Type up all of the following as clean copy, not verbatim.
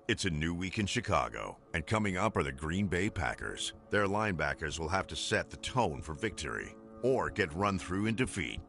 It's a new week in Chicago, and coming up are the Green Bay Packers. Their linebackers will have to set the tone for victory or get run through in defeat.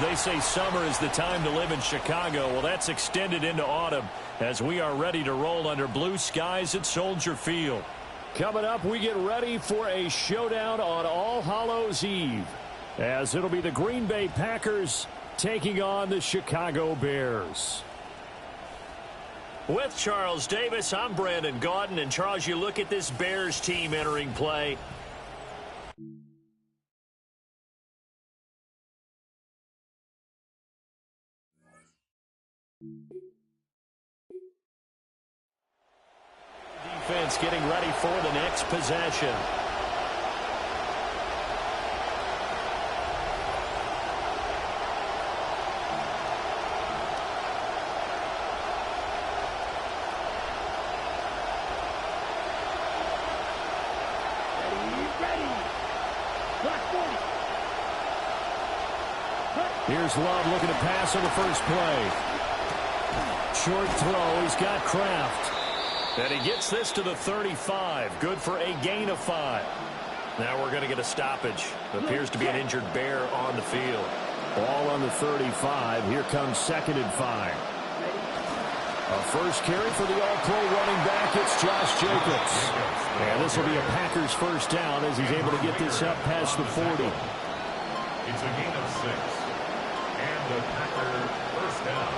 They say summer is the time to live in Chicago. Well, that's extended into autumn as we are ready to roll under blue skies at Soldier Field. Coming up, we get ready for a showdown on All Hallows Eve, as it'll be the Green Bay Packers taking on the Chicago Bears. With Charles Davis, I'm Brandon Gaudin. And Charles, you look at this Bears team entering play. Defense getting ready for the next possession. Here's Love looking to pass on the first play. Short throw. He's got Kraft. And he gets this to the 35. Good for a gain of 5. Now we're going to get a stoppage. Appears to be an injured Bear on the field. Ball on the 35. Here comes 2nd and 5. A first carry for the All-Pro running back. It's Josh Jacobs. And this will be a Packers first down as he's able to get this up past the 40. It's a gain of 6. And the Packers first down.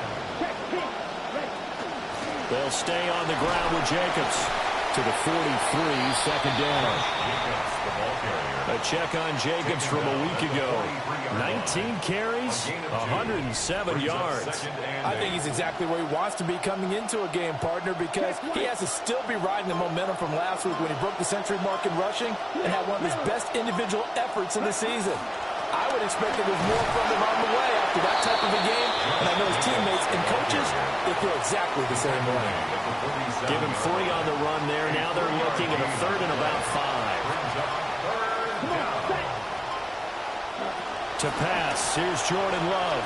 They'll stay on the ground with Jacobs to the 43, 2nd down. A check on Jacobs from a week ago. 19 carries, 107 yards. I think he's exactly where he wants to be coming into a game, partner, because he has to still be riding the momentum from last week when he broke the century mark in rushing and had one of his best individual efforts of the season. I would expect that there's more from him on the way after that type of a game, and I know his teammates and coaches, they feel exactly the same way. Give him 3 on the run there. Now they're looking at a 3rd and about 5. To pass, here's Jordan Love.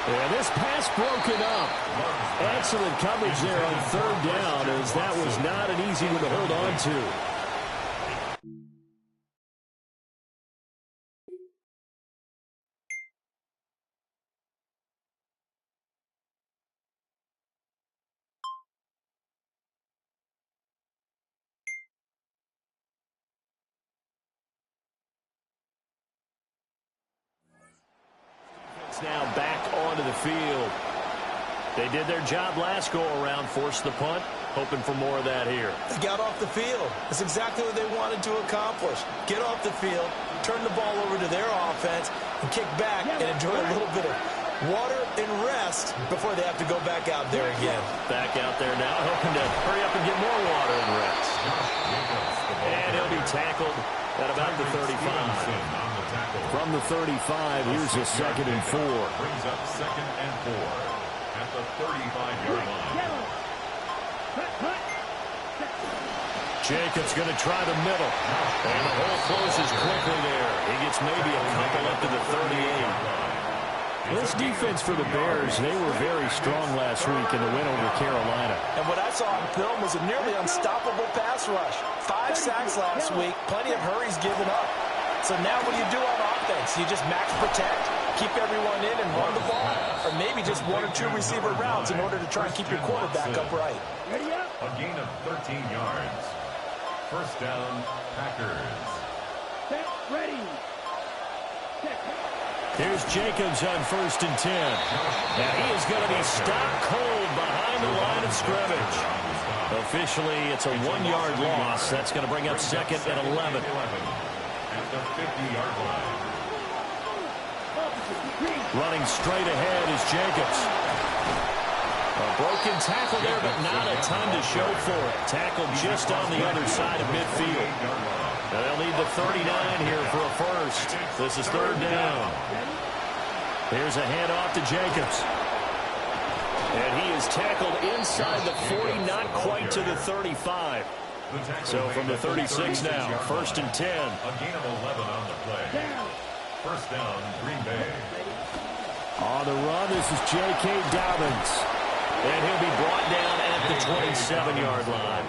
And this pass broken up. Excellent coverage there on third down, as that was not an easy one to hold on to. Now back onto the field. They did their job last go-around, forced the punt, hoping for more of that here. They got off the field. That's exactly what they wanted to accomplish. Get off the field, turn the ball over to their offense, and kick back and enjoy a little bit of water and rest before they have to go back out there again. Back out there now, hoping to hurry up and get more water and rest. And he'll be tackled at about the 35. From the 35, here's a 2nd and 4. Brings up 2nd and 4 at the 35-yard line. Jacobs going to try the middle. And the hole closes quickly there. He gets maybe a couple up to the 38. This defense for the Bears, they were very strong last week in the win over Carolina. And what I saw on film was a nearly unstoppable pass rush. 5 sacks last week, plenty of hurries given up. So now what do you do on offense? You just max protect, keep everyone in and run the ball, or maybe just 1 or 2 receiver routes in order to try and keep your quarterback upright. A gain of 13 yards. First down, Packers. Set, ready. Here's Jacobs on 1st and 10. And he is going to be stopped cold behind the line of scrimmage. Officially, it's a 1-yard loss. That's going to bring up 2nd and 11. At the 50-yard line. Running straight ahead is Jacobs. A broken tackle there, but not a ton to show for it. Tackled just on the other side of midfield. They'll need the 39 here for a first. This is 3rd down. Here's a handoff to Jacobs. And he is tackled inside the 40, not quite to the 35. So from the 36 now, 1st and 10. A gain of 11 on the play. First down, Green Bay. On the run, this is J.K. Dobbins. And he'll be brought down at the 27-yard line.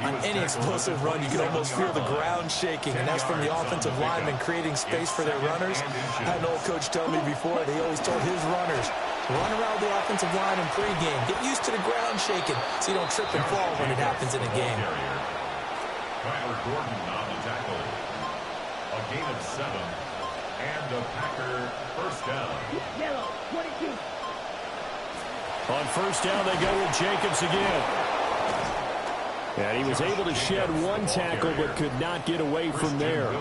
On any explosive run, you can almost feel the ground shaking, and that's from the offensive linemen creating space for their runners. I had an old coach tell me before, he always told his runners, run around the offensive line in pregame. Get used to the ground shaking so you don't trip and fall when it happens in a game. Tyler Gordon on the tackle. A gain of 7. And a Packer first down. Yellow, 22. On first down, they go with Jacobs again. And he was able to shed 1 tackle, but could not get away from there.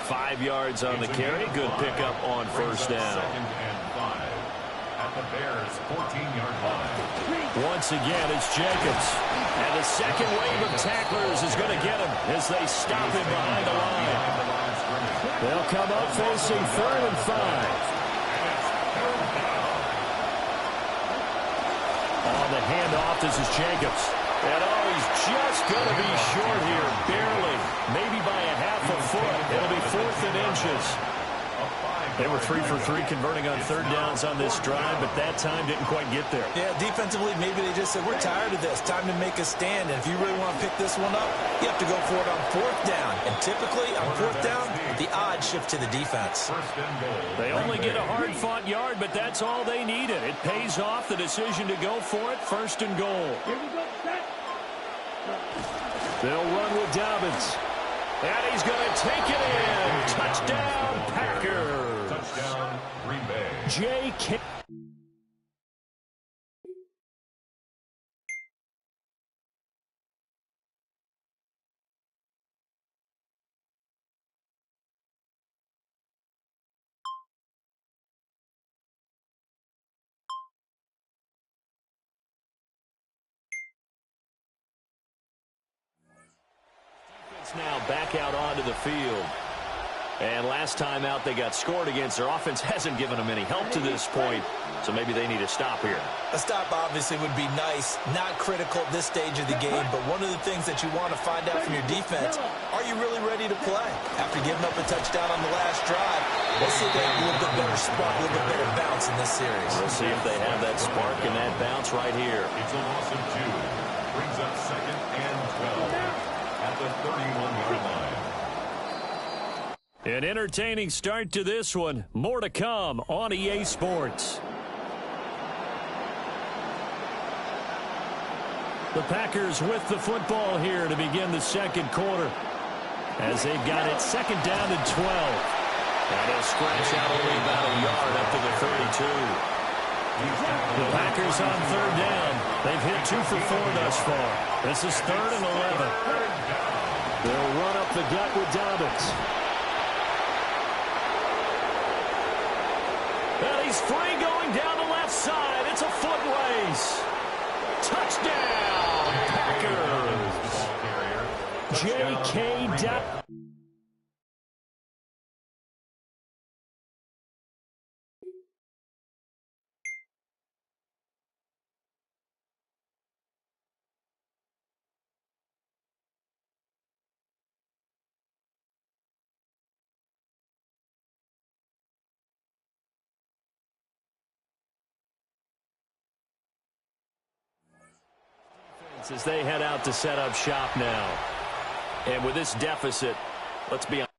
5 yards on the carry. Good pickup on first down. 2nd and 5 at the Bears' 14-yard line. Once again, it's Jacobs. And the second wave of tacklers is going to get him as they stop him behind the line. They'll come up facing 3rd and 5. On the handoff, this is Jacobs. And he's just going to be short here, barely. Maybe by a half a foot. It'll be 4th and inches. They were 3 for 3 converting on 3rd downs on this drive, but that time didn't quite get there. Yeah, defensively, maybe they just said, we're tired of this. Time to make a stand. And if you really want to pick this one up, you have to go for it on 4th down. And typically, on 4th down, the odds shift to the defense. They only get a hard-fought yard, but that's all they needed. It pays off the decision to go for it, 1st and goal. Here we go, set. They'll run with Dobbins. And he's going to take it in. Touchdown, Packers. Touchdown, Green Bay. J.K. Now back out onto the field. And last time out they got scored against, their offense hasn't given them any help to this point, so maybe they need a stop here. A stop obviously would be nice, not critical at this stage of the game, but one of the things that you want to find out from your defense, are you really ready to play? After giving up a touchdown on the last drive, let's see if they have a little bit better spark, a little bit better bounce in this series. We'll see if they have that spark and that bounce right here. It's a loss of 2. Brings up 2nd and 12 at the 31-yard line. An entertaining start to this one. More to come on EA Sports. The Packers with the football here to begin the second quarter, as they've got it 2nd down and 12. And they'll scratch out only about a yard up to the 32. The Packers on 3rd down. They've hit 2 for 4 thus far. This is 3rd and 11. They'll run up the gut with Dobbins. And he's free going down the left side. It's a foot race. Touchdown, Packers. J.K. Dobbins. As they head out to set up shop now. And with this deficit, let's be honest,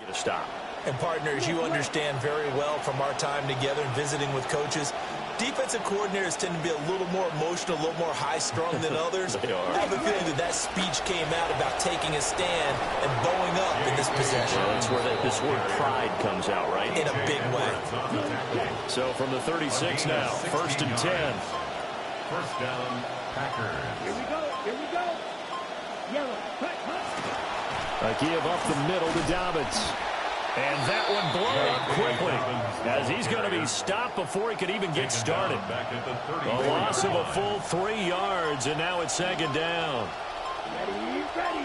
get a stop. And partners, you understand very well from our time together and visiting with coaches, defensive coordinators tend to be a little more emotional, a little more high-strung than others. They are. I have a feeling that speech came out about taking a stand and bowing up in this possession. Well, that's where this word pride comes out, right? In a big way. So from the 36 now, 1st and 10. 1st down, Packers. Here we go. Here we go. Yellow. Cut. A give up the middle to Dobbins. And that one blown up quickly, as he's going to be stopped before he could even get started. A loss of a full 3 yards, and now it's 2nd down. Ready.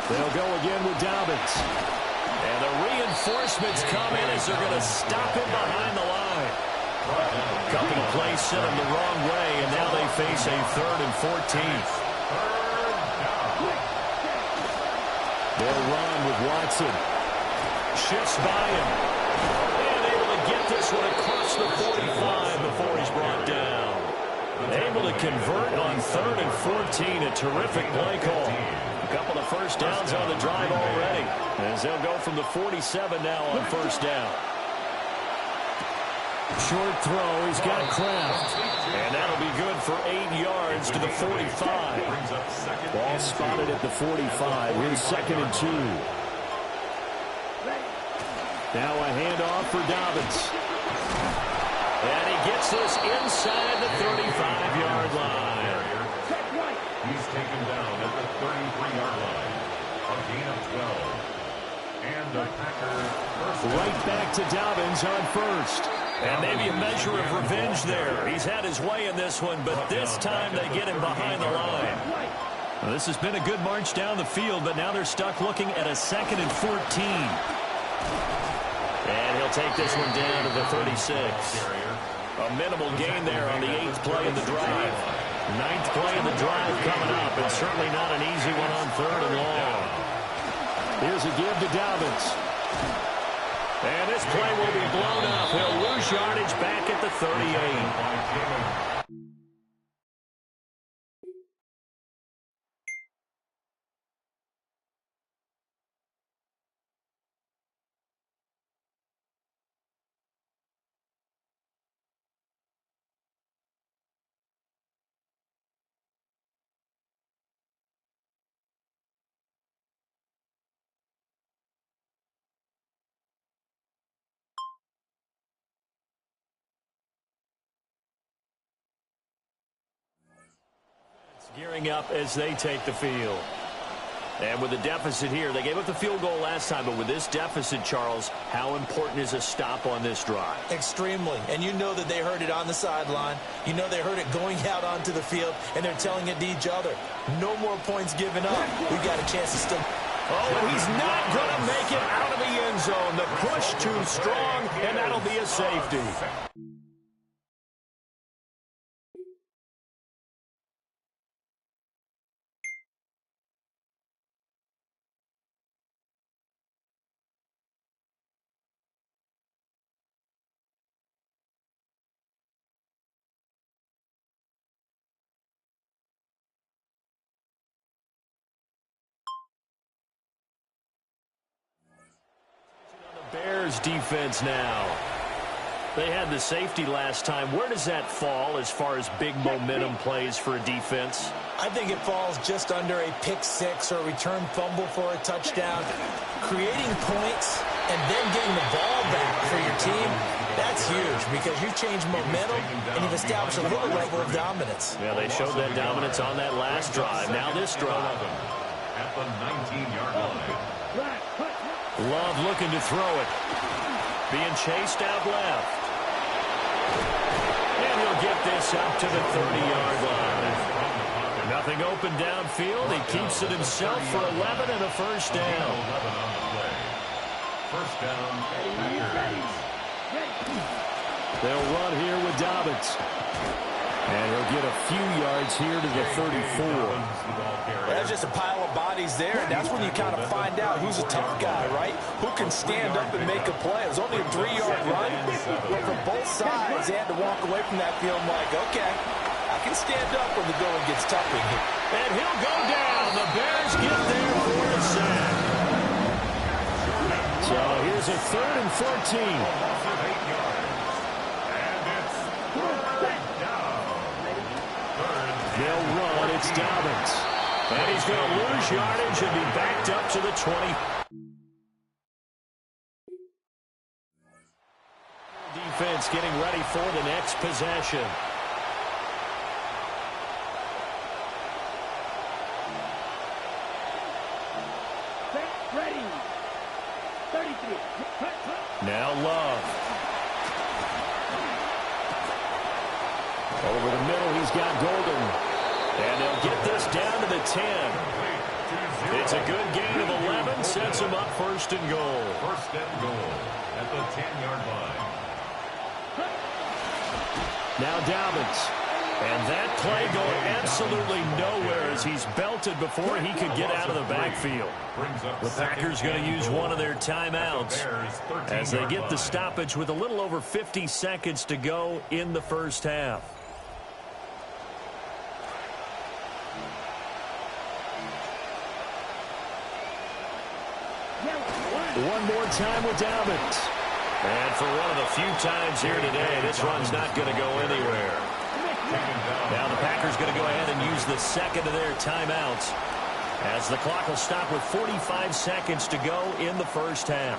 They'll go again with Dobbins. And the reinforcements come in as they're going to stop him behind the line. Couple of plays sent him the wrong way, and now they face a 3rd and 14. They'll run with Watson. Shifts by him. And able to get this one across the 45 before he's brought down. Able to convert on 3rd and 14. A terrific play call. A couple of first downs on the drive already, as they'll go from the 47 now on 1st down. Short throw, he's got Kraft. And that'll be good for 8 yards to the 45. Ball spotted at the 45. Here's 2nd and 2. Now a handoff for Dobbins. And he gets this inside the 35-yard line. He's taken down at the 33-yard line. A gain of 12. And the Packers right back to Dobbins on 1st. And maybe a measure of revenge there. He's had his way in this one, but this time they get him behind the line. Well, this has been a good march down the field, but now they're stuck looking at a 2nd and 14. And he'll take this one down to the 36. A minimal gain there on the 8th play of the drive. 9th play of the drive coming up, and certainly not an easy one on 3rd and long. Here's a give to Dobbins. And this play will be blown up. He'll lose yardage back at the 38. Gearing up as they take the field. And with the deficit here, they gave up the field goal last time, but with this deficit, Charles, how important is a stop on this drive? Extremely. And you know that they heard it on the sideline. You know they heard it going out onto the field, and they're telling it to each other. No more points given up. We've got a chance to still... Oh, and he's not going to make it out of the end zone. The push too strong, and that'll be a safety. Bears defense now. They had the safety last time. Where does that fall as far as big momentum plays for a defense? I think it falls just under a pick six or a return fumble for a touchdown. Creating points and then getting the ball back for your team, that's huge because you've changed momentum and you've established a little level of dominance. Yeah, they showed that dominance on that last drive. Now this drive. At the 19-yard line. Love looking to throw it. Being chased out left. And he'll get this up to the 30-yard line. Nothing open downfield. He keeps it himself for 11 and a first down. First down, Packers. They'll run here with Dobbins. And he'll get a few yards here to the 34. There's just a pile of bodies there, and that's when you kind of find out who's a tough guy, right? Who can stand up and make a play. It was only a 3-yard run, but from both sides, they had to walk away from that feeling like, okay, I can stand up when the going gets tough in here. And he'll go down. The Bears get there for a sack. So here's a 3rd and 14. They'll run. It's Dobbins. And he's going to lose yardage and be backed up to the 20. Defense getting ready for the next possession. Ready. 33. Now Love. Over the middle, he's got Golden. And they'll get this down to the 10. It's a good gain of 11. Sets him up 1st and goal. 1st and goal at the 10-yard line. Now Dobbins. And that play going absolutely nowhere as he's belted before he could get out of the backfield. The Packers going to use one of their timeouts as they get the stoppage with a little over 50 seconds to go in the first half. One more time with Dobbins. And for one of the few times here today, this run's not going to go anywhere. Now the Packers going to go ahead and use the second of their timeouts as the clock will stop with 45 seconds to go in the first half.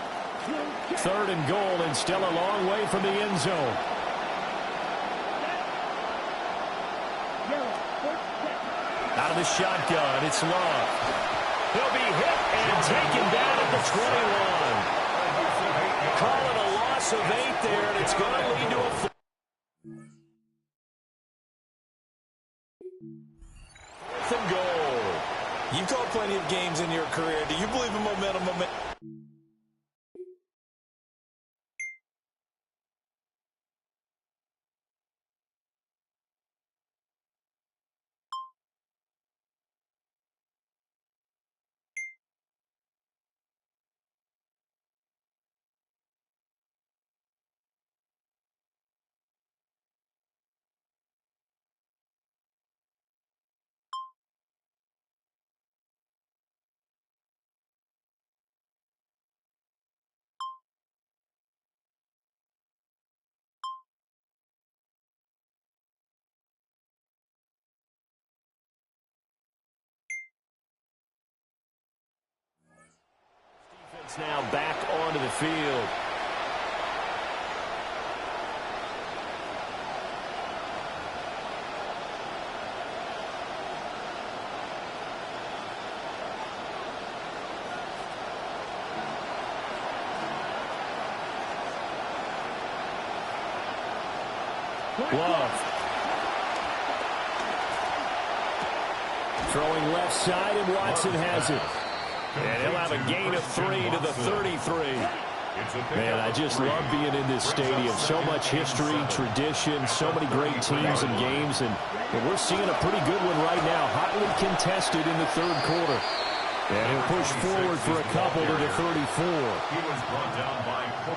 3rd and goal and still a long way from the end zone. Out of the shotgun, it's Love. He'll be hit and taken down at the 21. Call it a loss of 8 there, and it's going to lead to a 4th and goal. You've called plenty of games in your career. Do you believe in momentum? Defense now back onto the field. Love. Throwing left side, and Watson has it. And he'll have a gain of 3 to the 33. Man, I just love being in this stadium. So much history, tradition, so many great teams and games. And we're seeing a pretty good one right now. Hotly contested in the third quarter. And he'll push forward for a couple to the 34.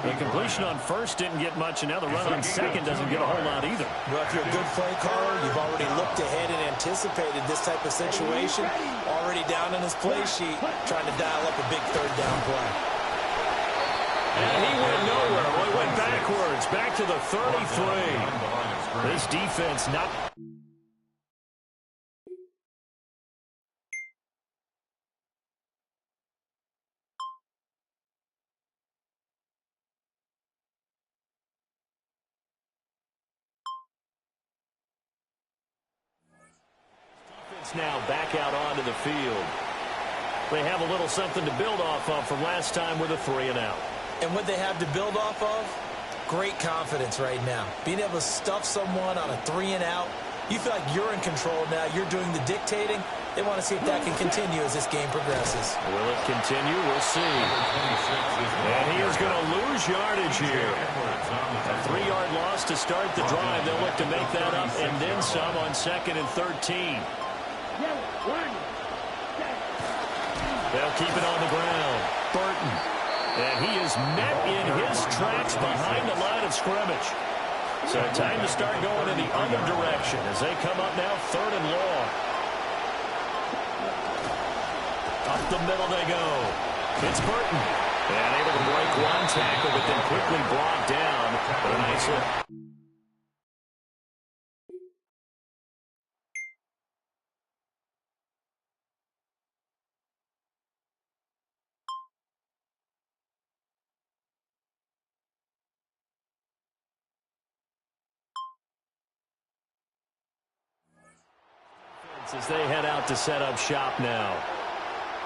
The completion on first didn't get much, and now the run on second doesn't get a whole lot either. Well, if you're a good play caller, you've already looked ahead and anticipated this type of situation. Already down on his play sheet, trying to dial up a big third down play. And he went nowhere. Well, he went backwards, back to the 33. This defense not... now back out onto the field. They have a little something to build off of from last time with a 3-and-out. And what they have to build off of? Great confidence right now. Being able to stuff someone on a 3-and-out, you feel like you're in control now. You're doing the dictating. They want to see if that can continue as this game progresses. Will it continue? We'll see. And he is going to lose yardage here. A 3-yard loss to start the drive. They'll look to make that up and then some on 2nd and 13. They'll keep it on the ground. Burton. And he is met in his tracks behind the line of scrimmage. So time to start going in the other direction as they come up now 3rd and long. Up the middle they go. It's Burton. And able to break one tackle, but then quickly brought down. But a nice hit. As they head out to set up shop now.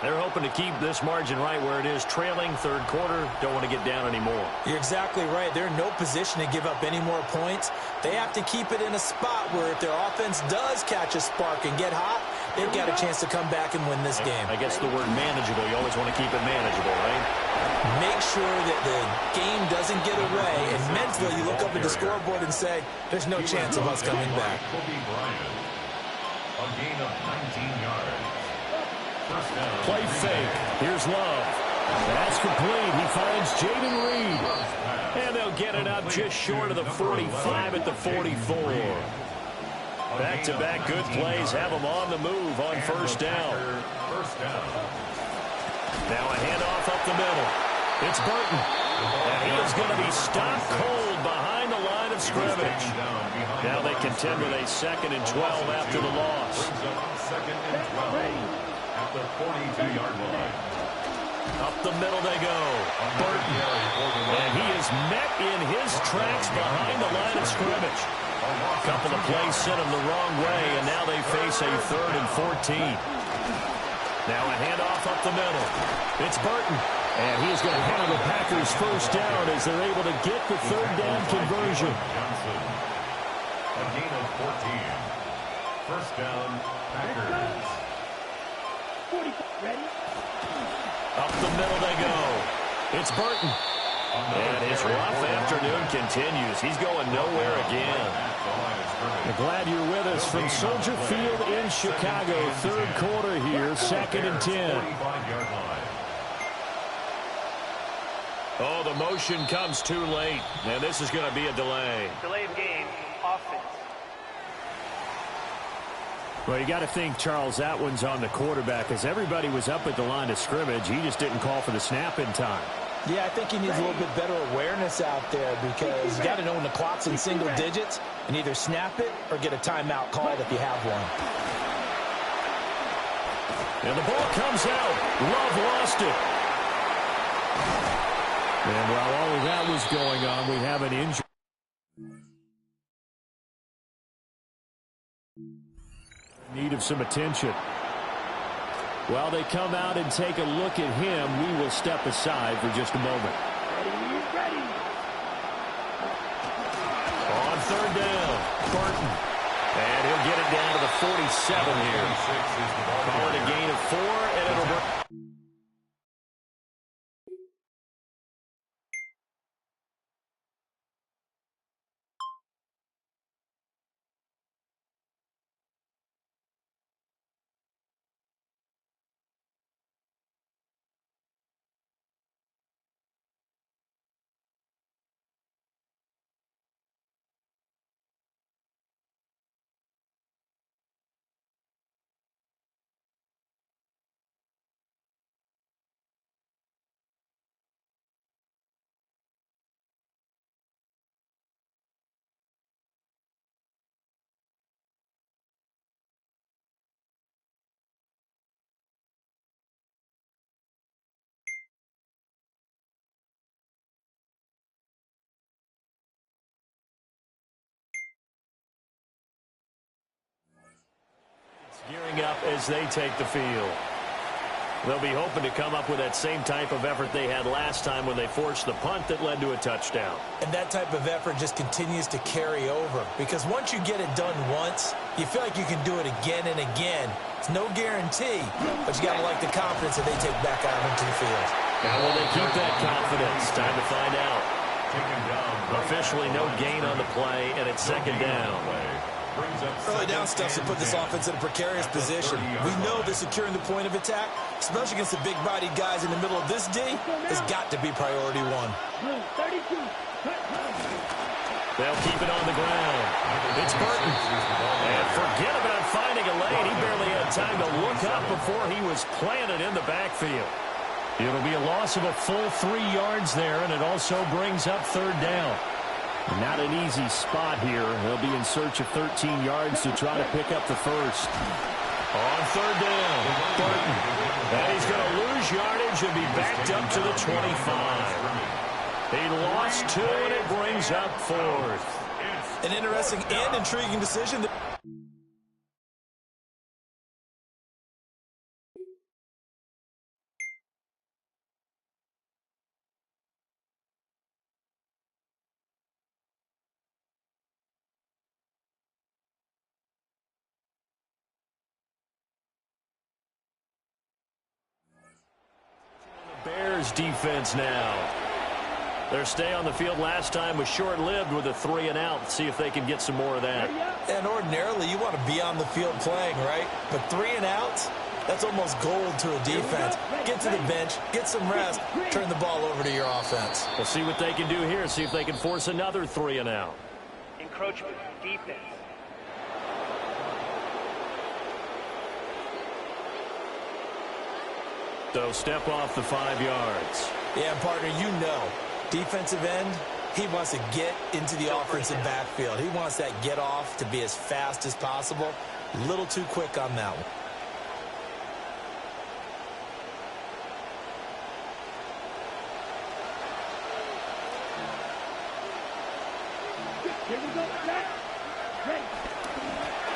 They're hoping to keep this margin right where it is, trailing 3rd quarter. Don't want to get down anymore. You're exactly right. They're in no position to give up any more points. They have to keep it in a spot where if their offense does catch a spark and get hot, they've got a chance to come back and win this game. I guess the word manageable, you always want to keep it manageable, right? Make sure that the game doesn't get away, and mentally you look up at the scoreboard and say, there's no chance of us coming back. A gain of 19 yards. First down. Play fake. Here's Love. That's complete. He finds Jaden Reed. And they'll get it up just short of the 45 at the 44. Back-to-back good plays have them on the move on first down. Now a handoff up the middle. It's Burton. And he is going to be stopped cold behind the line of scrimmage. Now they contend with a 2nd and 12 after the loss. 2nd and 12 at the 42-yard line. Up the middle they go. Burton. And he is met in his tracks behind the line of scrimmage. A couple of plays sent him the wrong way, and now they face a 3rd and 14. Now a handoff up the middle. It's Burton. And he is going to handle the Packers first down as they're able to get the 3rd down conversion. A gain of 14. First down, Packers. 40, ready? Up the middle they go. It's Burton. And his rough afternoon continues. He's going nowhere again. I'm glad you're with us from Soldier Field in Chicago. 3rd quarter here, 2nd and 10. Oh, the motion comes too late, and this is going to be a delay. Delay of game, offense. Well, you got to think, Charles, that one's on the quarterback, as everybody was up at the line of scrimmage. He just didn't call for the snap in time. Yeah, I think he needs a little bit better awareness out there because you got to know when the clock's in single digits and either snap it or get a timeout called if you have one. And the ball comes out. Love lost it. And while all of that was going on, we have an injury. Need of some attention. While they come out and take a look at him, we will step aside for just a moment. Ready. On 3rd down. Burton. And he'll get it down to the 47 here. Call it a gain of 4, and it'll work. Gearing up as they take the field. They'll be hoping to come up with that same type of effort they had last time when they forced the punt that led to a touchdown. And that type of effort just continues to carry over, because once you get it done once, you feel like you can do it again and again. It's no guarantee, but you got to like the confidence that they take back out into the field. Now will they keep that confidence? Time to find out. Officially no gain on the play, and it's second down. Early down stuff to put this offense in a precarious position. We know that securing the point of attack, especially against the big-bodied guys in the middle of this D, has got to be priority 1. They'll keep it on the ground. It's Burton. And forget about finding a lane. He barely had time to look up before he was planted in the backfield. It'll be a loss of a full 3 yards there, and it also brings up third down. Not an easy spot here. They'll be in search of 13 yards to try to pick up the first. On third down, Burton. And he's going to lose yardage and be backed up to the 25. He lost 2, and it brings up fourth. An interesting and intriguing decision. Bears defense now. Their stay on the field last time was short-lived with a 3-and-out. See if they can get some more of that. And ordinarily, you want to be on the field playing, right? But 3-and-outs, that's almost gold to a defense. Get to the bench, get some rest, turn the ball over to your offense. We'll see what they can do here. See if they can force another 3-and-out. Encroachment, defense. So step off the 5 yards. Yeah, partner, you know, defensive end, he wants to get into the offensive backfield. He wants that get off to be as fast as possible. A little too quick on that one.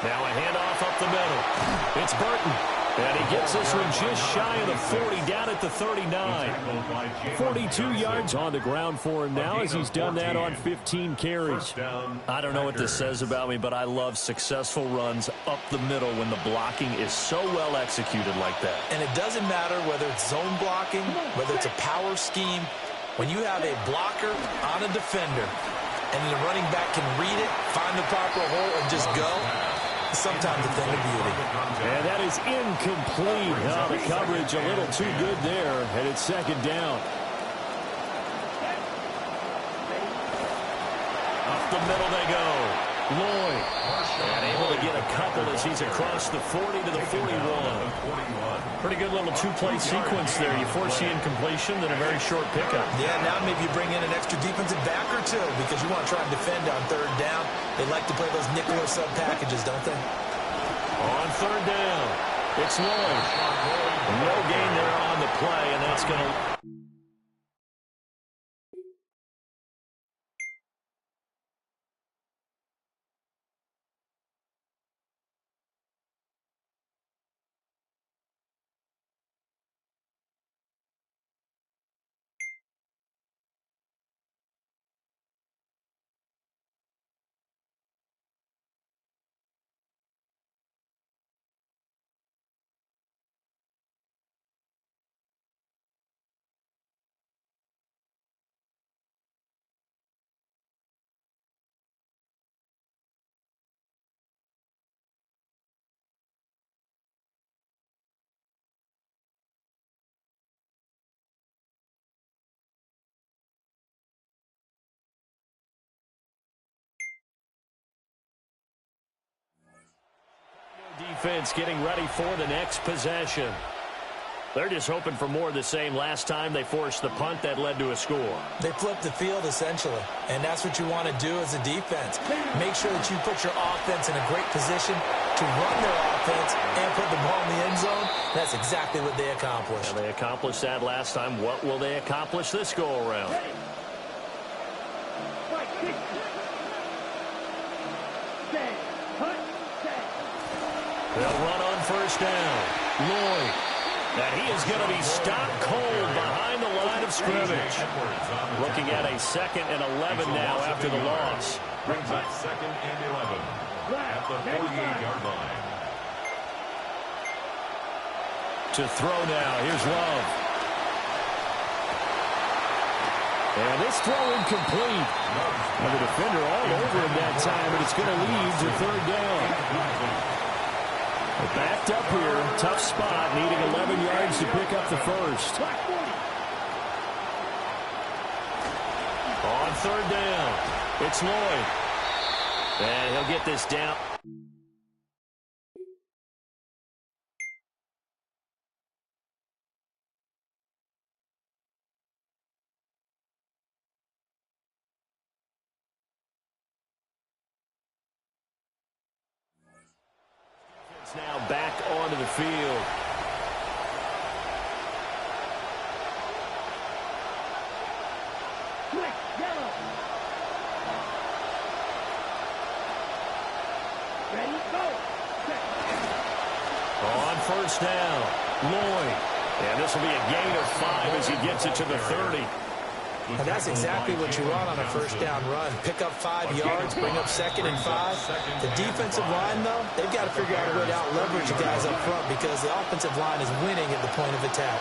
Now a handoff up the middle. It's Burton. And he gets this one just shy of the 40, down at the 39. 42 yards on the ground for him now as he's done that on 15 carries. I don't know what this says about me, but I love successful runs up the middle when the blocking is so well executed like that. And it doesn't matter whether it's zone blocking, whether it's a power scheme. When you have a blocker on a defender and the running back can read it, find the proper hole, and just go, sometimes a thing of beauty. And that is incomplete. Oh, the coverage a little too good there, and it's second down. Up the middle they go. Lloyd. And able to get a couple as he's across the 40 to the 41. Pretty good little two-play sequence there. You force the incompletion, then a very short pickup. Yeah, now maybe you bring in an extra defensive back or two because you want to try and defend on third down. They like to play those nickel or sub packages, don't they? On third down, it's Lloyd. No gain there on the play, and that's going to... offense getting ready for the next possession. They're just hoping for more of the same. Last time they forced the punt that led to a score. They flipped the field, essentially, and that's what you want to do as a defense. Make sure that you put your offense in a great position to run their offense and put the ball in the end zone. That's exactly what they accomplished. Now, they accomplished that last time. What will they accomplish this go-around? They'll run on first down. Lloyd. And he is going to be stopped cold behind the line of scrimmage. Looking at a 2nd and 11 now after the loss. Brings up 2nd and 11 at the 48-yard line. To throw now. Here's Love. And this throw incomplete. And the defender all over him that time, but it's going to lead to 3rd down. Backed up here, tough spot, needing 11 yards to pick up the first. On 3rd down, it's Lloyd. And he'll get this down. Now back onto the field. On first down, Lloyd. And this will be a gain of 5 as he gets it to the 30. And that's exactly what you want on a first down run. Pick up 5 yards, bring up 2nd and 5. The defensive line, though, they've got to figure out a way to out-leverage the guys up front because the offensive line is winning at the point of attack.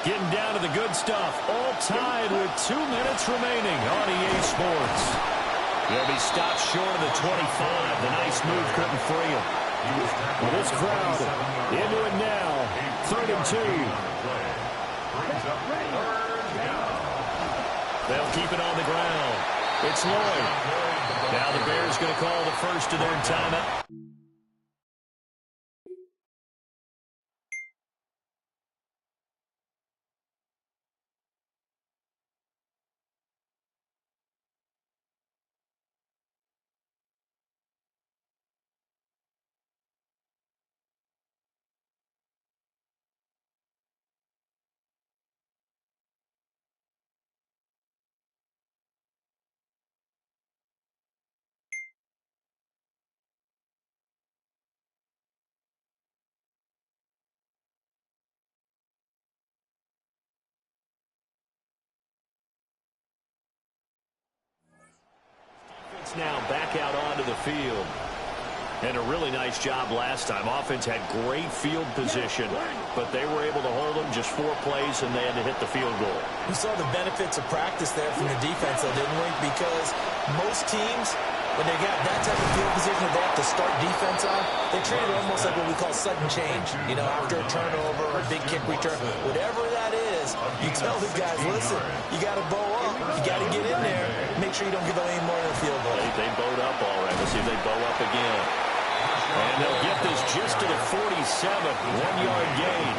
Getting down to the good stuff. All tied with 2 minutes remaining on EA Sports. He'll be stopped short of the 25. The nice move couldn't free him. Well, this crowd into it now. 3rd and 2. They'll keep it on the ground. It's Lloyd. Now the Bears going to call the first of their timeout. Now back out onto the field. And a really nice job last time. Offense had great field position, but they were able to hold them just 4 plays, and they had to hit the field goal. We saw the benefits of practice there from the defense, though, didn't we? Because most teams, when they got that type of field position that they have to start defense on, they treat it almost like what we call sudden change. You know, after a turnover or a big kick return, whatever that is, you tell the guys, listen, you got to bow up. You got to get in there. Make sure you don't give them any more than a field goal. They bowed up all right. Let's see if they bow up again. And they'll get this just to the 47. 1-yard gain.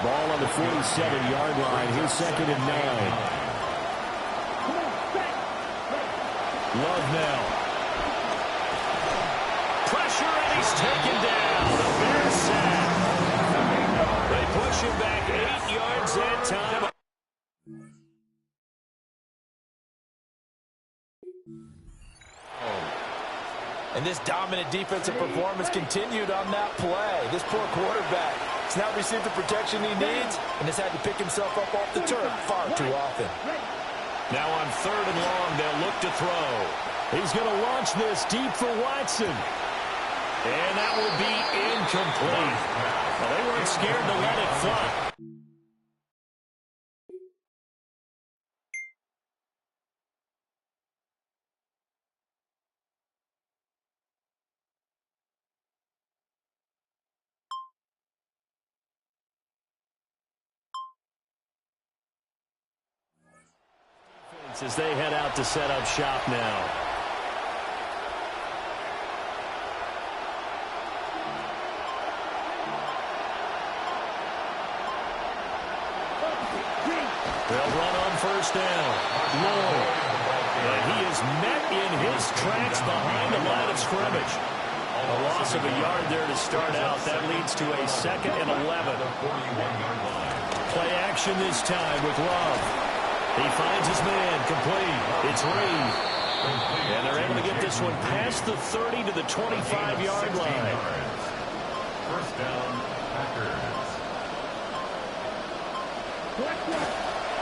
Ball on the 47-yard line. Here's 2nd and 9. Love now. Pressure, and he's taken down. The Bears sack. They push him back 8 yards that time. And this dominant defensive performance continued on that play. This poor quarterback has not received the protection he needs and has had to pick himself up off the turf far too often. Now on 3rd and long, they'll look to throw. He's going to launch this deep for Watson. And that will be incomplete. Well, they weren't scared to let it fly. As they head out to set up shop now. first down. Lloyd. And he is met in his tracks behind the line of scrimmage. A loss of a yard there to start out. That leads to a 2nd and 11. Play action this time with Love. He finds his man complete. It's Reed. And they're able to get this one past the 30 to the 25-yard line. First down, Packers.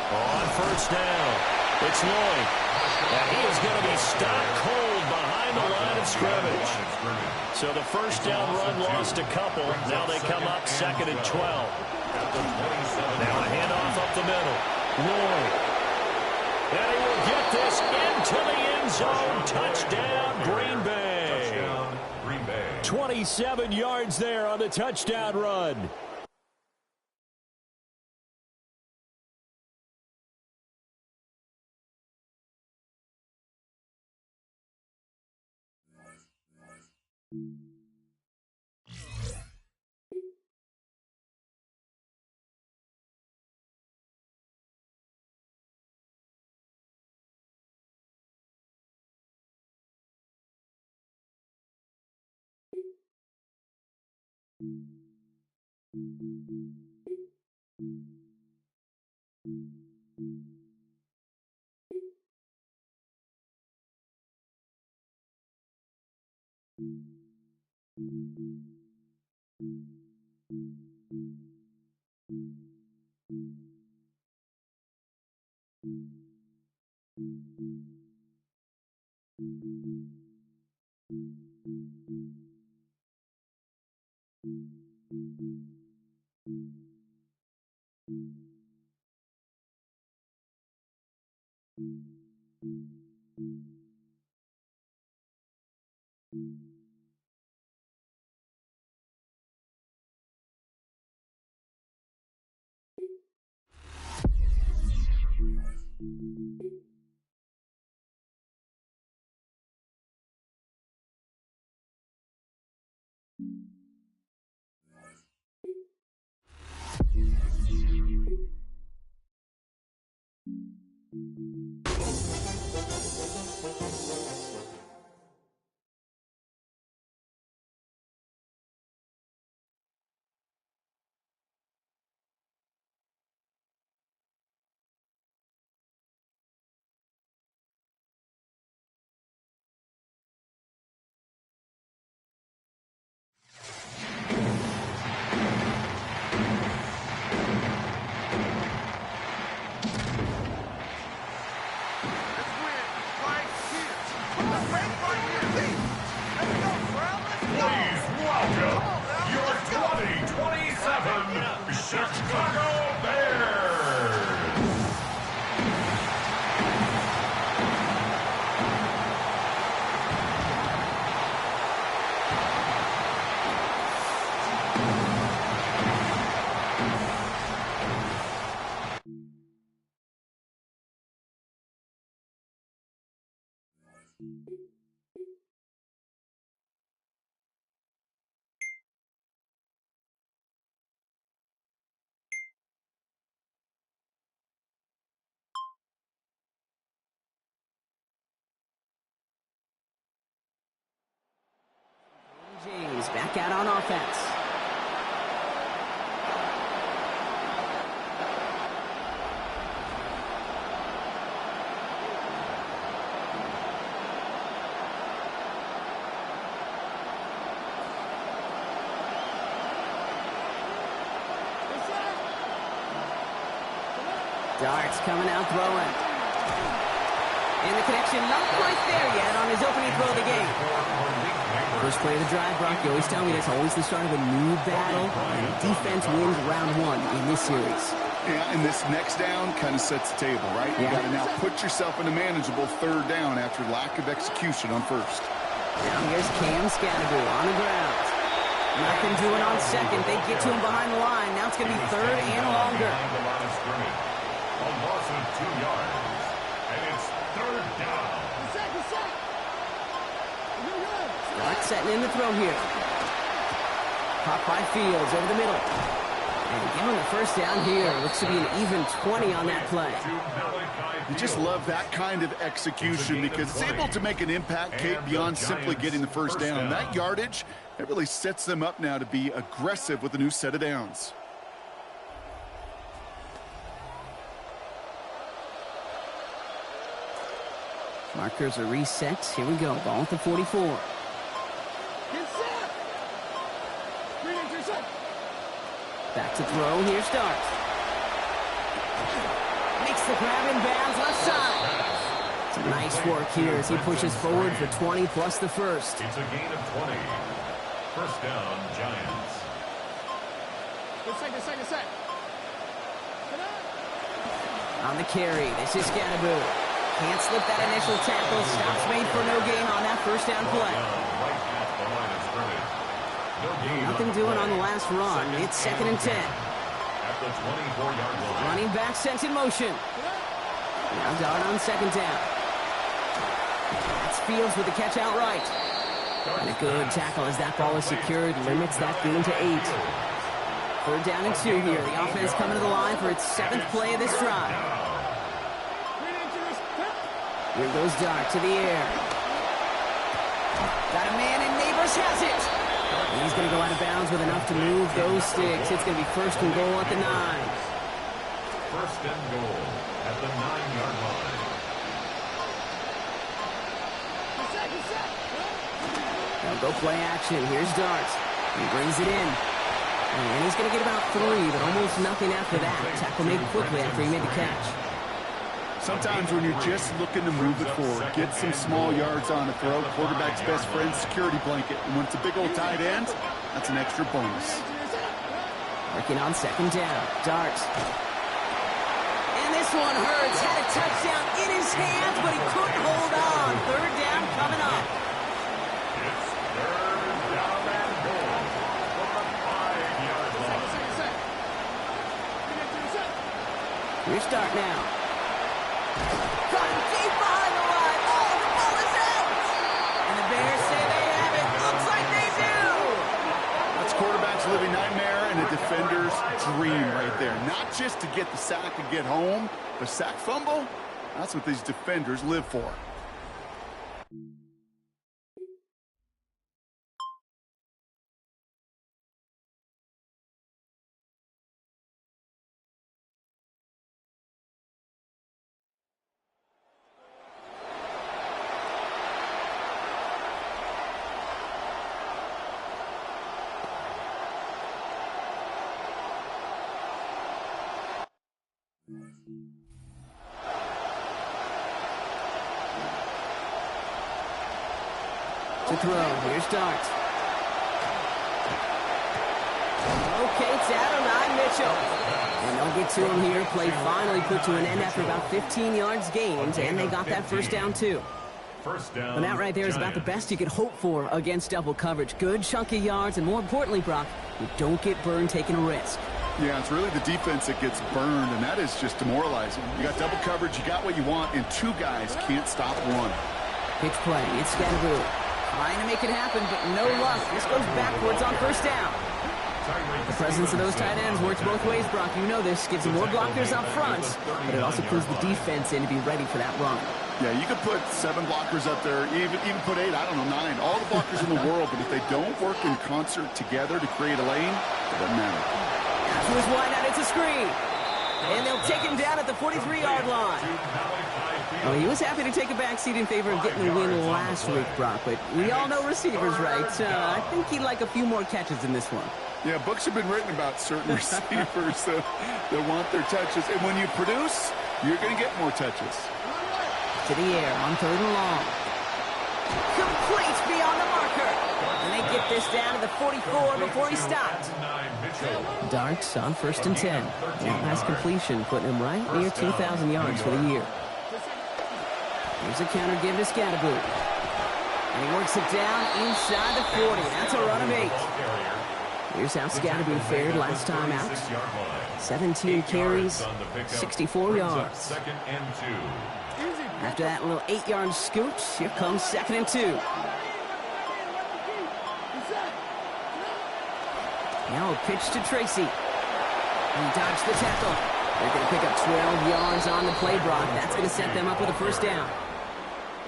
On first down, it's Lloyd. And he is going to be stopped cold behind the line of scrimmage. So the first down run lost a couple. Now they come up 2nd and 12. Now a handoff up the middle. Lloyd. And he will get this into the end zone. Touchdown, Green Bay. Touchdown, Green Bay. 27 yards there on the touchdown run. James back out on offense. Darts coming out throwing. And the connection not quite there yet on his opening throw of the game. First play of the drive, Brock, you always tell me that's always the start of a new battle, and defense wins round one in this series. Yeah, and this next down kind of sets the table, right? You got to now put yourself in a manageable third down after lack of execution on first. Now here's Cam Scatterby on the ground. Nothing doing on second. They get to him behind the line. Now it's going to be third and longer. A loss of 2 yards. And it's third down. Stark setting in the throw here. Caught by Fields over the middle. And give him the first down here. Looks to be an even 20 on that play. You just love that kind of execution because it's able to make an impact, Kate, beyond simply getting the first down. That yardage, it really sets them up now to be aggressive with a new set of downs. Markers are reset. Here we go. Ball at the 44. Back to throw. Here's Dart. Makes the grab in bounds left side. Some nice work here as he pushes forward for 20 plus the first. It's a gain of 20. First down, Giants. Set. On the carry, this is Scatterboot. Can't slip that initial tackle. Stops made for no gain on that first down play. Nothing doing on the last run. It's 2nd and 10. At the 24-yard line. Running back sent in motion. Now Dart on 2nd down. That's Fields with the catch outright. And a good tackle as that ball is secured. Limits that gain to 8. 3rd down and 2 here. The offense coming to the line for its 7th play of this drive. Here goes Dart to the air. Got a man and Neighbors has it. He's going to go out of bounds with enough to move those sticks. It's going to be 1st and goal at the 9. 1st and goal at the 9-yard line. Now go play action. Here's Dart. He brings it in. And he's going to get about 3, but almost nothing after that. Tackle made quickly after he made the catch. Sometimes when you're just looking to move it forward, get some small yards on the throw, quarterback's best friend, security blanket. And when it's a big old tight end, that's an extra bonus. Working on 2nd down. Dart. And this one hurts. Had a touchdown in his hands, but he couldn't hold on. 3rd down coming up. It's 3rd down and goal from the 5-yard line. Here's Dart now. Got him deep behind the line. Oh, the ball is out. And the Bears say they have it. Looks like they do. That's quarterback's living nightmare and a defender's dream right there. Not just to get the sack and get home, the sack fumble, that's what these defenders live for. To throw. Here's Dart. Okay, it's Adonai Mitchell. And they'll get to him here. Play finally put to an end after about 15 yards gained, and they got that first down too. First down. And that right there is about the best you could hope for against double coverage. Good chunky yards, and more importantly, Brock, you don't get burned taking a risk. Yeah, it's really the defense that gets burned, and that is just demoralizing. You got double coverage, you got what you want, and 2 guys can't stop one. Pitch play. It's Scatterboot. Trying to make it happen, but no luck. This goes backwards on first down. The presence of those tight ends works both ways, Brock. You know this. Gives them more blockers up front, but it also pulls the defense in to be ready for that run. Yeah, you could put 7 blockers up there, even put 8, I don't know, 9. All the blockers in the world, but if they don't work in concert together to create a lane, it doesn't matter. After his wideout, it's a screen. And they'll take him down at the 43-yard line. Oh, he was happy to take a backseat in favor of getting the win last week, Brock, but we all know receivers, right? I think he'd like a few more catches in this one. Yeah, books have been written about certain receivers that want their touches. And when you produce, you're going to get more touches. To the air on 3rd and long. Complete beyond the marker. And they get this down to the 44 before he stopped. Darts on 1st and 10. That pass completion putting him right near 2,000 yards for the year. Here's a counter give to Scatterboot. And he works it down inside the 40. That's a run of 8. Here's how Scatterboot fared last time out. 17 carries, 64 yards. After that little 8-yard scoot, here comes 2nd and 2. Now a pitch to Tracy. He dodged the tackle. They're going to pick up 12 yards on the play, Brock. That's going to set them up with a first down.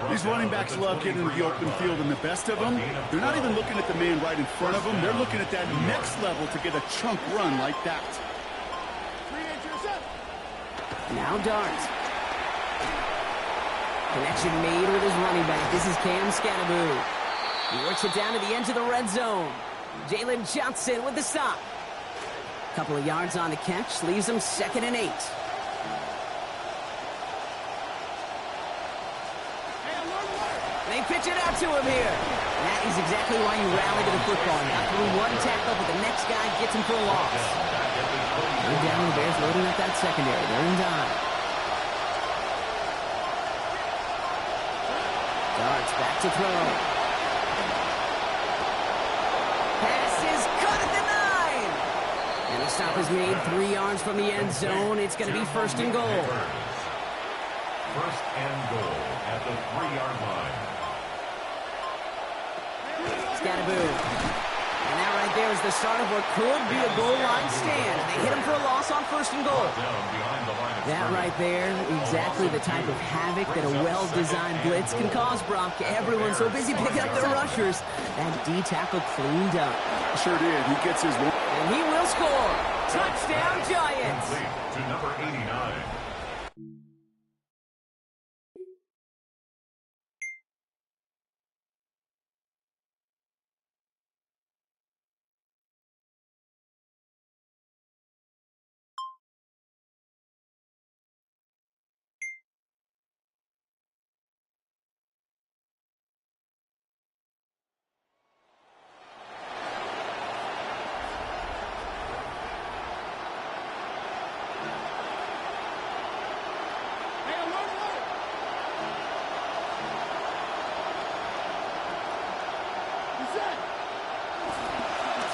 These running backs love getting into the open field, and the best of them, they're not even looking at the man right in front of them. They're looking at that next level to get a chunk run like that. Now Dart. Connection made with his running back. This is Cam Scattaboo. He works it down to the edge of the red zone. Jalen Johnson with the stop. Couple of yards on the catch, leaves him 2nd and 8. They pitch it out to him here. That is exactly why you rally to the football. Got through one tackle, but the next guy gets him for a loss. They're down, the Bears loading up that secondary. They're in dime. Darts back to throw. Pass is cut at the 9. And the stop is made 3 yards from the end zone. It's going to be 1st and goal. 1st and goal at the 3-yard line. Scattaboo. And that right there is the start of what could be a goal line stand. They hit him for a loss on 1st and goal. That right there, exactly the type of havoc that a well-designed blitz can cause, Brock. Everyone's so busy picking up their rushers. That D tackle cleaned up. Sure did. He gets his one. And he will score. Touchdown, Giants. To number 89.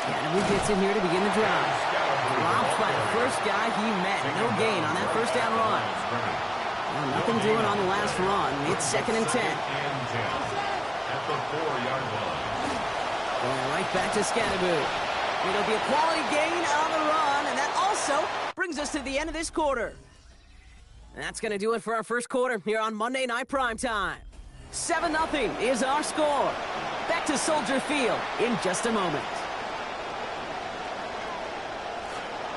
Scattaboo gets in here to begin the drive. Dropped by the first guy he met. No gain on that first down run. Well, nothing doing on the last run. It's 2nd and 10. At the 4-yard line. Going right back to Scattaboo. It'll be a quality gain on the run, and that also brings us to the end of this quarter. And that's going to do it for our first quarter here on Monday Night Primetime. 7-0 is our score. Back to Soldier Field in just a moment.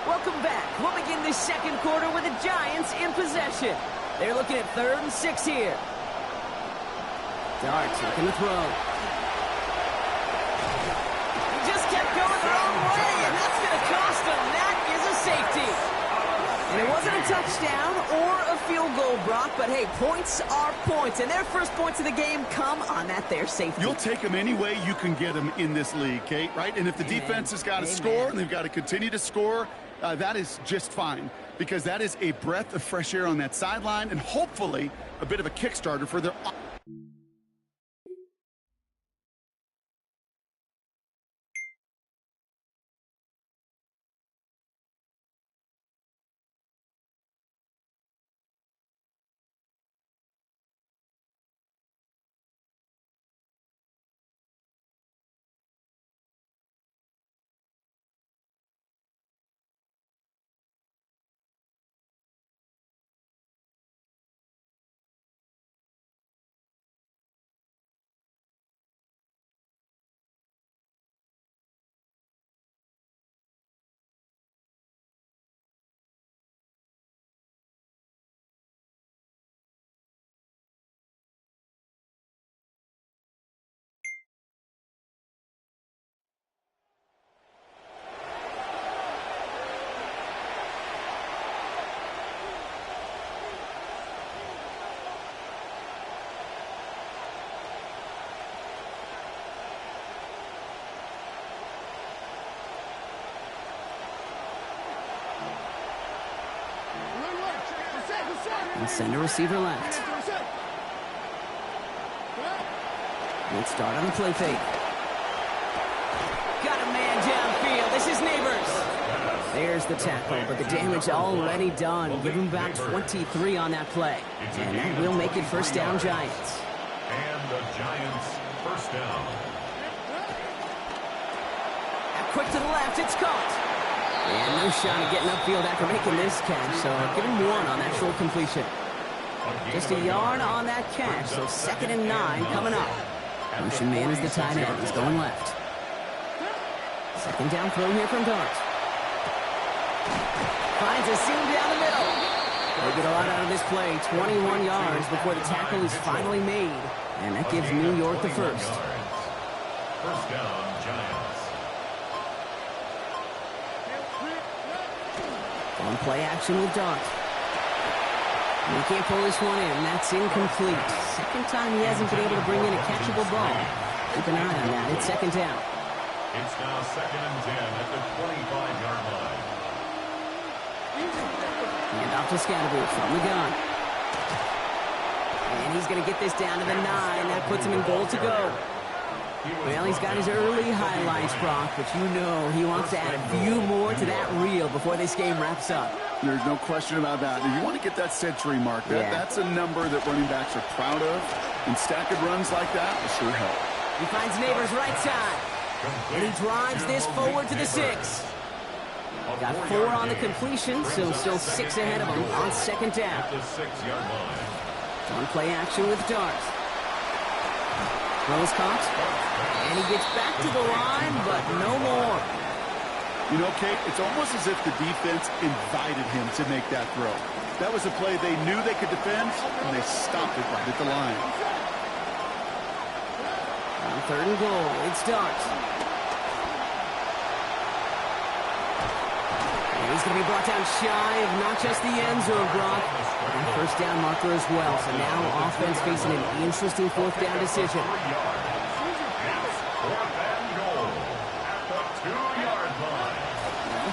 Welcome back. We'll begin this second quarter with the Giants in possession. They're looking at 3rd and 6 here. Darts looking to throw. He just kept going the wrong way, and that's going to cost him. That is a safety. And it wasn't a touchdown or a field goal, Brock, but hey, points are points, and their first points of the game come on that there safety. You'll take them any way you can get them in this league, Kate, right? And if the defense has got to score and they've got to continue to score, that is just fine, because that is a breath of fresh air on that sideline and hopefully a bit of a kickstarter for their... And send a receiver left. Let's start on the play fake. Got a man downfield. This is Neighbors. There's the tackle, but the damage already done. Give him about 23 on that play. And that will make it first down, Giants. And the Giants first down. Now quick to the left. It's caught. And no shot at getting upfield after making this catch, so give him 1 on that short completion. Just a yard on that catch, so 2nd and 9 coming up. Motion man is the tight end. He's going left. 2nd down throw here from Dart. Finds a seam down the middle. They get a lot out of this play. 21 yards before the tackle is finally made. And that gives New York the first. First down, Giants. On play action with Dart. And he can't pull this one in. That's incomplete. 2nd time he hasn't been able to bring in a catchable ball. Keep an eye on that. It's 2nd down. It's now 2nd and 10 at the 25-yard line. And off to Scatterby from the gun. And he's going to get this down to the 9. That puts him in goal to go. Well, he's got his early highlights, Brock, but you know he wants to add a few more to that reel before this game wraps up. There's no question about that. If you want to get that century mark, that's a number that running backs are proud of, and stacking runs like that will sure help. He finds Neighbors right side, and he drives this forward to the 6. Got 4 on the completion, so still 6 ahead of him on 2nd down. The 6-yard line. On play action with Dart. Throws caught, and he gets back to the line, but no more. You know, Kate, it's almost as if the defense invited him to make that throw. That was a play they knew they could defend, and they stopped it right at the line. On 3rd and goal, it's Dart. And he's going to be brought down shy of not just the end zone, Brock, and 1st down marker as well. So now offense facing an interesting 4th down decision.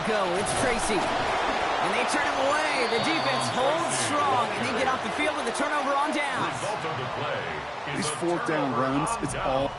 Go, it's Tracy. And they turn him away. The defense holds strong, and they get off the field with a turnover on downs. These 4th down runs, it's all...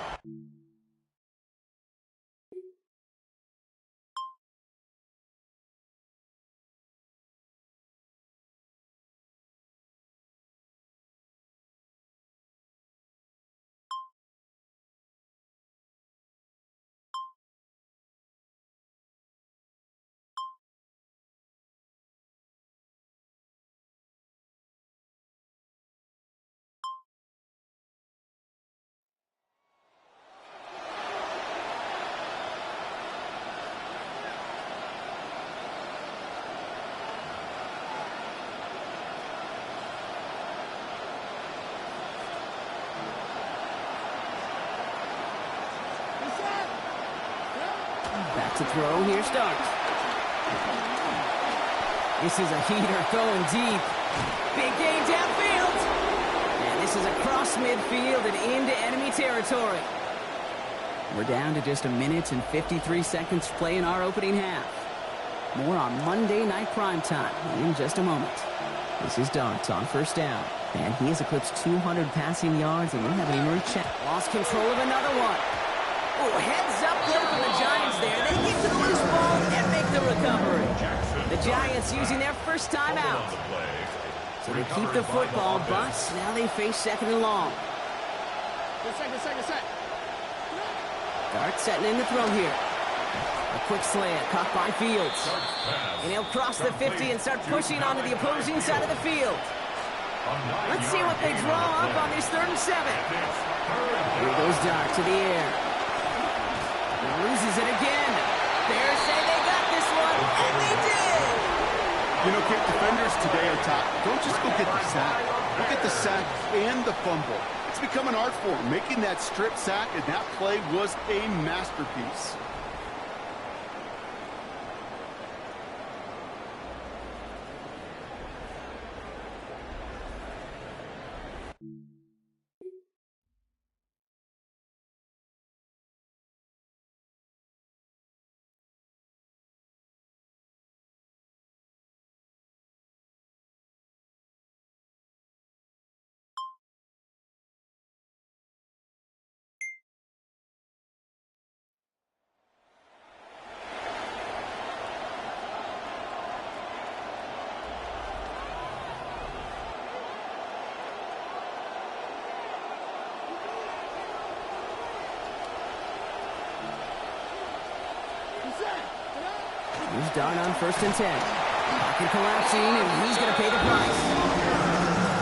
Back to throw. Here starts. This is a heater going deep. Big game downfield. And this is across midfield and into enemy territory. We're down to just 1 minute and 53 seconds to play in our opening half. More on Monday Night Primetime in just a moment. This is Dart on 1st down. And he has eclipsed 200 passing yards, and we have an emerged check. Lost control of another one. Oh, heads up play from the Giants there. They get to the loose ball and make the recovery. The Giants using their first time out. So they keep the football, but now they face 2nd and long. Set. Dart setting in the throw here. A quick slant, caught by Fields. And he'll cross the 50 and start pushing onto the opposing side of the field. Let's see what they draw up on this 3rd and 7. Here goes Dart to the air. He loses it again. Bears say they got this one, and they did! You know, Kate, defenders today are taught, don't just go get the sack. Go get the sack and the fumble. It's become an art form. Making that strip sack and that play was a masterpiece. Here's Dart on 1st and 10. Pocket collapsing, and he's going to pay the price.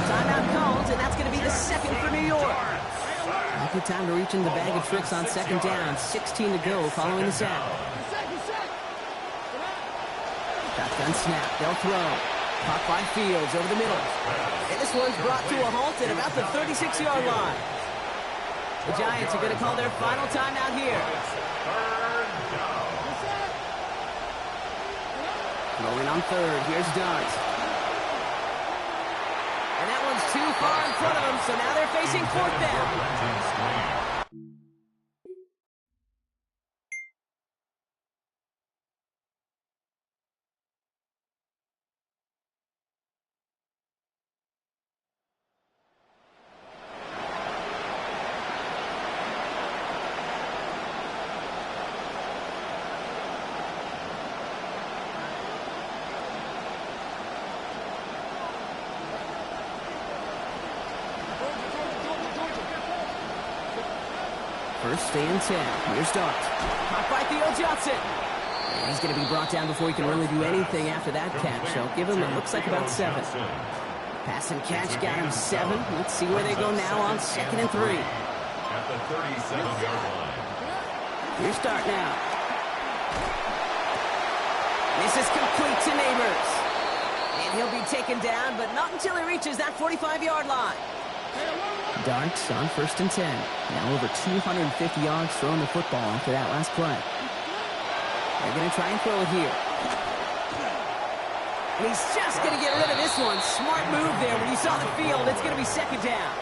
Timeout called, and that's going to be the second for New York. Not good time to reach in the bag of tricks on 2nd down. 16 to go following the sack. Shotgun snap. They'll throw. Caught by Fields over the middle. And this one's brought to a halt at about the 36-yard line. The Giants are going to call their final timeout here. Rolling on 3rd. Here's Dart. And that one's too far in front of them, so now they're facing 4th down. First and 10. Here's Dart. Caught by Theo Johnson. And he's going to be brought down before he can really do anything after that catch. So give him, it looks like about 7. Pass and catch got him 7. Let's see where they go now on 2nd and 3. At the 37-yard line. Here's Dart now. This is complete to Neighbors. And he'll be taken down, but not until he reaches that 45-yard line. Darts on 1st and 10. Now over 250 yards throwing the football after that last play. They're going to try and throw it here. And he's just going to get rid of this one. Smart move there. When you saw the field, it's going to be 2nd down.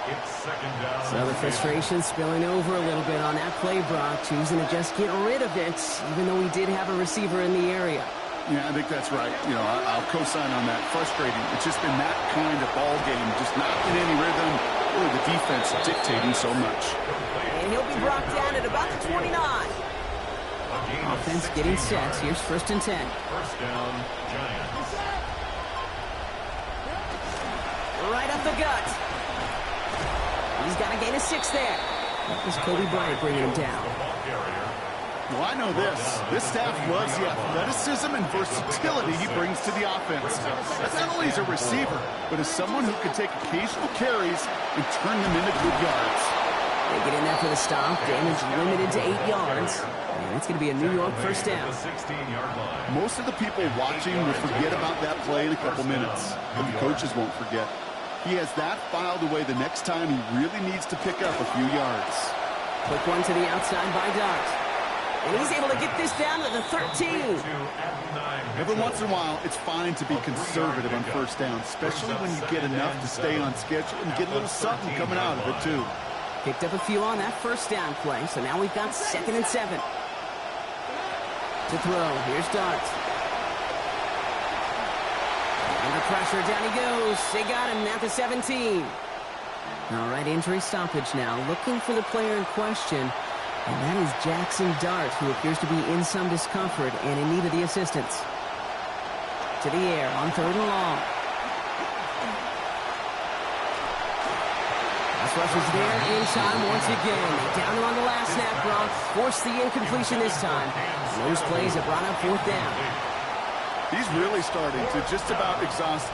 It's 2nd down. So the frustration spilling over a little bit on that play, Brock, choosing to just get rid of it, even though we did have a receiver in the area. Yeah, I think that's right. You know, I'll co-sign on that. Frustrating. It's just been that kind of ball game, just not in any rhythm. Really, the defense dictating so much. And he'll be brought down at about the 29. Offense getting set. Here's 1st and 10. 1st down, Giants. Right up the gut. He's got a gain of 6 there. That was Kobe Bryant bringing him down. Well, I know this. This staff loves the athleticism and versatility he brings to the offense. As not only as a receiver, but as someone who can take occasional carries and turn them into good yards. They get in there for the stop. Damage limited to 8 yards. And it's going to be a New York 1st down. Most of the people watching will forget about that play in a couple minutes, but the coaches won't forget. He has that filed away the next time he really needs to pick up a few yards. Quick one to the outside by Dart. And he's able to get this down to the 13. Every once in a while, it's fine to be conservative on 1st down, especially when you get enough to stay on schedule and get a little something coming out of it, too. Picked up a few on that 1st down play, so now we've got 2nd and 7. To throw, here's Dart. Under pressure, down he goes. They got him at the 17. All right, injury stoppage now. Looking for the player in question. And that is Jackson Dart, who appears to be in some discomfort and in need of the assistance. To the air on 3rd and long. Pass rush is there in time once again. Down on the last snap, Brock. Forced the incompletion this time. And those plays have brought up 4th down. He's really starting to just about exhaust.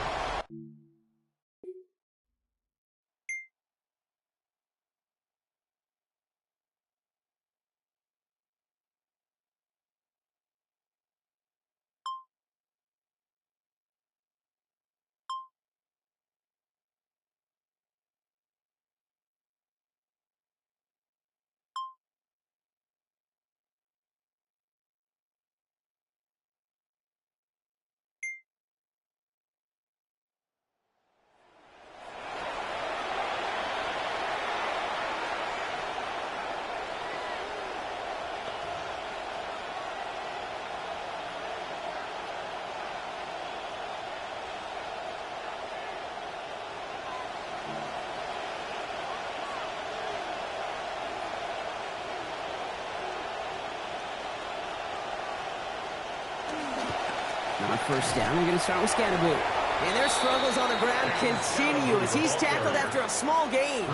On 1st down, we're going to start with Scatterboot. And their struggles on the ground continue as he's tackled after a small gain.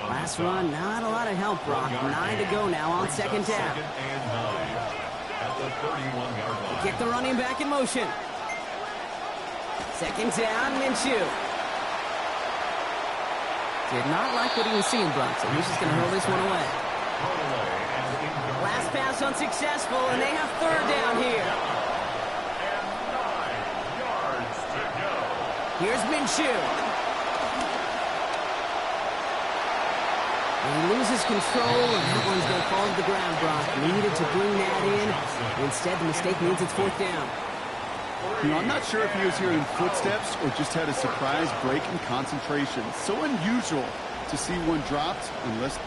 Last run, not a lot of help, Brock. 9 to go now on 2nd down. at the 31-yard line. Get the running back in motion. Second down, Minshew. Did not like what he was seeing, Brock, so he's just going to hurl this one away. Last pass unsuccessful, and they have third down here. And 9 yards to go. Here's Minshew. And he loses control, and that one's going to fall to the ground, Brock. Needed to bring that in. Instead, the mistake means it's fourth down. You know, I'm not sure if he was hearing footsteps or just had a surprise break in concentration. So unusual to see one dropped unless...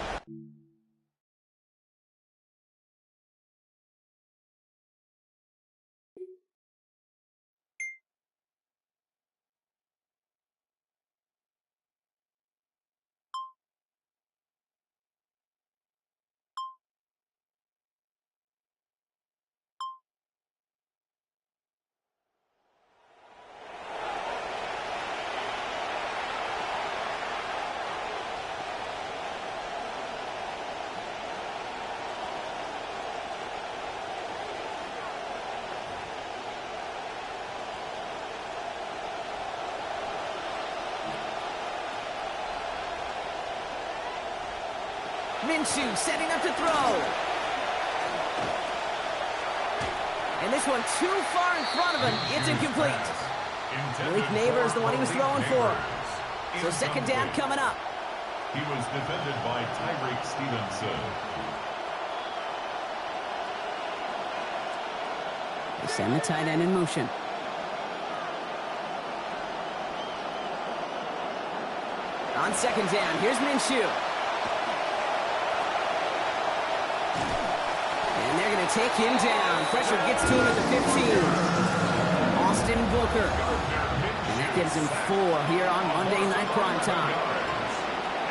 Minshew setting up to throw. And this one too far in front of him. It's incomplete. Malik Neighbors, the one he was throwing for. So second down coming up. He was defended by Tyreek Stevenson. They send the tight end in motion. On second down, here's Minshew. And they're going to take him down. Pressure gets to him at the 15. Austin Booker. And that gives him 4 here on Monday Night Primetime.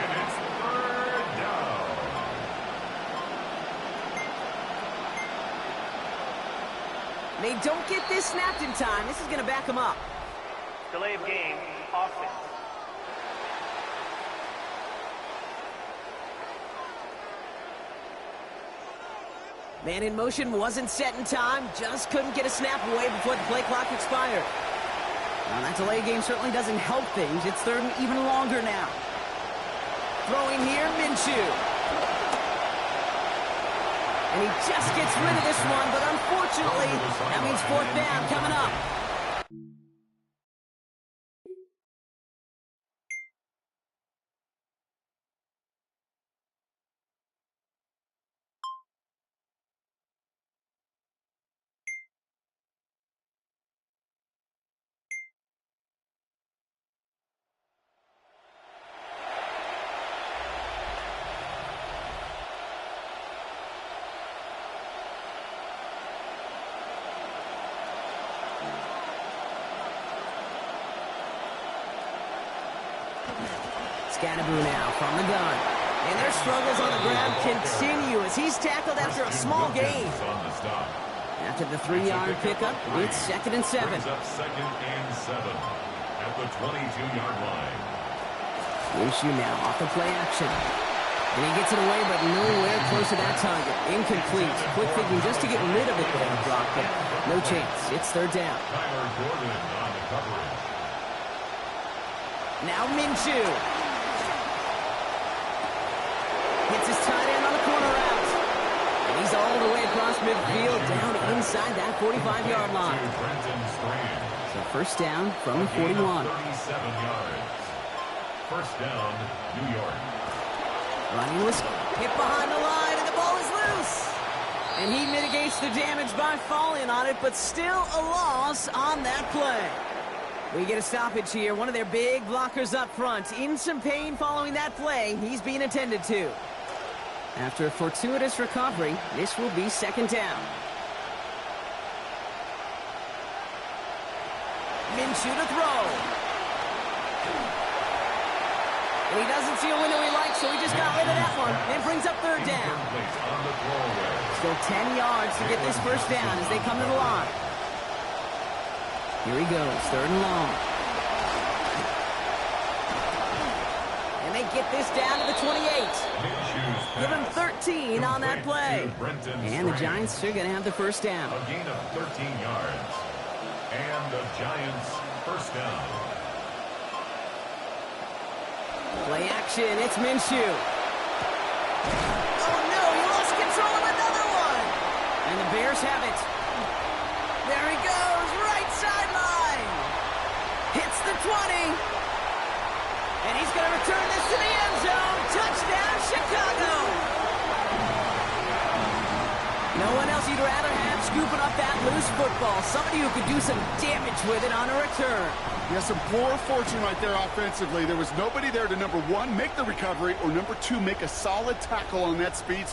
And it's third down. They don't get this snapped in time. This is going to back them up. Delay of game, offense. Man in motion wasn't set in time. Just couldn't get a snap away before the play clock expired. Now that delay game certainly doesn't help things. It's third and even longer now. Throwing here, Minshew. And he just gets rid of this one, but unfortunately, that means fourth down coming up. Scatterboo now from the gun. And their struggles on the ground continue as he's tackled after a small gain. After the 3-yard pickup, it's second and 7. Brings up second and 7 at the 22-yard line. Minshew now off the play action. And he gets it away, but nowhere close to that target. Incomplete. Quick thinking just to get rid of it there, Brock. No chance. It's third down. Tyler Gordon on the coverage. Now Minshew. Hits his tight end on the corner route. And he's all the way across midfield, down inside that 45-yard line. So first down from the 41. 37 yards. First down, New York. Running was hit behind the line, and the ball is loose. And he mitigates the damage by falling on it, but still a loss on that play. We get a stoppage here. One of their big blockers up front. In some pain following that play. He's being attended to. After a fortuitous recovery, this will be second down. Minshew to throw. And he doesn't see a window he likes, so he just got rid of that one. And brings up third down. Still 10 yards to get this first down as they come to the line. Here he goes, third and long. And they get this down to the 28. Give him 13 on that play. And the Giants are going to have the first down. A gain of 13 yards. And the Giants first down. Play action. It's Minshew. Oh, no. He lost control of another one. And the Bears have it. There he goes. Right sideline. Hits the 20. And he's going to return this to the end zone. Touchdown, Chicago. No one else you'd rather have scooping up that loose football. Somebody who could do some damage with it on a return. Yeah, some poor fortune right there offensively. There was nobody there to, number one, make the recovery, or number two, make a solid tackle on that speed.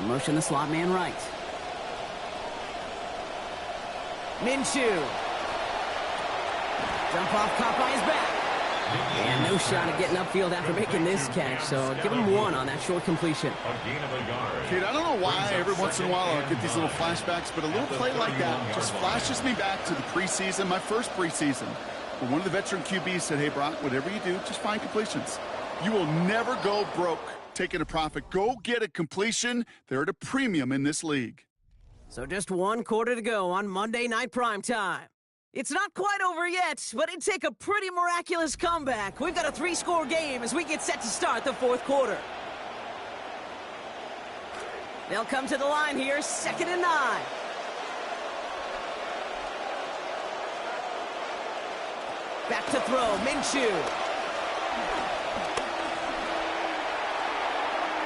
Motion the slot man right. Minshew. Jump off, caught by his back. And no shot at getting upfield after making this catch, so give him one on that short completion. Kate, I don't know why every once in a while I'll get these little flashbacks, but a little play like that just flashes me back to the preseason, my first preseason, where one of the veteran QBs said, hey, Brock, whatever you do, just find completions. You will never go broke taking a profit. Go get a completion. They're at a premium in this league. So just one quarter to go on Monday Night Primetime. It's not quite over yet, but it'd take a pretty miraculous comeback. We've got a 3-score game as we get set to start the fourth quarter. They'll come to the line here, 2nd and 9. Back to throw, Minshew.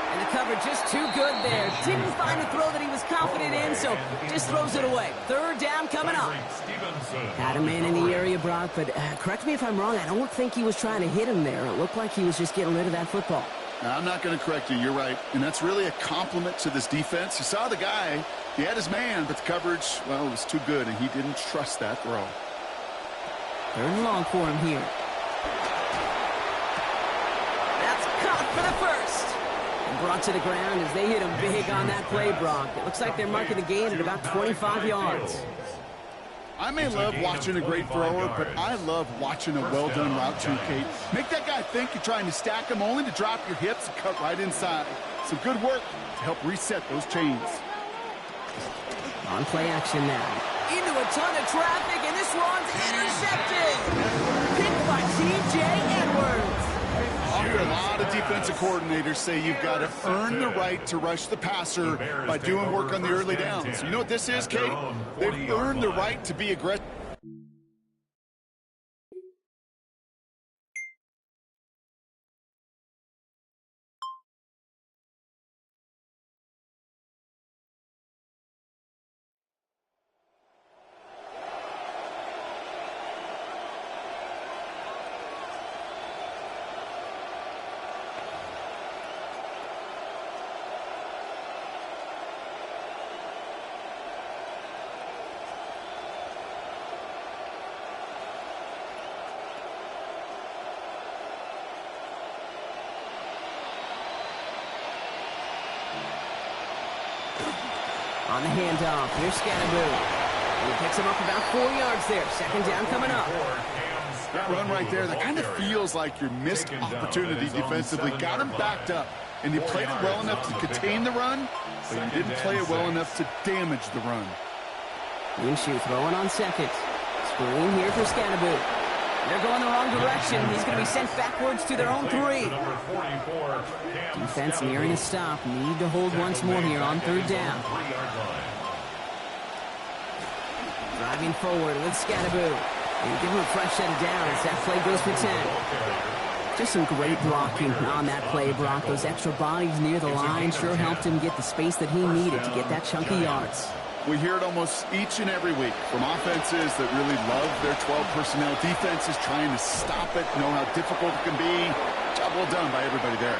And the cover just too good there. Didn't find a throw that he was confident in, so just throws it away. 3rd down coming up. Had a man in the area, Brock, but correct me if I'm wrong, I don't think he was trying to hit him there. It looked like he was just getting rid of that football. I'm not going to correct you. You're right. And that's really a compliment to this defense. You saw the guy. He had his man, but the coverage, well, it was too good, and he didn't trust that throw. 3rd and long for him here. That's caught for the first. And brought to the ground as they hit him big on that play, Brock. It looks like they're marking the gain at about 25 yards. I may love watching a great thrower, but I love watching a well-done route too, Kate. Make that guy think you're trying to stack him only to drop your hips and cut right inside. Some good work to help reset those chains. On play action now. Into a ton of traffic, and this one's intercepted. Picked by T.J. Edwards. I'll hear a lot of defensive coordinators say you've got to earn the right to rush the passer by doing work on the early downs. You know what this is, Kate? They've earned the right to be aggressive. On the handoff, here's Scatterboo. And he picks him up about 4 yards there. 2nd down coming up. That run right there, that kind of feels like your missed opportunity defensively. Got him backed up, and you played it well enough to contain the run, but you didn't play it well enough to damage the run. Minshew throwing on 2nd. Screen here for Scatterboo. They're going the wrong direction. He's going to be sent backwards to their own 3. Defense nearing a stop. Need to hold once more here on 3rd down. Driving forward with Scatterboo. And give him a fresh set of downs. That play goes for 10. Just some great blocking on that play, Brock. Those extra bodies near the line sure helped him get the space that he needed to get that chunk of yards. We hear it almost each and every week from offenses that really love their 12 personnel. Defenses trying to stop it, know how difficult it can be. Job well done by everybody there.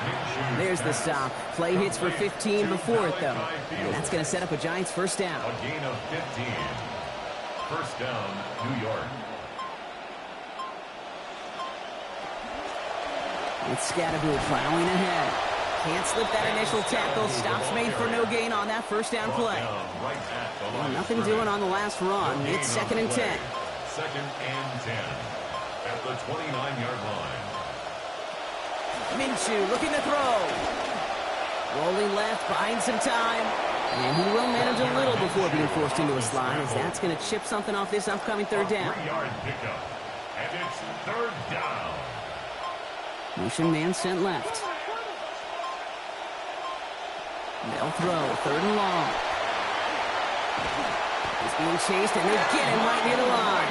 There's the stop. Play hits for 15 before it, though. And that's going to set up a Giants first down. A gain of 15. First down, New York. It's Scattergood plowing ahead. Can't slip that initial tackle. Stops made for no gain on that first down play. Well, nothing doing on the last run. It's 2nd and 10. 2nd and 10 at the 29-yard line. Minshew looking to throw. Rolling left, buying some time. And he will manage a little before being forced into a slide, as that's going to chip something off this upcoming third down. 3-yard pickup. And it's 3rd down. Motion man sent left. They'll throw, 3rd and long. He's being chased, and they get him right near the line.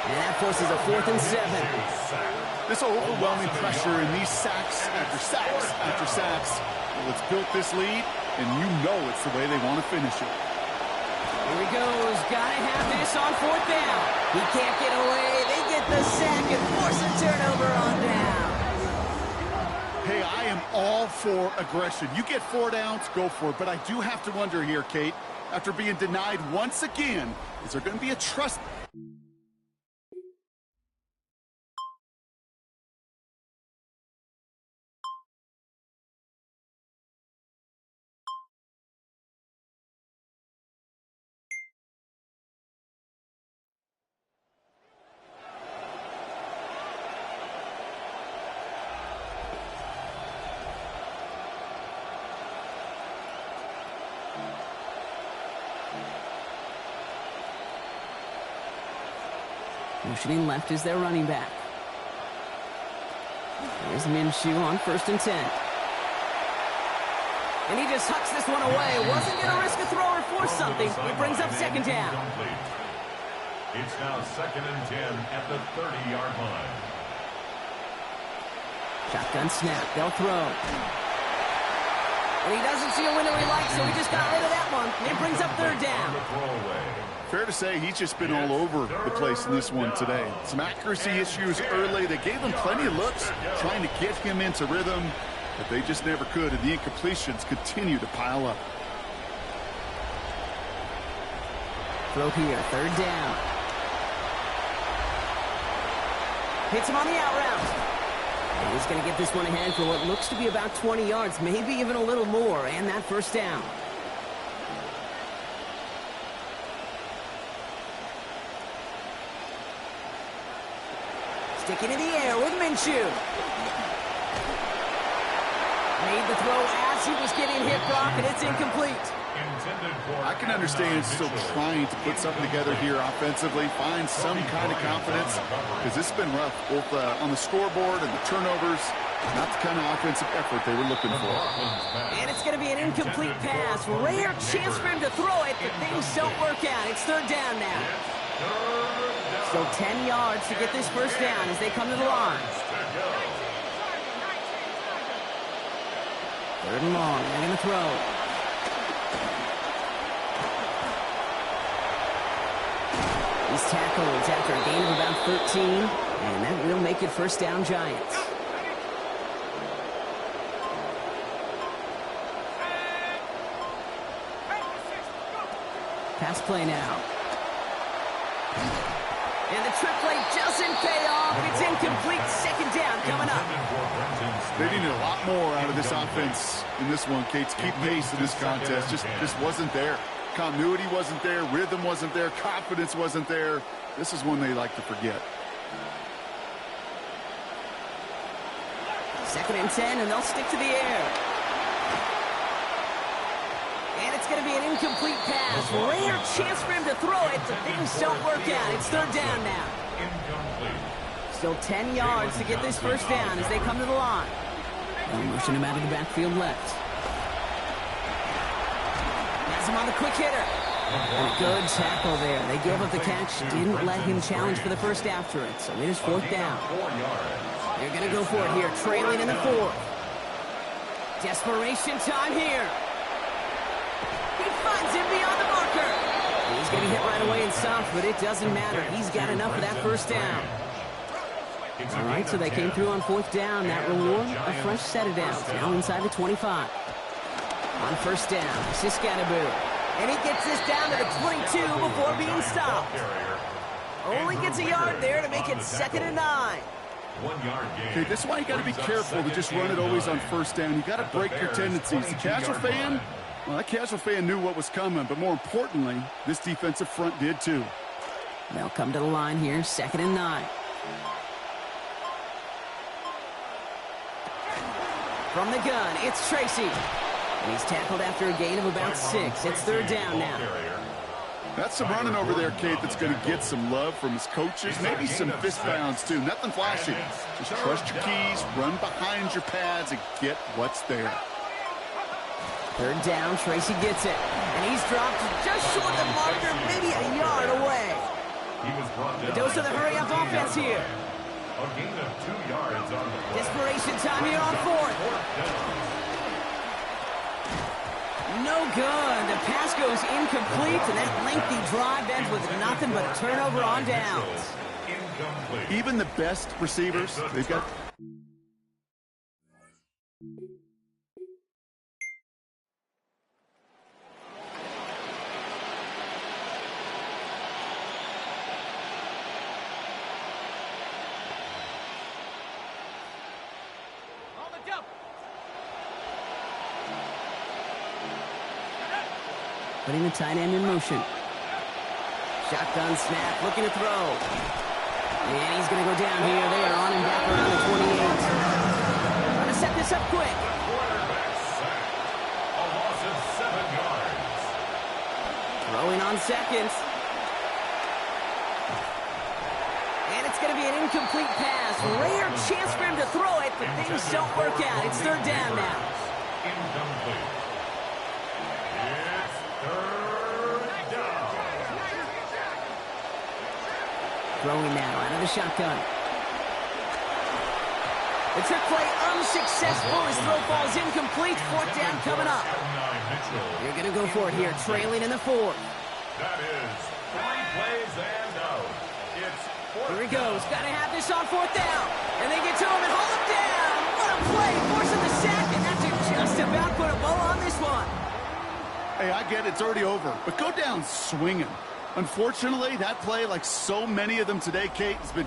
And that forces a 4th and 7. This overwhelming pressure and these sacks after sacks after sacks. Well, it's built this lead, and you know it's the way they want to finish it. Here he goes. Gotta have this on 4th down. He can't get away. They get the sack and force a turnover on down. Hey, I am all for aggression. You get 4 downs, go for it. But I do have to wonder here, Kate, after being denied once again, is there going to be a trust? Motioning left is their running back. There's Minshew on 1st and 10. And he just hucks this one away. Wasn't going to risk a throw or force something. It brings up 2nd down. It's now 2nd and 10 at the 30-yard line. Shotgun snap. They'll throw. And he doesn't see a window he likes, so he just got rid of that one. And it brings up 3rd down. Fair to say he's just been all over the place in this one today. Some accuracy issues early. They gave him plenty of looks trying to get him into rhythm, but they just never could, and the incompletions continue to pile up. Throw here, 3rd down. Hits him on the out route. And he's going to get this one ahead for what looks to be about 20 yards, maybe even a little more, and that first down. Sticking in the air with Minshew. Made the throw as he was getting hit, Brock, and it's incomplete. I can understand still trying to put something together here offensively, find some kind of confidence, because this has been rough, both on the scoreboard and the turnovers. Not the kind of offensive effort they were looking for. And it's going to be an incomplete pass. Rare chance for him to throw it, but things don't work out. It's 3rd down now. Still 10 yards to get this first down as they come to the line. 3rd and long. They're going to throw. He's tackled after a gain of about 13, and that will make it first down Giants. Pass play now. And the trick play doesn't pay off. It's incomplete. 2nd down coming up. They needed a lot more out of this offense in this one, Kate, to keep pace in this contest. Just wasn't there. Continuity wasn't there. Rhythm wasn't there. Confidence wasn't there. This is one they like to forget. 2nd and 10, and they'll stick to the air. And it's going to be an incomplete pass. Rare chance for him to throw it, but things don't work out. It's 3rd down now. Still 10 yards to get this first down as they come to the line. They'll motion him out of the backfield left. Has him on the quick hitter. And a good tackle there. They gave up the catch, didn't let him challenge for the first after it. So it is 4th down. They're going to go for it here, trailing in the 4th. Desperation time here. He finds him beyond the mark. going to be hit right away and stopped, but it doesn't matter. He's got enough for that first down. All right, so they came through on fourth down. That reward, a fresh set of downs. Now inside the 25. On first down, Siskanabu. And he gets this down to the 22 before being stopped. Only gets a yard there to make it 2nd and 9. 1 yard gain. Okay, this is why you got to be careful to just run it always on first down. You got to break your tendencies. The casual fan, well, that casual fan knew what was coming, but more importantly, this defensive front did too. They'll come to the line here, 2nd and 9. From the gun, it's Tracy. And he's tackled after a gain of about 6. It's 3rd down now. That's some running over there, Kate, that's going to get some love from his coaches, maybe some fist pounds too. Nothing flashy. Just trust your keys, run behind your pads, and get what's there. 3rd down, Tracy gets it. And he's dropped just short of the marker, maybe a yard away. The dose of the hurry-up offense here. A gain of 2 yards on the play. Desperation time here on 4th. No good. The pass goes incomplete, and that lengthy drive ends with nothing but a turnover on downs. Incomplete. Even the best receivers, they've got... Putting the tight end in motion. Shotgun snap, looking to throw. And he's going to go down here. They are on him back around the 28. Trying to set this up quick. Quarterback sack. A loss of 7 yards. Throwing on seconds. And it's going to be an incomplete pass. Rare chance for him to throw it, but things don't work out. It's 3rd down now. Incomplete. It's 3rd down. Throwing now out of the shotgun. The trick play unsuccessful. His throw falls incomplete. 4th down coming up. You're going to go for it here, trailing in the 4th. That is 3 plays and out. It's 4th Here he goes. Got to have this on 4th down. And they get to him and haul him down. What a play. Forcing the sack, and that's just about put a bow on this one. Hey, I get it. It's already over. But go down swinging. Unfortunately, that play, like so many of them today, Kate, has been...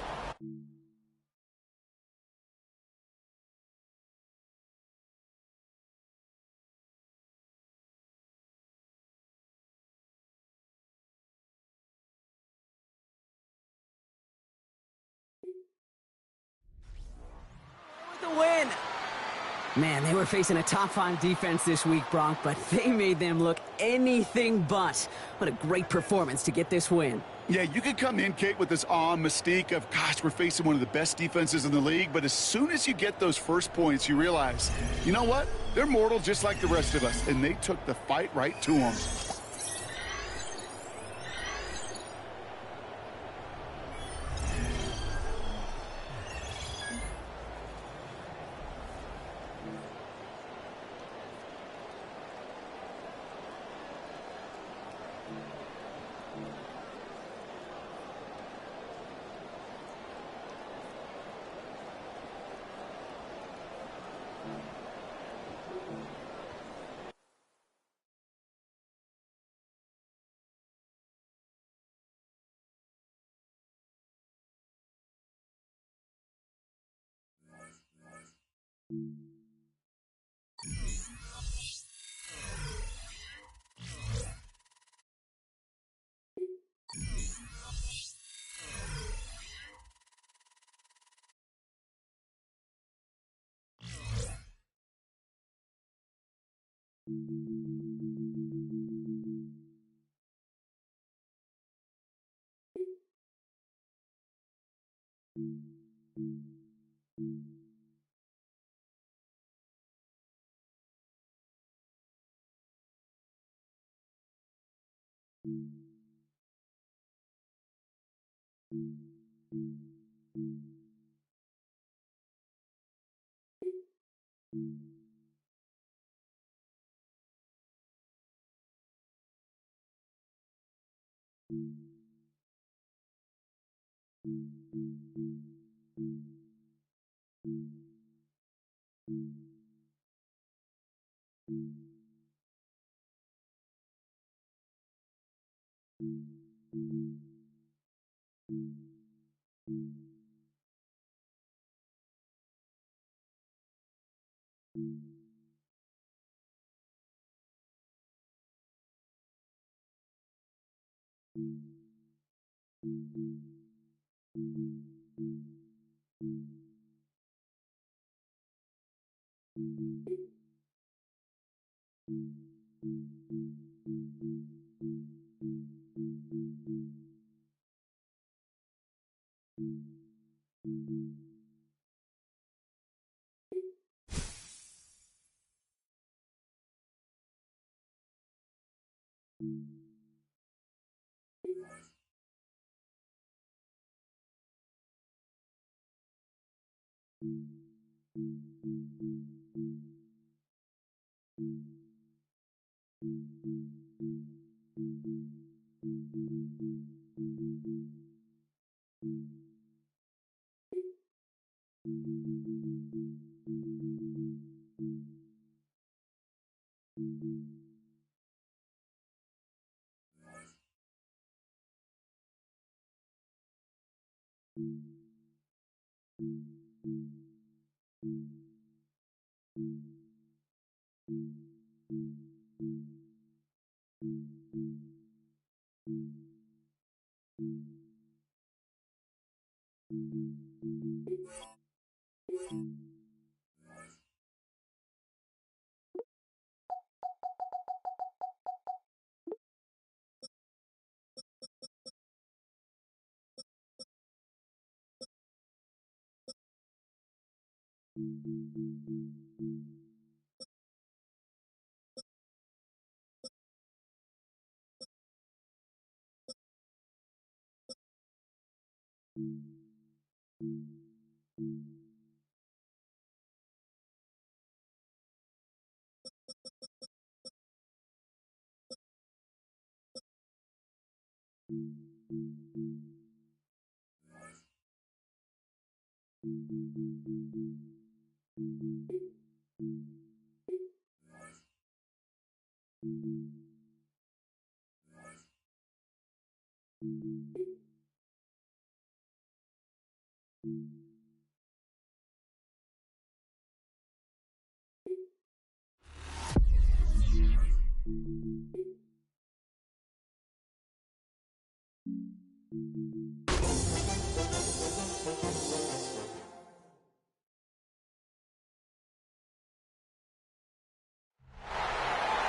With the win. Man, they were facing a top-5 defense this week, Bronk, but they made them look anything but. What a great performance to get this win. Yeah, you could come in, Kate, with this awe and mystique of, gosh, we're facing one of the best defenses in the league, but as soon as you get those first points, you realize, you know what? They're mortal just like the rest of us, and they took the fight right to them.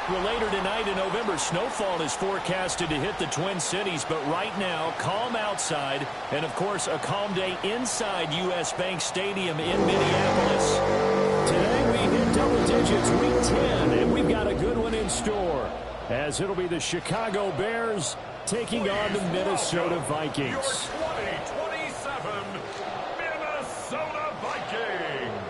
Well, later tonight in November, snowfall is forecasted to hit the Twin Cities, but right now, calm outside, and of course, a calm day inside U.S. Bank Stadium in Minneapolis. Today, we hit double digits, week 10, and we've got a good one in store, as it'll be the Chicago Bears taking on the Minnesota Vikings. Your 2027 Minnesota Vikings.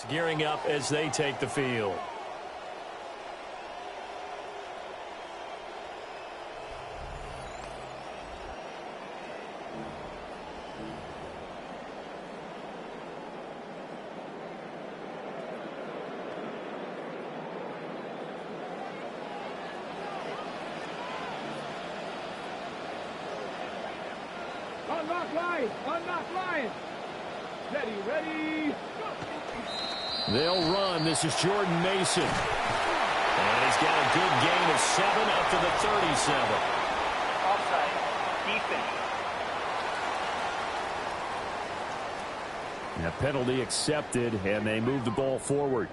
Gearing up as they take the field. On They'll run. This is Jordan Mason. And he's got a good gain of 7 up to the 37. Offside. Defense. And a penalty accepted, and they move the ball forward.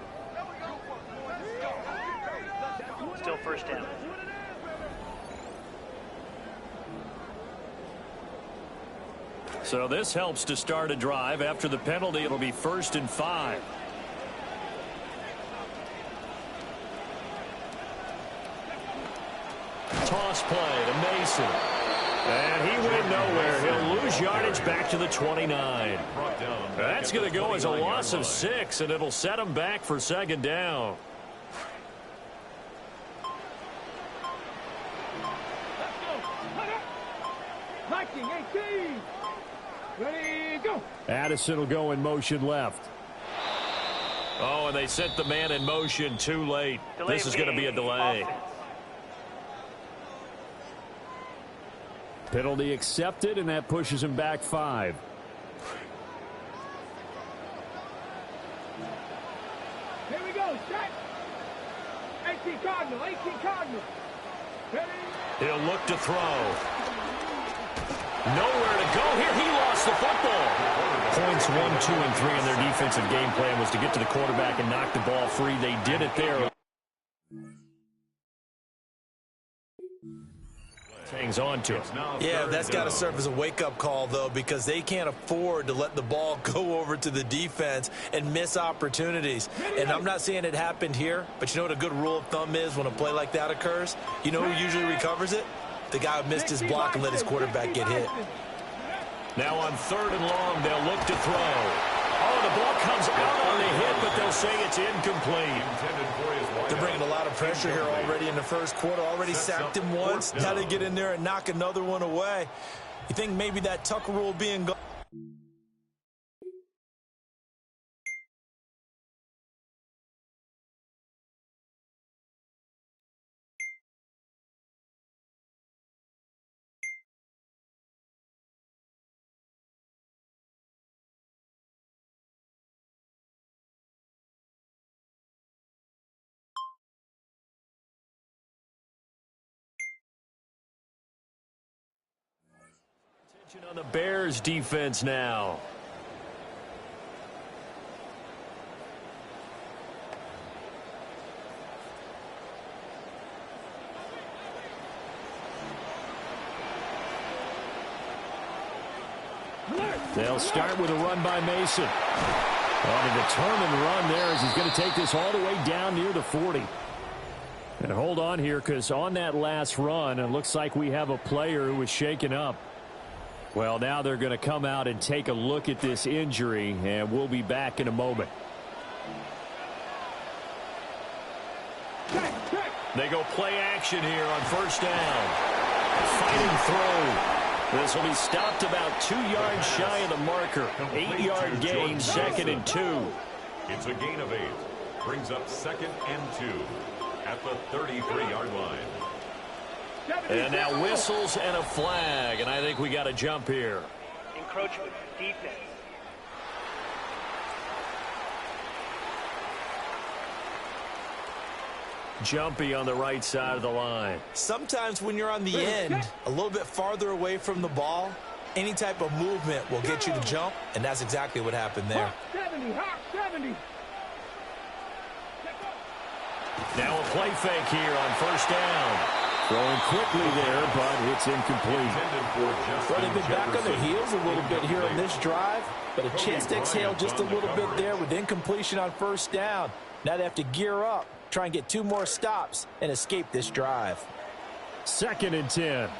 Still first down. So this helps to start a drive. After the penalty, it'll be 1st and 5. Toss play to Mason. And he went nowhere. He'll lose yardage back to the 29. That's going to go as a loss of 6, and it'll set him back for 2nd down. Addison will go in motion left. Oh, and they sent the man in motion too late. This is going to be a delay. Penalty accepted, and that pushes him back 5. Here we go, set. 18 Cardinal, 18 Cardinal. He'll look to throw. Nowhere to go here. He lost the football. Points 1, 2, and 3 in their defensive game plan was to get to the quarterback and knock the ball free. They did it there. Hangs on to it. Yeah, that's got to serve as a wake-up call, though, because they can't afford to let the ball go over to the defense and miss opportunities. And I'm not saying it happened here, but you know what a good rule of thumb is when a play like that occurs? You know who usually recovers it? The guy who missed his block and let his quarterback get hit. Now on 3rd and long, they'll look to throw. Oh, the ball comes out on the hit, but they'll say it's incomplete. They're bringing a lot of pressure here already in the first quarter. Already sacked him once. Now they get in there and knock another one away. You think maybe that Tucker rule being gone? On the Bears defense now. They'll start with a run by Mason. On a determined run there as he's going to take this all the way down near the 40. And hold on here, because on that last run, it looks like we have a player who was shaken up. Well, now they're going to come out and take a look at this injury, and we'll be back in a moment. They go play action here on 1st down. Fighting throw. This will be stopped about 2 yards shy of the marker. 8-yard gain, 2nd and 2. It's a gain of 8. Brings up 2nd and 2 at the 33-yard line. And now whistles and a flag, and I think we got a jump here. Encroachment, defense. Jumpy on the right side of the line. Sometimes when you're on the end, a little bit farther away from the ball, any type of movement will get you to jump, and that's exactly what happened there. 70, 70. Now a play fake here on 1st down. Throwing quickly there, but it's incomplete. Well, they've been back on their heels a little bit here on this drive, but a chance to exhale just a little bit there with incompletion on 1st down. Now they have to gear up, try and get 2 more stops, and escape this drive. 2nd and 10.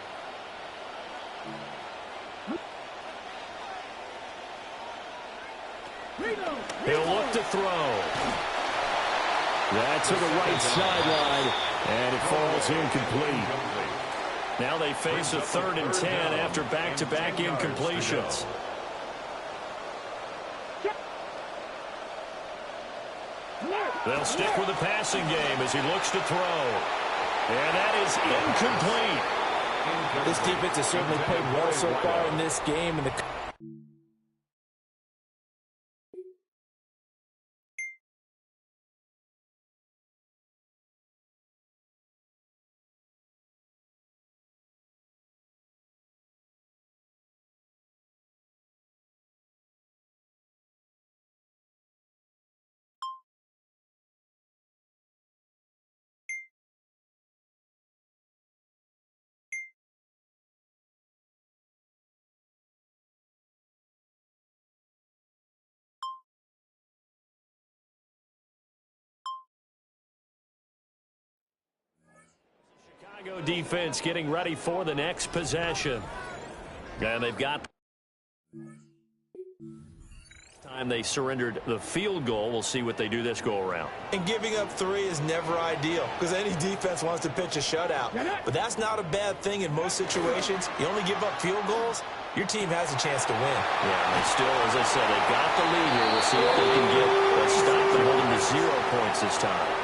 He'll look to throw. That's to the right sideline, and it falls incomplete. Now they face a 3rd and 10 after back-to-back incompletions. They'll stick with the passing game as he looks to throw. And that is incomplete. This defense has certainly played well so far in this game. And the Chicago defense getting ready for the next possession. And they've got time they surrendered the field goal. We'll see what they do this go around. And giving up 3 is never ideal because any defense wants to pitch a shutout. But that's not a bad thing in most situations. You only give up field goals, your team has a chance to win. Yeah, and still, as I said, they've got the lead here. We'll see if they can get a stop and hold them to 0 points this time.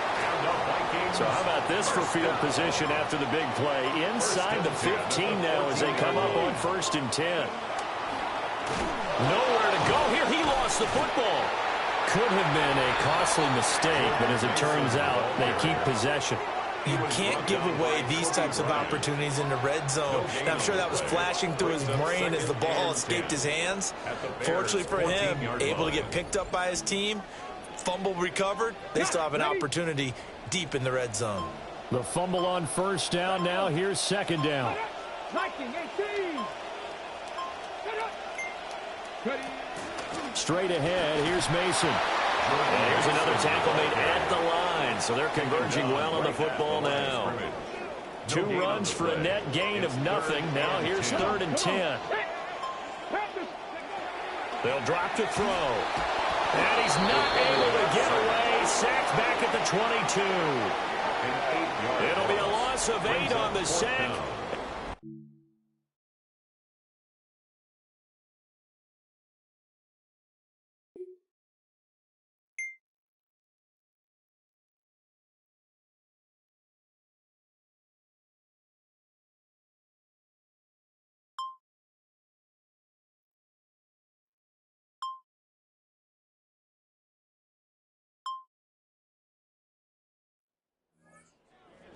So how about this for field position after the big play? Inside the 15 now as they come up on 1st and 10. Nowhere to go here. He lost the football. Could have been a costly mistake, but as it turns out, they keep possession. You can't give away these types of opportunities in the red zone. And I'm sure that was flashing through his brain as the ball escaped his hands. Fortunately for him, able to get picked up by his team, fumble recovered. They still have an opportunity deep in the red zone. The fumble on 1st down. Now here's 2nd down. Straight ahead, here's Mason. And here's another tackle made at the line. So they're converging well on the football now. 2 runs for a net gain of nothing. Now here's 3rd and 10. They'll drop to throw. And he's not able to get away. Sacked back at the 22. It'll be a loss of 8 on the sack.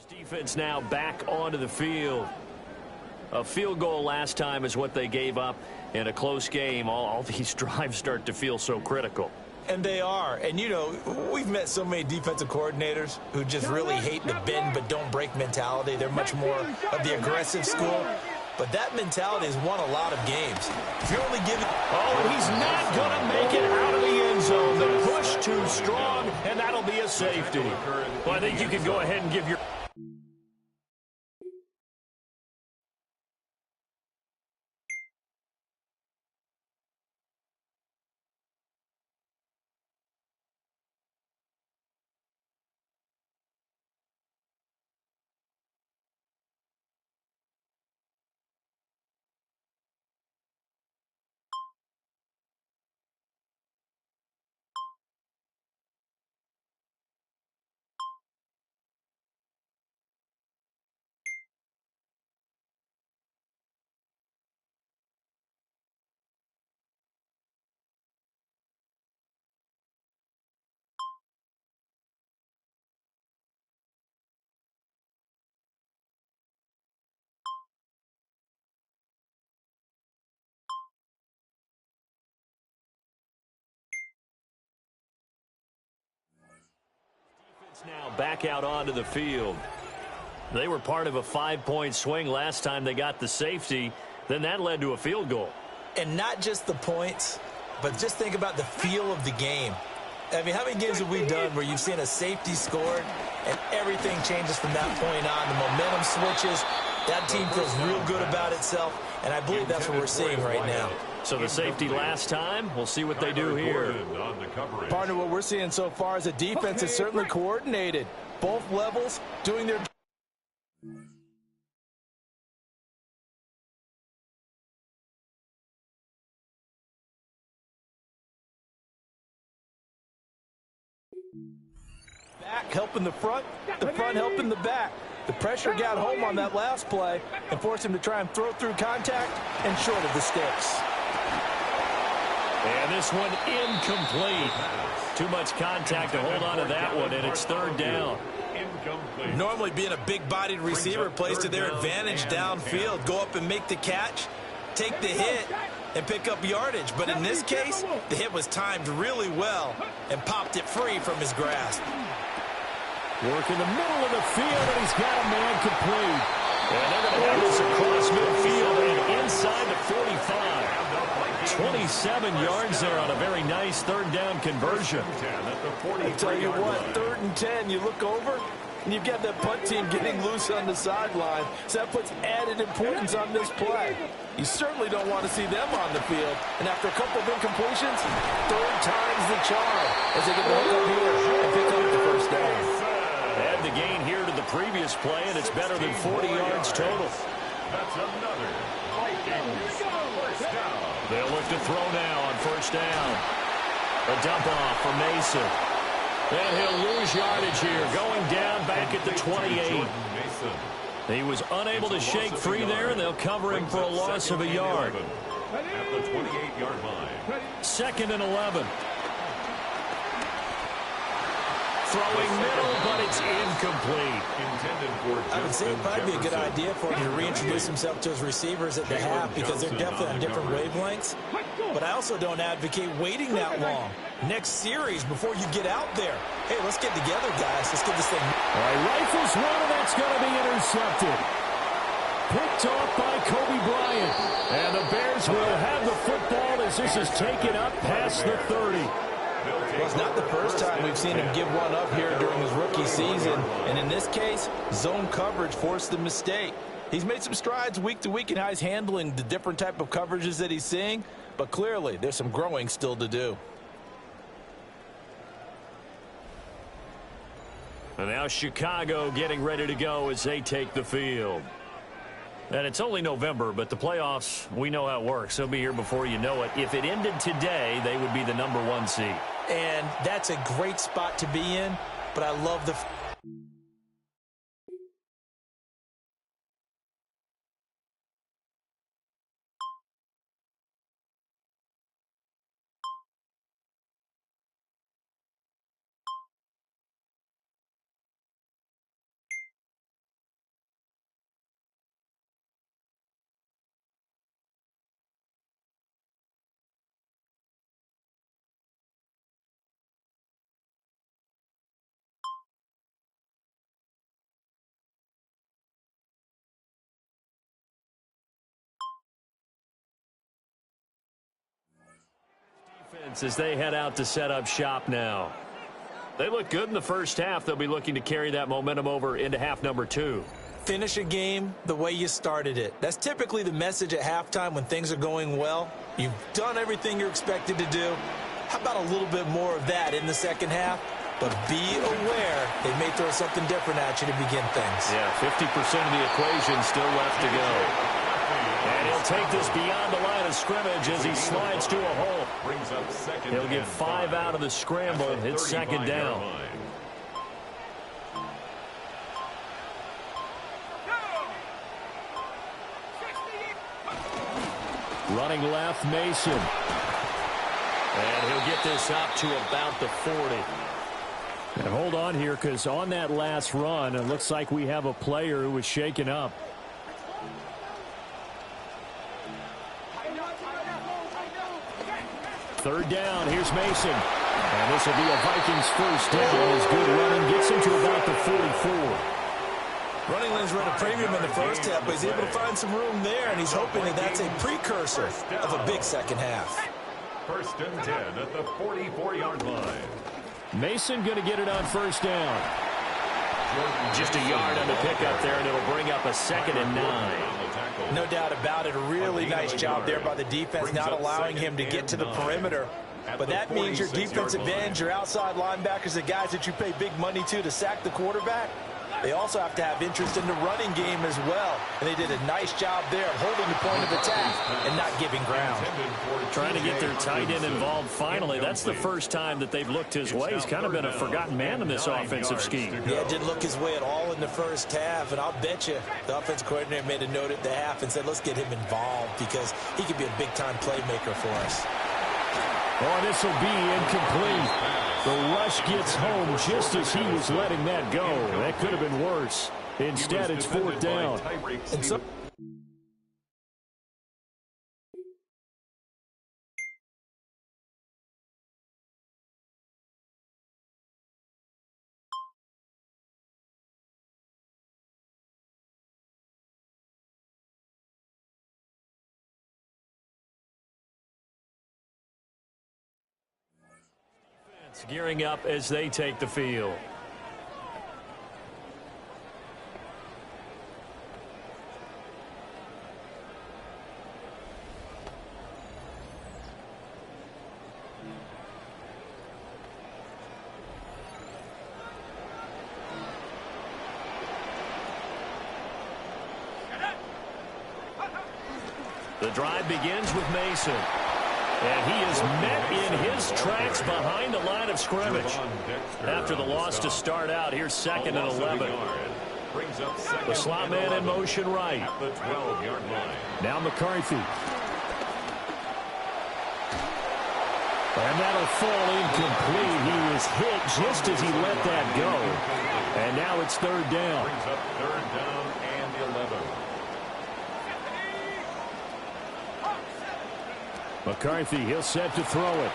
Defense now back onto the field. A field goal last time is what they gave up in a close game. All these drives start to feel so critical. And they are. And, you know, we've met so many defensive coordinators who just really hate the bend but don't break mentality. They're much more of the aggressive school. But that mentality has won a lot of games. If you're only giving... Oh, he's not going to make it out of the end zone. The push too strong, and that'll be a safety. Well, I think you can go ahead and give your... Now back out onto the field. They were part of a 5-point swing last time they got the safety. Then that led to a field goal. And not just the points, but just think about the feel of the game. I mean, how many games have we done where you've seen a safety scored and everything changes from that point on? The momentum switches. That team feels real good about itself, and I believe that's what we're seeing right now. So the safety last time, we'll see what they do here. Partner, what we're seeing so far is a defense is certainly coordinated. Both levels doing their... Back helping the front helping the back. The pressure got home on that last play and forced him to try and throw through contact and short of the sticks. And this one incomplete. Too much contact to hold on to that one, and it's third down. Normally being a big-bodied receiver plays to their advantage downfield. Go up and make the catch, take the hit, and pick up yardage. But in this case, the hit was timed really well and popped it free from his grasp. Work in the middle of the field, and he's got a man complete. And they're going to have this across midfield and inside the 45. 27 yards there on a very nice third down conversion. I tell you what, 3rd and 10, you look over, and you've got that punt team getting loose on the sideline, so that puts added importance on this play. You certainly don't want to see them on the field, and after a couple of incompletions, 3rd time's the charm as they get the hook up here and pick up the first down. Add the gain here to the previous play, and it's better than 40 yards total. That's another Vikings first down. They'll look to throw now on first down. A dump off for Mason. And he'll lose yardage here, going down back at the 28. He was unable to shake free there, and they'll cover him for a loss of a yard. At the 28-yard line. 2nd and 11. Throwing middle, but it's incomplete. I would say it'd probably be a good idea for him to reintroduce himself to his receivers at the half because they're definitely on different wavelengths. But I also don't advocate waiting that long. Next series before you get out there. Hey, let's get together, guys. Let's get this thing. All right, rifles one, and that's going to be intercepted. Picked off by Kobe Bryant. And the Bears will have the football as this is taken up past the 30. Well, it's not the first time we've seen him give one up here during his rookie season. And in this case, zone coverage forced the mistake. He's made some strides week to week in how he's handling the different type of coverages that he's seeing. But clearly, there's some growing still to do. And now Chicago getting ready to go as they take the field. And it's only November, but the playoffs, we know how it works. They'll be here before you know it. If it ended today, they would be the #1 seed. And that's a great spot to be in, but I love the... As they head out to set up shop now. They look good in the first half. They'll be looking to carry that momentum over into half number 2. Finish a game the way you started it. That's typically the message at halftime when things are going well. You've done everything you're expected to do. How about a little bit more of that in the second half? But be aware they may throw something different at you to begin things. Yeah, 50% of the equation still left to go. And he'll take this beyond the line of scrimmage as he slides to a hole. He'll get 5 out of the scramble. It's second down. Running left, Mason. And he'll get this up to about the 40. And hold on here, because on that last run, it looks like we have a player who was shaken up. Third down, here's Mason. And this will be a Vikings first down. His good running gets him to about the 44. Running lanes were at a premium in the first half, but he's able to find some room there, and he's hoping that that's a precursor of a big second half. 1st and 10 at the 44-yard line. Mason going to get it on first down. Just a yard on the pickup there, and it'll bring up a 2nd and 9. No doubt about it. A really nice job there by the defense, not allowing him to get to the perimeter. But that means your defensive ends, your outside linebackers, the guys that you pay big money to sack the quarterback, They also have to have interest in the running game as well. And they did a nice job there of holding the point of attack and not giving ground. Trying to get their tight end involved finally. That's the first time that they've looked his way. He's kind of been a forgotten man in this offensive scheme. Yeah, it didn't look his way at all in the first half. And I'll bet you the offense coordinator made a note at the half and said, let's get him involved because he could be a big-time playmaker for us. Oh, this will be incomplete. The rush gets home just as he was letting that go. That could have been worse. Instead, it's fourth down. And so gearing up as they take the field. The drive begins with Mason. And he is met in his tracks behind the line of scrimmage. After the loss to start out, here's 2nd and 11. The slot man in motion right. Now McCarthy. And that'll fall incomplete. He was hit just as he let that go. And now it's 3rd down. Brings up 3rd down and 11. McCarthy, he'll set to throw it.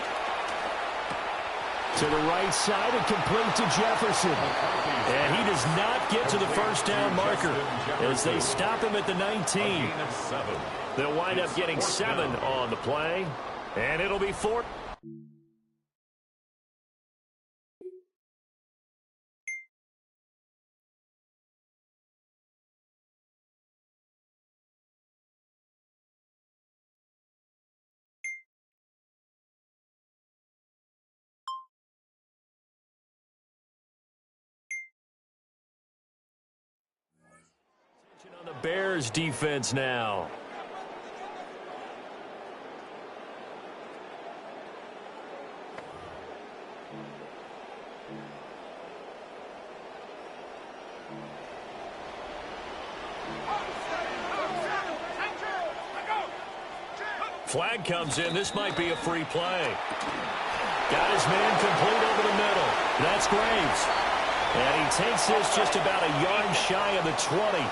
To the right side and complete to Jefferson. And he does not get to the first down marker as they stop him at the 19. They'll wind up getting 7 on the play. And it'll be 4. On the Bears defense now. Flag comes in. This might be a free play. Got his man complete over the middle. That's Graves. And he takes this just about a yard shy of the 20.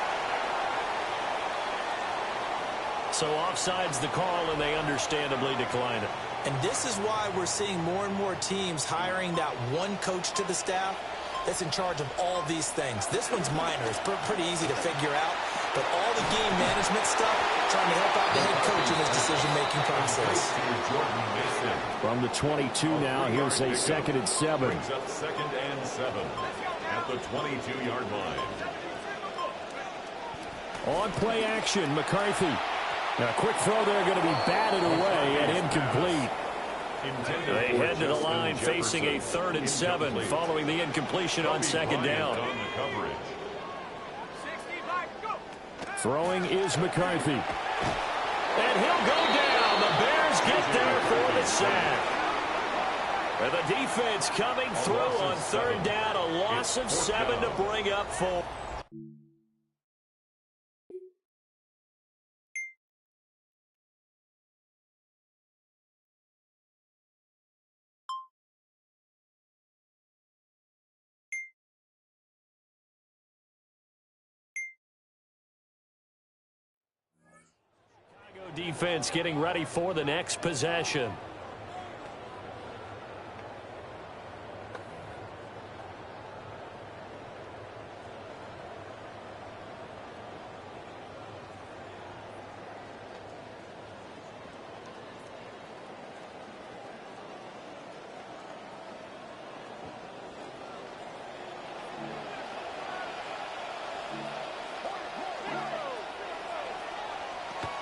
So offside's the call, and they understandably decline it. And this is why we're seeing more and more teams hiring that one coach to the staff that's in charge of all these things. This one's minor. It's pretty easy to figure out. But all the game management stuff, trying to help out the head coach in his decision-making process. From the 22 now, here's a 2nd and 7. Brings up 2nd and 7 at the 22-yard line. On play action, McCarthy. Now, a quick throw there going to be batted away and incomplete. They head to the line facing a 3rd and 7 following the incompletion on 2nd down. Throwing is McCarthy. And he'll go down. The Bears get there for the sack. And the defense coming through on 3rd down. A loss of 7 to bring up 4. Defense getting ready for the next possession.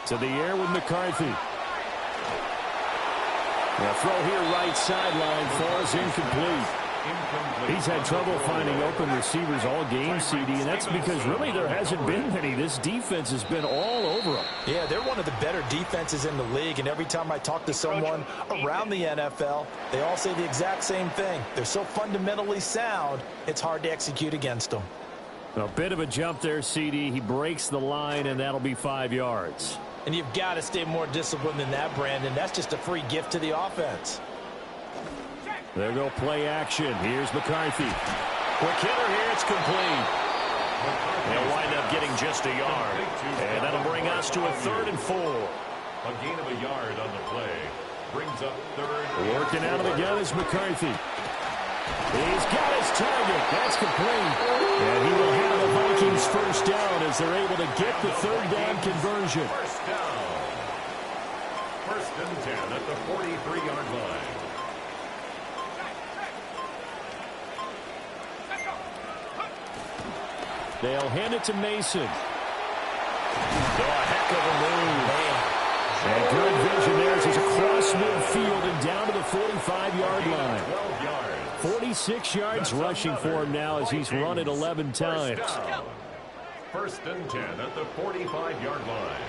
To the air with McCarthy. The throw here right sideline falls incomplete. He's had trouble finding open receivers all game, CD, and that's because really there hasn't been many. This defense has been all over them. Yeah, they're one of the better defenses in the league, and every time I talk to someone around the NFL, they all say the exact same thing. They're so fundamentally sound, it's hard to execute against them. A bit of a jump there, CD. He breaks the line, and that'll be 5 yards. And you've got to stay more disciplined than that, Brandon. That's just a free gift to the offense. There go play action. Here's McCarthy. Quick hitter here. It's complete. They'll wind up getting just a yard. And that'll bring us to a 3rd and 4. A gain of a yard on the play. Brings up 3rd. Working out of the gun is McCarthy. He's got his target. That's complete. And he will have the Vikings first down as they're able to get the 3rd down conversion. First down. 1st and 10 at the 43-yard line. They'll hand it to Mason. Oh, a heck of a move. And good vision there as he's across midfield and down to the 45-yard line. 12 yards. 46 yards rushing for him now as he's run it 11 times. 1st and 10 at the 45-yard line.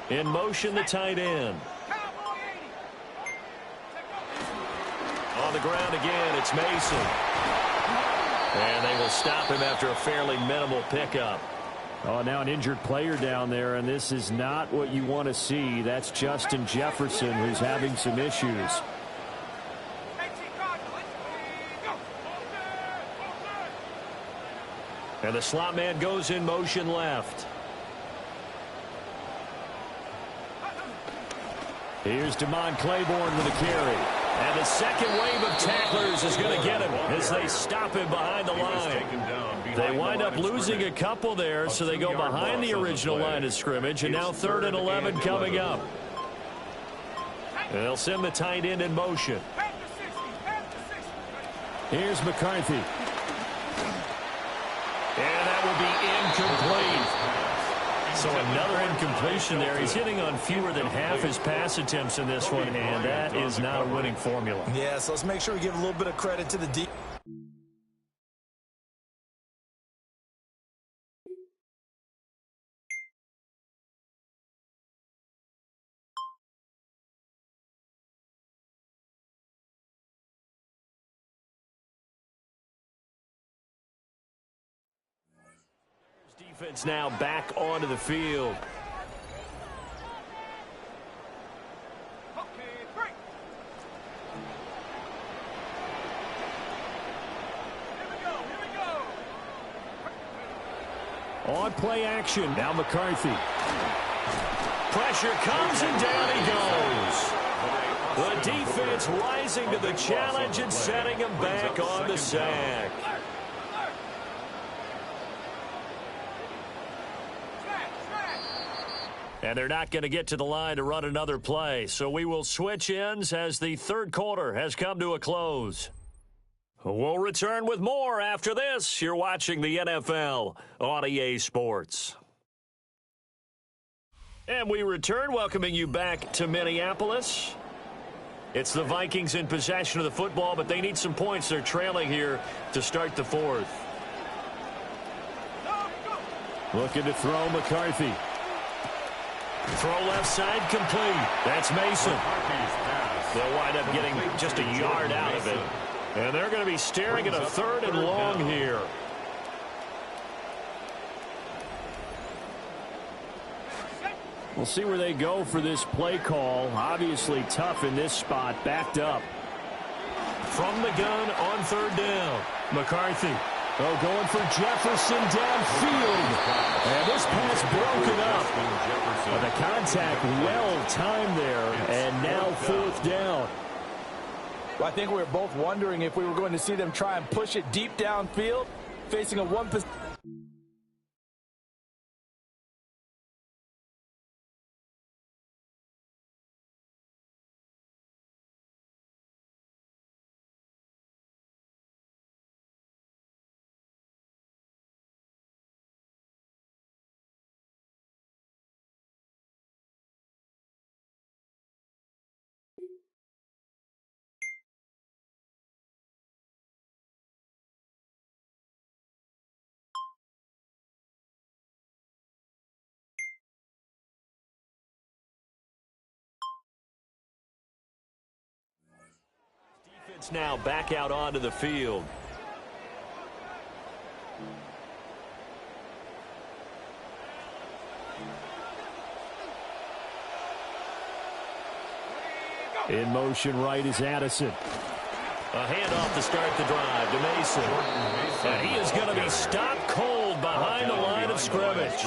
In motion, the tight end. On the ground again, it's Mason. And they will stop him after a fairly minimal pickup. Oh, now an injured player down there, and this is not what you want to see. That's Justin Jefferson, who's having some issues. And the slot man goes in motion left. Here's Damon Claiborne with a carry. And the second wave of tacklers is going to get him as they stop him behind the line. They wind up losing a couple there, so they go behind the original line of scrimmage, and now 3rd and 11 coming up. And they'll send the tight end in motion. Here's McCarthy. And that will be incomplete. So another incompletion there. He's hitting on fewer than half his pass attempts in this one, and that is not a winning formula. Yeah, so let's make sure we give a little bit of credit to the defense. Defense now back onto the field. On play action, now McCarthy. Pressure comes and down he goes. The defense rising to the challenge and setting him back on the sack. And they're not going to get to the line to run another play. So we will switch ends as the 3rd quarter has come to a close. We'll return with more after this. You're watching the NFL on EA Sports. And we return, welcoming you back to Minneapolis. It's the Vikings in possession of the football, but they need some points. They're trailing here to start the 4th. Looking to throw McCarthy. Throw left side complete. That's Mason. They'll wind up getting just a yard out of it. And they're going to be staring at a 3rd and long here. We'll see where they go for this play call. Obviously tough in this spot, backed up. From the gun on 3rd down. McCarthy. Oh, going for Jefferson downfield. And this pass broken up. And the contact well timed there. And now 4th down. Well, I think we were both wondering if we were going to see them try and push it deep downfield, facing a one-position. It's now back out onto the field. In motion right is Addison. A handoff to start the drive to Mason. And he is going to be stopped cold behind the line of scrimmage.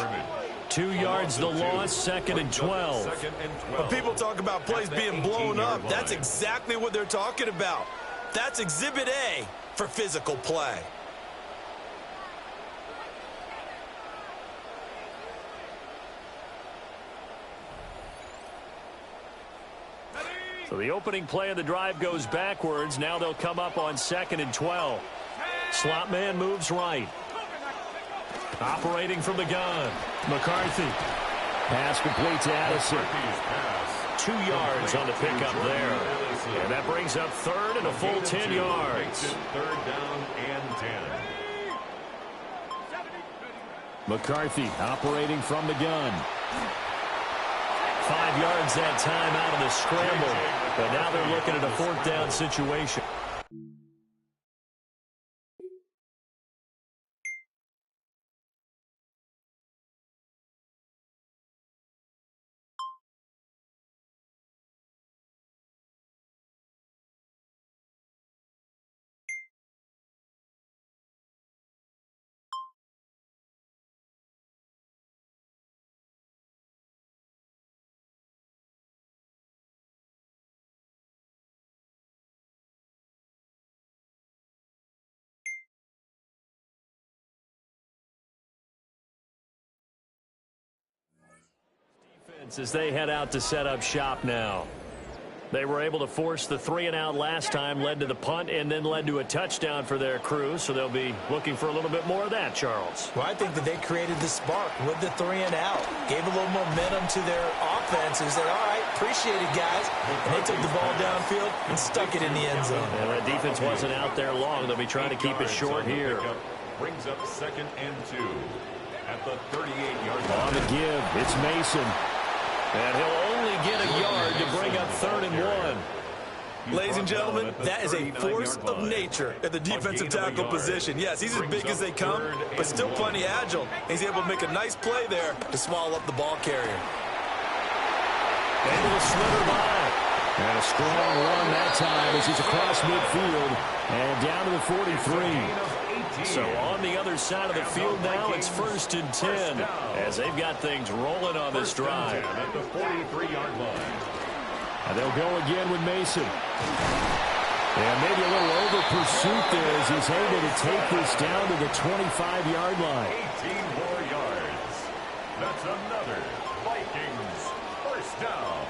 2 yards the loss, 2nd and 12. When people talk about plays being blown up, that's exactly what they're talking about. That's Exhibit A for physical play. So the opening play of the drive goes backwards. Now they'll come up on 2nd and 12. Slot man moves right. Operating from the gun. McCarthy. Pass complete to Addison. 2 yards on the pickup there. And that brings up 3rd and a full 10 yards. 3rd down and 10. McCarthy operating from the gun. 5 yards that time out of the scramble. But now they're looking at a 4th down situation. As they head out to set up shop now. They were able to force the 3-and-out last time, led to the punt, and then led to a touchdown for their crew, so they'll be looking for a little bit more of that, Charles. Well, I think that they created the spark with the 3-and-out, gave a little momentum to their offense and said, all right, appreciate it, guys. And they took the ball downfield and stuck it in the end zone. And that defense wasn't out there long. They'll be trying to keep it short here. Brings up 2nd and 2 at the 38-yard line. On the give, it's Mason. And he'll only get a yard to bring up 3rd and 1. Ladies and gentlemen, that is a force of nature at the defensive tackle position. Yes, he's as big as they come, but still plenty agile. He's able to make a nice play there to swallow up the ball carrier. Able to slither by. And a strong run that time as he's across midfield and down to the 43. So on the other side of the field now, it's 1st and 10 as they've got things rolling on this drive. At the 43-yard line. And they'll go again with Mason. And maybe a little over pursuit there as he's able to take this down to the 25-yard line. 18 more yards. That's another Vikings 1st down.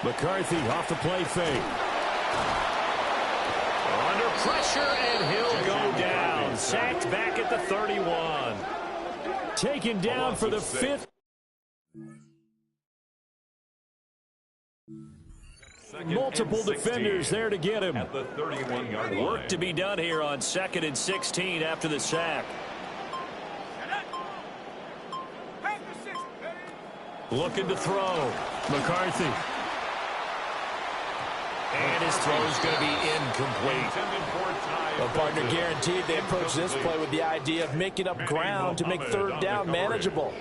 McCarthy off the play fake. Under pressure, and he'll go down. Sacked back at the 31. Taken down for the 5th. Multiple defenders there to get him. At the 31-yard line. Work to be done here on 2nd and 16 after the sack. Looking to throw. McCarthy. And his throw's going to be incomplete. Well, partner, guaranteed they approach this play with the idea of making up ground to make 3rd down manageable.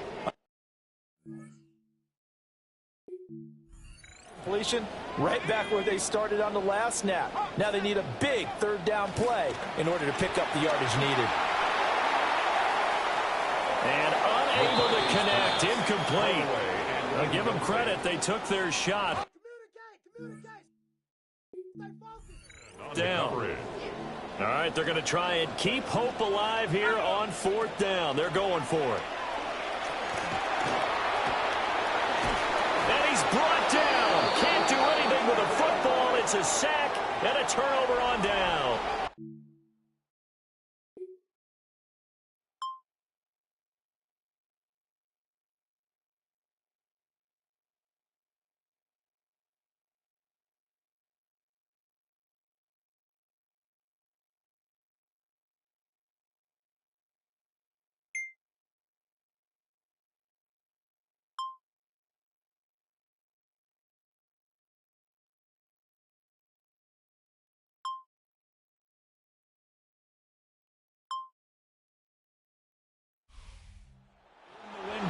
Completion right back where they started on the last snap. Now they need a big 3rd down play in order to pick up the yardage needed. And unable to connect. Incomplete. I'll give them credit. They took their shot. Down. All right, they're going to try and keep hope alive here on 4th down. They're going for it. And he's brought down. Can't do anything with a football. It's a sack and a turnover on down.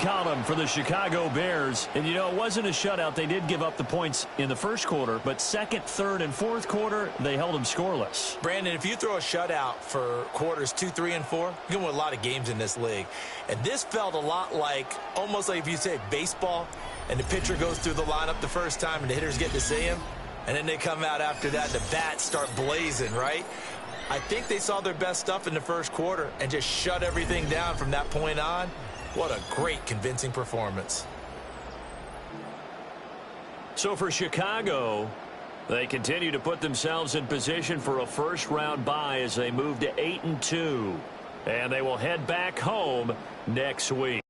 column for the Chicago Bears. And, you know, it wasn't a shutout. They did give up the points in the first quarter, but second, third, and fourth quarter, they held them scoreless. Brandon, if you throw a shutout for quarters 2, 3, and 4, you can win a lot of games in this league. And this felt a lot like, almost like if you say baseball, and the pitcher goes through the lineup the first time and the hitters get to see him, and then they come out after that and the bats start blazing, right? I think they saw their best stuff in the first quarter and just shut everything down from that point on. What a great, convincing performance. So for Chicago, they continue to put themselves in position for a first-round bye as they move to 8-2. And they will head back home next week.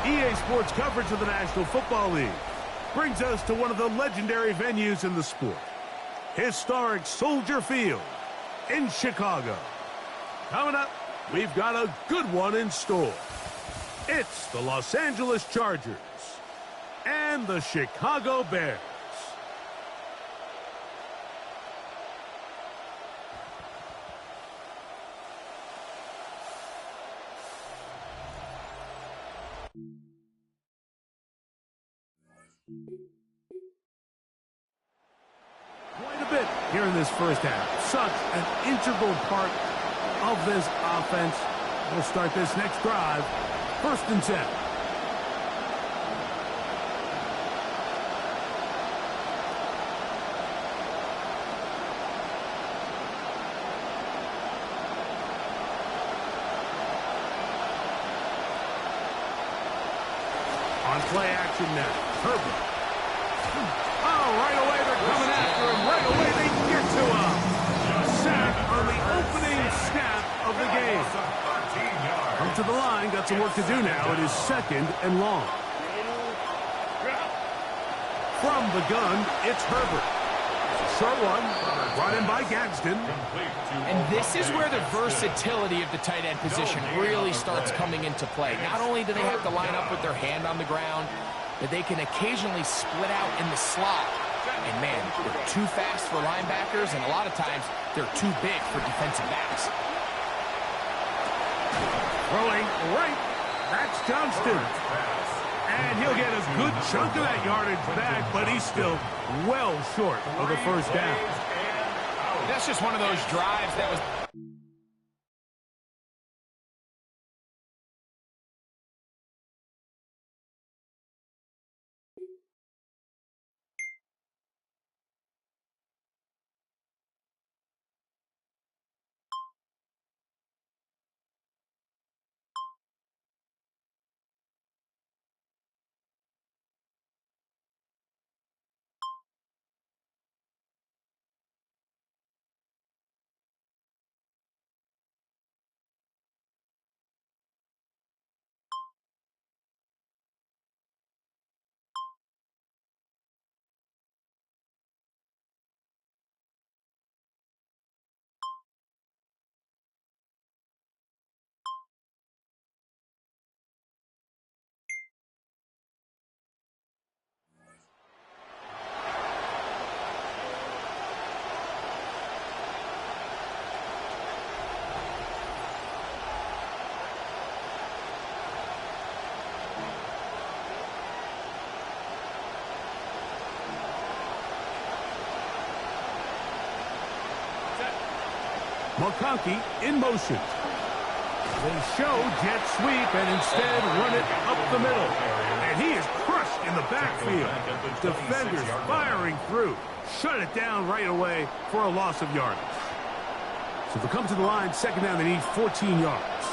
EA Sports coverage of the National Football League brings us to one of the legendary venues in the sport, historic Soldier Field in Chicago. Coming up, we've got a good one in store. It's the Los Angeles Chargers and the Chicago Bears. Quite a bit here in this first half. Such an integral part of this offense. We'll start this next drive. 1st and 10. On play action now. Herbert. Oh, right away they're coming after him. Right away they get to him. Sack on the opening snap of the game. Come to the line. Got some work to do now. It is 2nd and long. From the gun, it's Herbert. Short one, brought in by Gadsden. And this is where the versatility of the tight end position really starts coming into play. Not only do they have to line up with their hand on the ground, but they can occasionally split out in the slot. And man, they're too fast for linebackers, and a lot of times they're too big for defensive backs. Throwing right, that's Johnston. And he'll get a good chunk of that yardage back, but he's still well short of the first down. That's just one of those drives that was... McConkey in motion. They show jet sweep and instead run it up the middle. And he is crushed in the backfield. Defenders firing through. Shut it down right away for a loss of yardage. So they come to the line, 2nd down, they need 14 yards.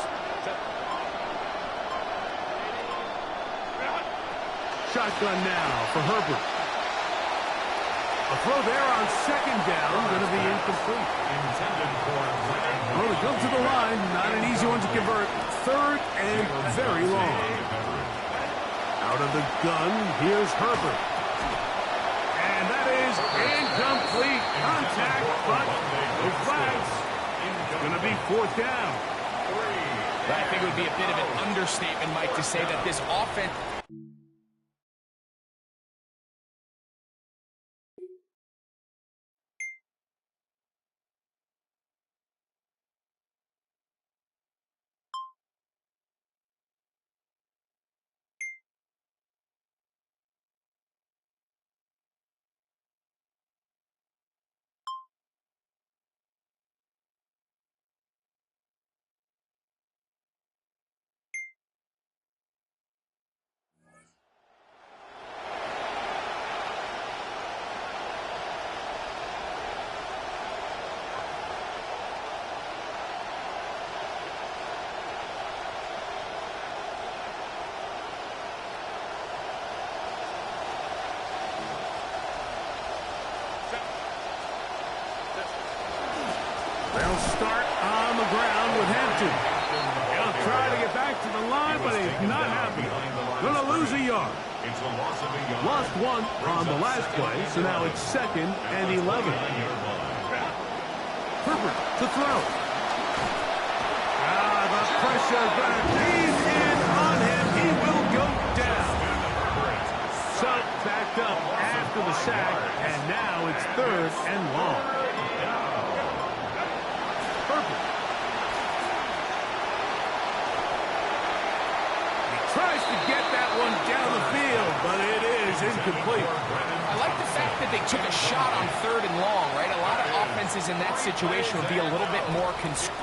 Shotgun now for Herbert. A throw there on 2nd down, going to be incomplete. Well, they come to the line, not an easy one to convert. 3rd and very long. Out of the gun, here's Herbert. And that is incomplete. Contact, but no flags. It's going to be 4th down. I think it would be a bit of an understatement, Mike, to say that this offense... They'll start on the ground with Hampton. He'll try to get back to the line, but he's not happy. Going to lose a yard. Lost 1 on the last play, so now it's 2nd and 11. Herbert to throw. The pressure going to ease in on him. He will go down. So backed up after the sack, and now it's 3rd and long. Tries to get that one down the field, but it is incomplete. I like the fact that they took a shot on 3rd and long, right? A lot of offenses in that situation would be a little bit more concerned.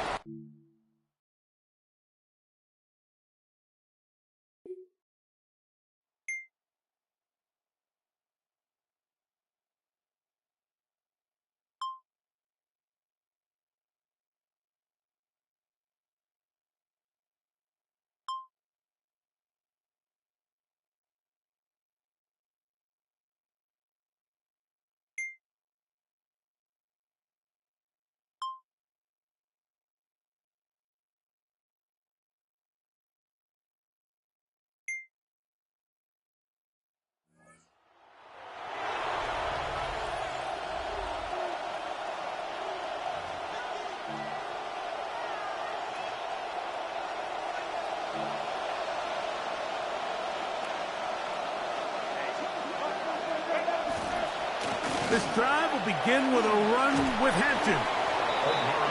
This drive will begin with a run with Hampton.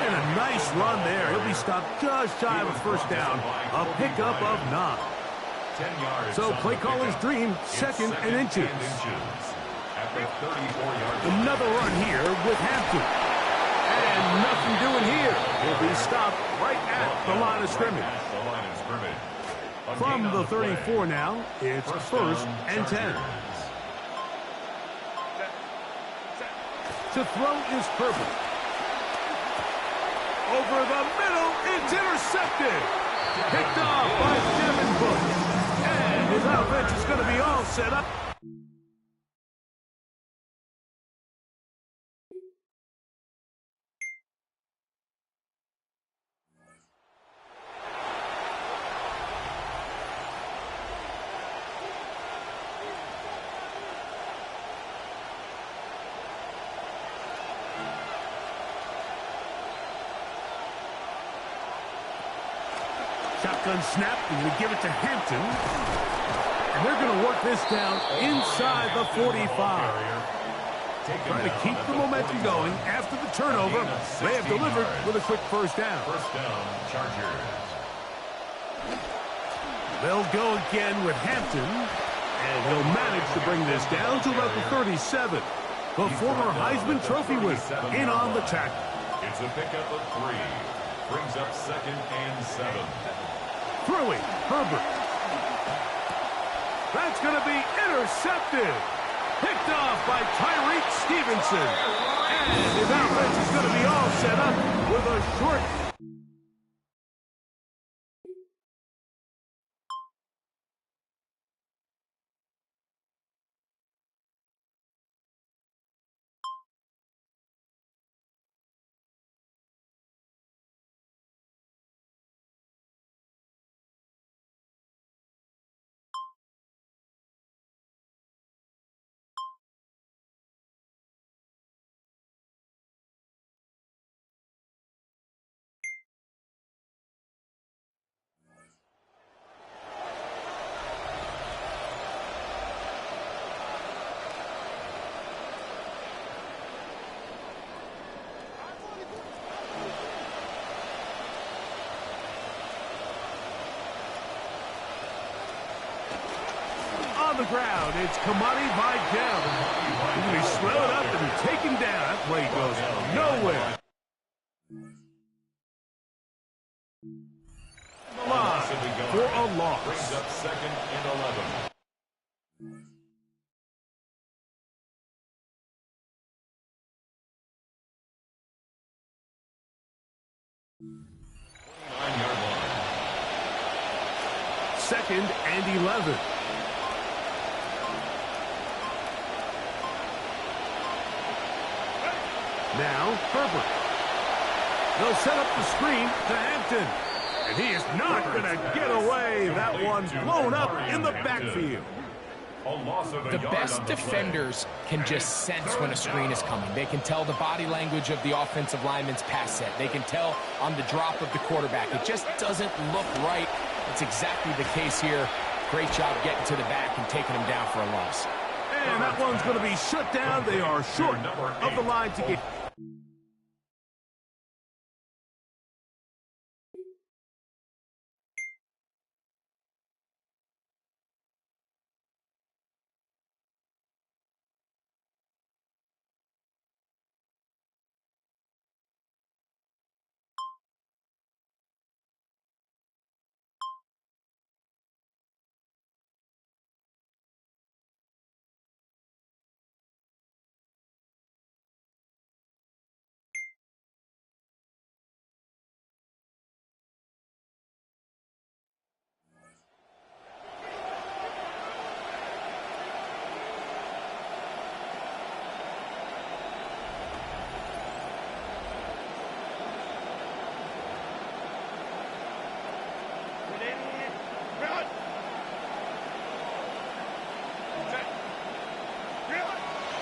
And a nice run there. He'll be stopped just shy of a first down. A pickup of 9. So play caller's dream, second and inches. Another run here with Hampton. And nothing doing here. He'll be stopped right at the line of scrimmage. From the 34 now, it's first and 10. To throw is Herbert. Over the middle, it's intercepted. Picked off by Devin Bush. And his offense is going to be all set up. Shotgun snap, and going to give it to Hampton. And they're going to work this down inside the 45. Trying to keep the momentum going after the turnover. They have delivered with a quick first down. First down, Chargers. They'll go again with Hampton. And he'll manage to bring this down to about the 37. The former Heisman Trophy winner in on the tackle. It's a pickup of 3. Brings up second and 7. Throwing, Herbert. That's going to be intercepted. Picked off by Tyreek Stevenson. And his offense is going to be all set up with a short. On the ground, it's Kamani Vidal. He's going to be slowed up and taken down. That play goes nowhere. Line for a loss. Brings up second and 11. Second and 11. Now, Herbert. They'll set up the screen to Hampton. And he is not going to get away. That one blown up in the backfield. The best defenders can just sense when a screen is coming. They can tell the body language of the offensive lineman's pass set. They can tell on the drop of the quarterback. It just doesn't look right. It's exactly the case here. Great job getting to the back and taking him down for a loss. And that one's going to be shut down. They are short of the line to get.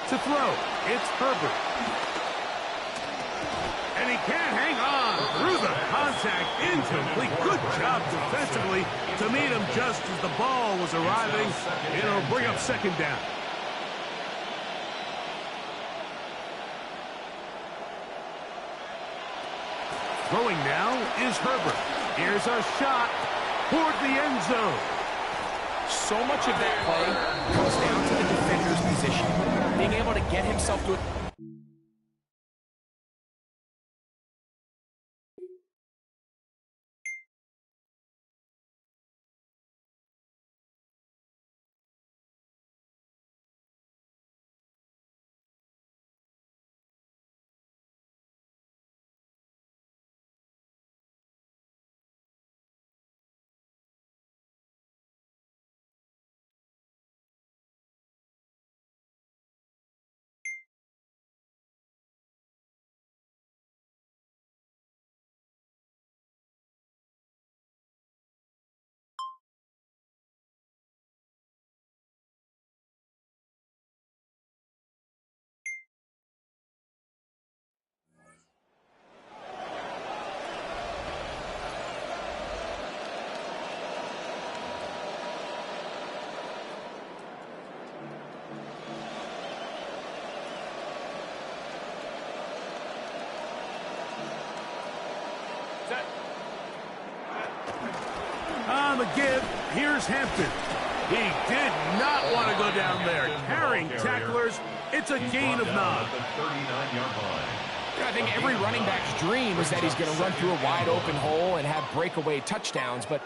To throw, it's Herbert. And he can't hang on through the contact, incomplete. Good job defensively to meet him just as the ball was arriving. It'll bring up second down. Throwing now is Herbert. Here's a shot toward the end zone. So much of that play comes down to the defender's position. Being able to get himself to it. On the give, here's Hampton. He did not want to go down there. Carrying tacklers, it's a gain of 9. I think every running back's dream is that he's going to run through a wide open hole and have breakaway touchdowns, but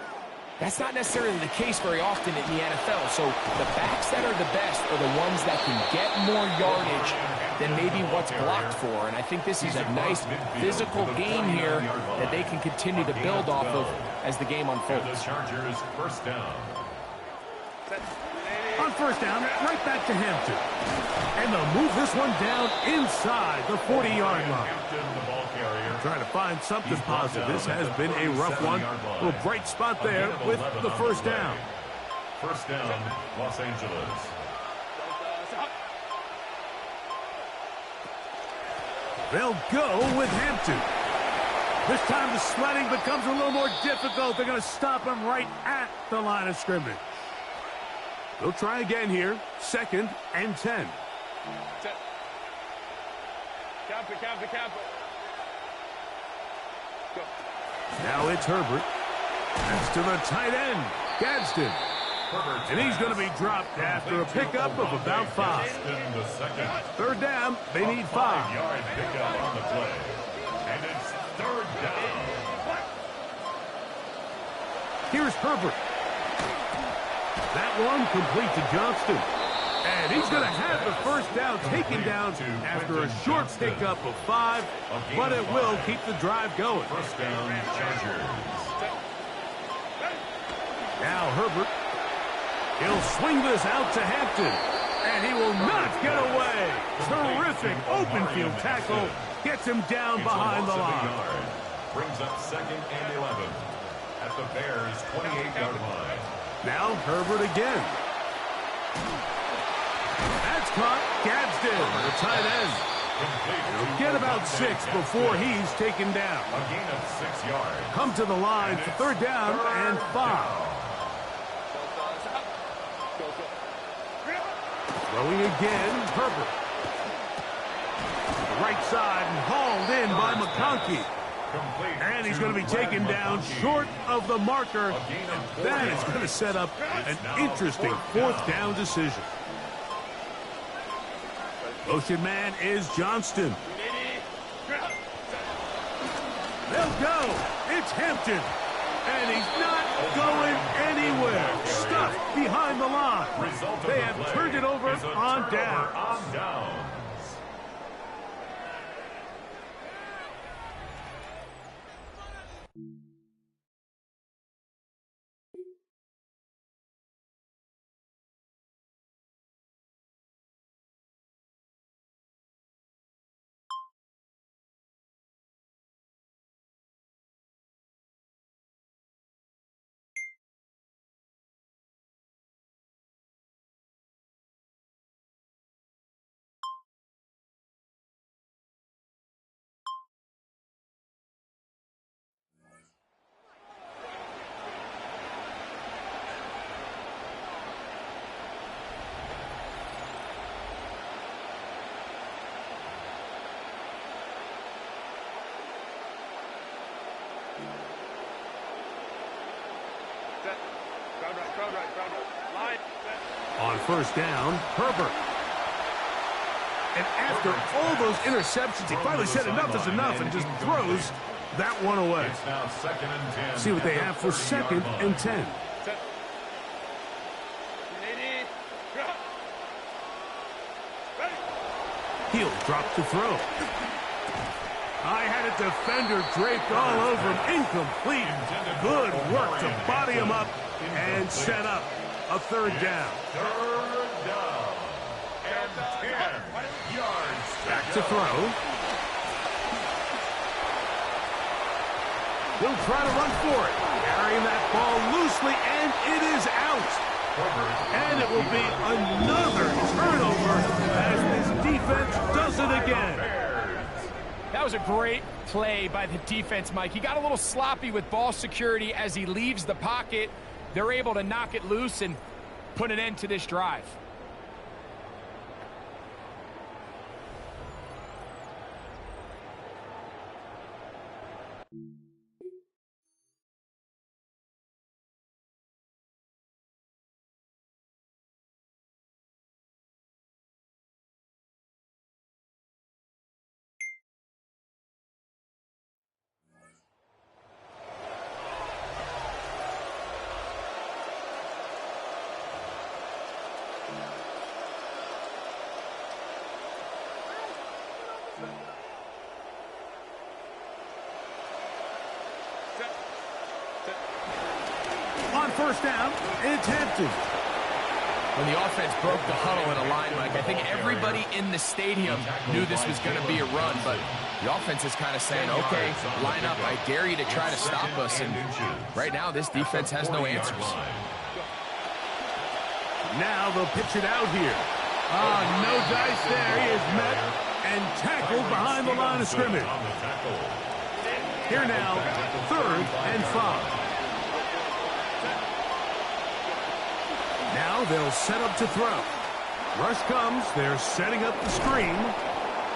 that's not necessarily the case very often in the NFL. So the backs that are the best are the ones that can get more yardage than maybe what's blocked for. And I think this is a nice physical game here that they can continue to build off of as the game unfolds. The Chargers first down. On first down, right back to Hampton. And they'll move this one down inside the 40-yard line. Trying to find something positive. This has been a rough one. A little bright spot there with the first down. First down, Los Angeles. They'll go with Hampton. This time the sledding becomes a little more difficult. They're going to stop him right at the line of scrimmage. They'll try again here. 2nd and 10. Camper. Go. Now it's Herbert. That's to the tight end, Gadsden. And he's going to be dropped after a pickup of about 5. 3rd down, they need 5. Yard pickup on the play. And it's 3rd down. Here's Herbert. That one complete to Johnston. And he's going to have the first down taken down after a short pickup of 5, but it will keep the drive going. First down, Chargers. Now Herbert. He'll swing this out to Hampton, and he will not get away. Terrific open field tackle. Gets him down behind the line. Brings up 2nd and 11 at the Bears' 28-yard line. Now Herbert again. That's caught. Gadsden, the tight end. He'll get about 6 before he's taken down. A gain of 6 yards. Come to the line for 3rd down and 5. Throwing again, Herbert. The right side and hauled in by McConkey. And he's going to be taken down short of the marker. That is going to set up an interesting 4th down decision. Motion man is Johnston. They'll go. It's Hampton. And he's not going anywhere. Stuffed behind the line. They have turned it over on down. On first down, Herbert. And after all those interceptions, he finally said enough is enough and just throws that one away. It's now 2nd and 10. See what they have for 2nd and 10. He'll drop the throw. I had a defender draped all over him. Incomplete. Good work to body him up and set up a 3rd down. 3rd down. And 10 yards. Back to throw. He'll try to run for it. Carrying that ball loosely, and it is out. And it will be another turnover as this defense does it again. That was a great play by the defense, Mike. He got a little sloppy with ball security as he leaves the pocket. They're able to knock it loose and put an end to this drive. On first down, it's Hampton. When the offense broke the huddle in a line, Mike, I think everybody in the stadium knew this was going to be a run, but the offense is kind of saying, okay, line up, I dare you to try to stop us, and right now this defense has no answers. Now they'll pitch it out here. No dice there. He is met and tackled behind the line of scrimmage. Here now, 3rd and 5. Now they'll set up to throw. Rush comes. They're setting up the screen.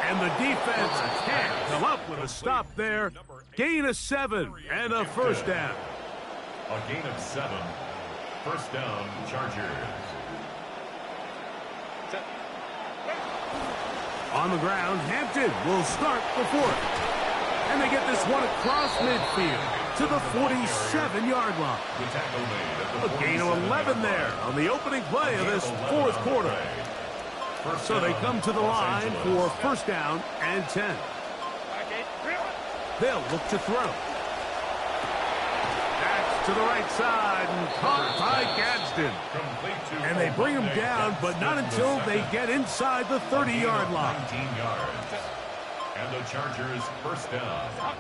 And the defense can't come up with a stop there. Gain of 7 and a 1st down. A gain of 7. 1st down, Chargers. On the ground, Hampton will start the 4th. And they get this one across midfield to the 47-yard line. A gain of 11 there on the opening play of this 4th quarter. So they come to the line for 1st down and 10. They'll look to throw. That's to the right side and caught by Gadsden. And they bring him down, but not until they get inside the 30-yard line. 19 yards. And the Chargers 1st down.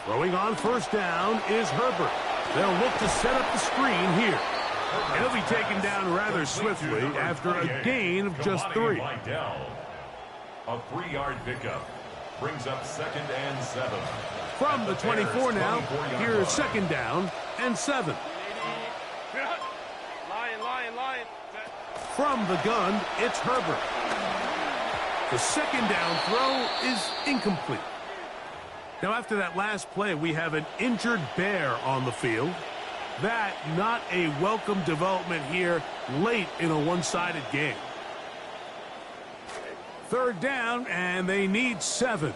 Throwing on 1st down is Herbert. They'll look to set up the screen here. And he'll be taken down rather swiftly after a gain of just 3. A 3-yard pickup brings up 2nd and 7. From the 24 now, here's 2nd down and 7. From the gun, it's Herbert. The 2nd down throw is incomplete. Now, after that last play, we have an injured Bear on the field. That not a welcome development here late in a one-sided game. 3rd down, and they need 7.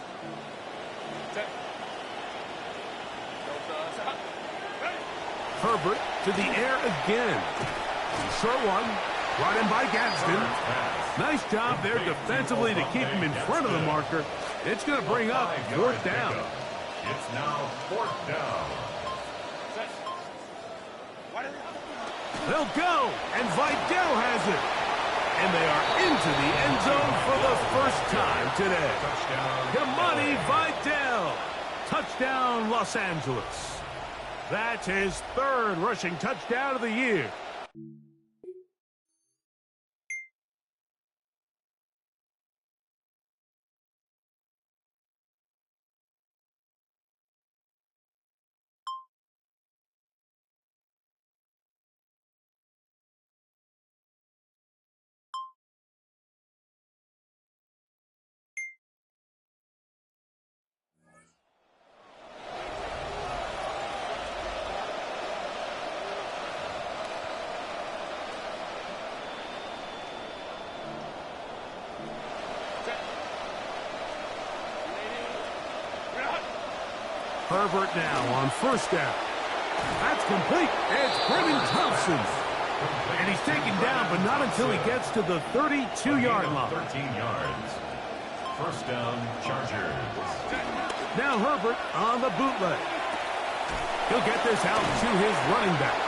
Herbert to the air again. Short one, brought in by Gadsden. Nice job there defensively to keep him in front of the marker. It's going to bring up 4th down. It's now 4th down. They'll go, and Vidal has it. And they are into the end zone for the 1st time today. Yamani Vidal. Touchdown, Los Angeles. That's his 3rd rushing touchdown of the year. Herbert now on first down. That's complete. It's Brennan Thompson. And he's taken down, but not until he gets to the 32-yard line. 13 yards. First down, Chargers. Now Herbert on the bootleg. He'll get this out to his running back.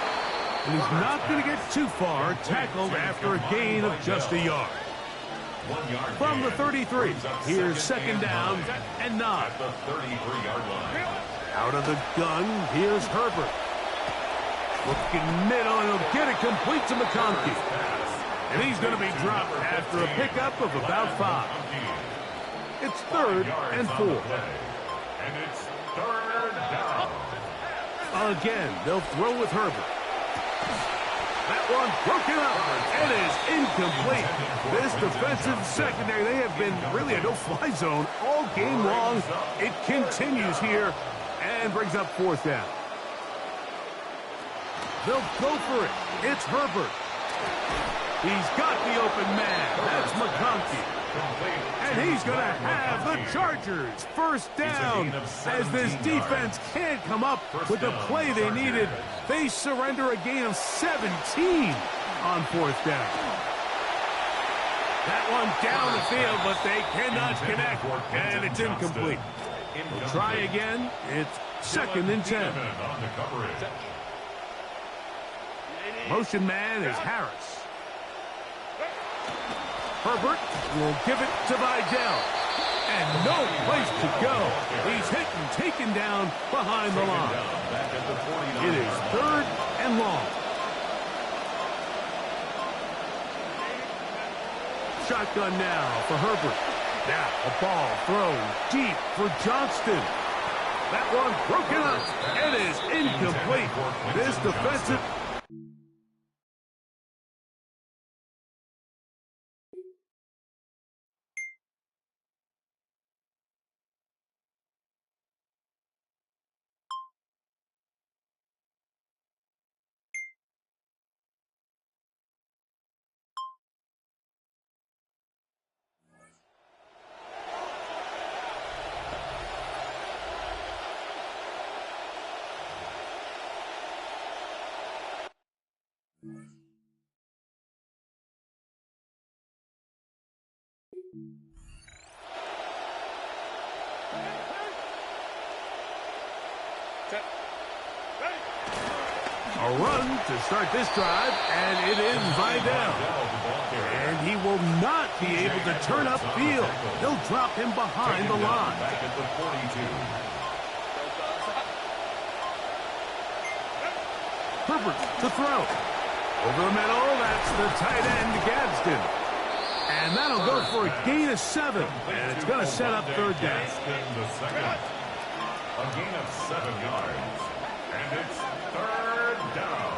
And he's not going to get too far, tackled after a gain of just a yard. From the 33, here's second down and 9. At the 33-yard line. Out of the gun, here's Herbert. Looking middle, and he'll get it complete to McConkey. And he's going to be dropped after a pickup of about 5. It's 3rd and 4. And it's 3rd down. Again, they'll throw with Herbert. That one broken up. It is incomplete. This defensive secondary, they have been really a no-fly zone all game long. It continues here and brings up 4th down. They'll go for it. It's Herbert. He's got the open man. That's McConkey. And he's going to have the Chargers first down. As this defense can't come up with the play they needed, they surrender a gain of 17 on 4th down. That one down the field, but they cannot connect, and it's incomplete. We'll try again. It's 2nd and 10. Motion man is Harris. Herbert will give it to Vidal. And no place to go. He's hit and taken down behind the line. It is 3rd and long. Shotgun now for Herbert. Now a ball thrown deep for Johnston. That one broken up. It is incomplete. This defensive... A run to start this drive, and it is Vidal. And he will not be able to turn upfield. They'll drop him behind the line. Back at the 42. Herbert to throw. Over the middle, that's the tight end, Gadsden. And that'll go for a gain of 7. And it's going to set up 3rd down. The second. A gain of 7 yards. And it's 3rd down.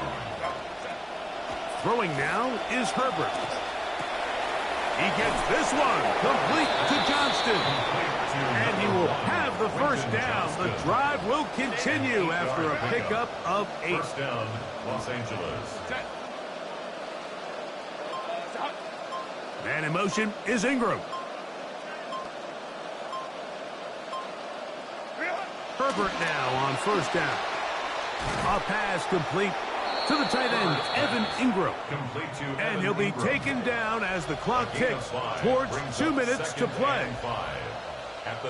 Throwing now is Herbert. He gets this one complete to Johnston. And he will have the first down. The drive will continue after a pickup of 8. First down, Los Angeles. Man in motion is Ingram. Herbert now on first down. A pass complete to the tight end, Evan Ingram. And he'll be taken down as the clock ticks towards 2 minutes to play.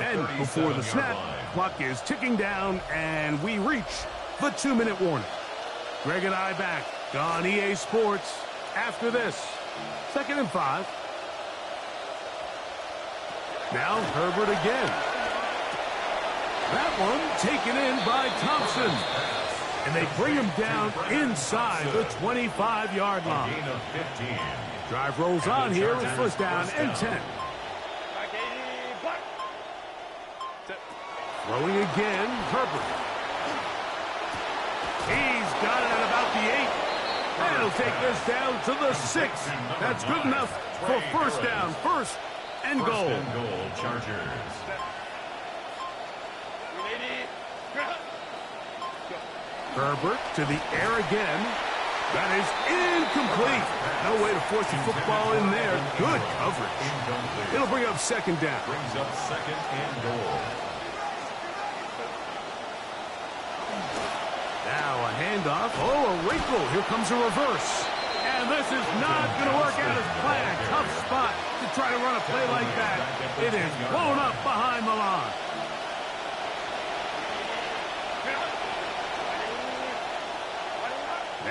And before the snap, clock is ticking down, and we reach the 2-minute warning. Greg and I back on EA Sports after this. 2nd and 5. Now Herbert again. That one taken in by Thompson. And they bring him down inside the 25-yard line. Drive rolls on here with first down and 10. Throwing again, Herbert. He's got it at about the 8. And he'll take this down to the 6. That's good enough for first down. First and goal. First and goal, Chargers. Herbert to the air again. That is incomplete. No way to force the football in there. Good coverage. It'll bring up second down. Brings up second and goal. handoff. Oh, a wrinkle. Here comes a reverse. And this is not going to work out as planned. Tough spot to try to run a play like that. It is blown up behind the line.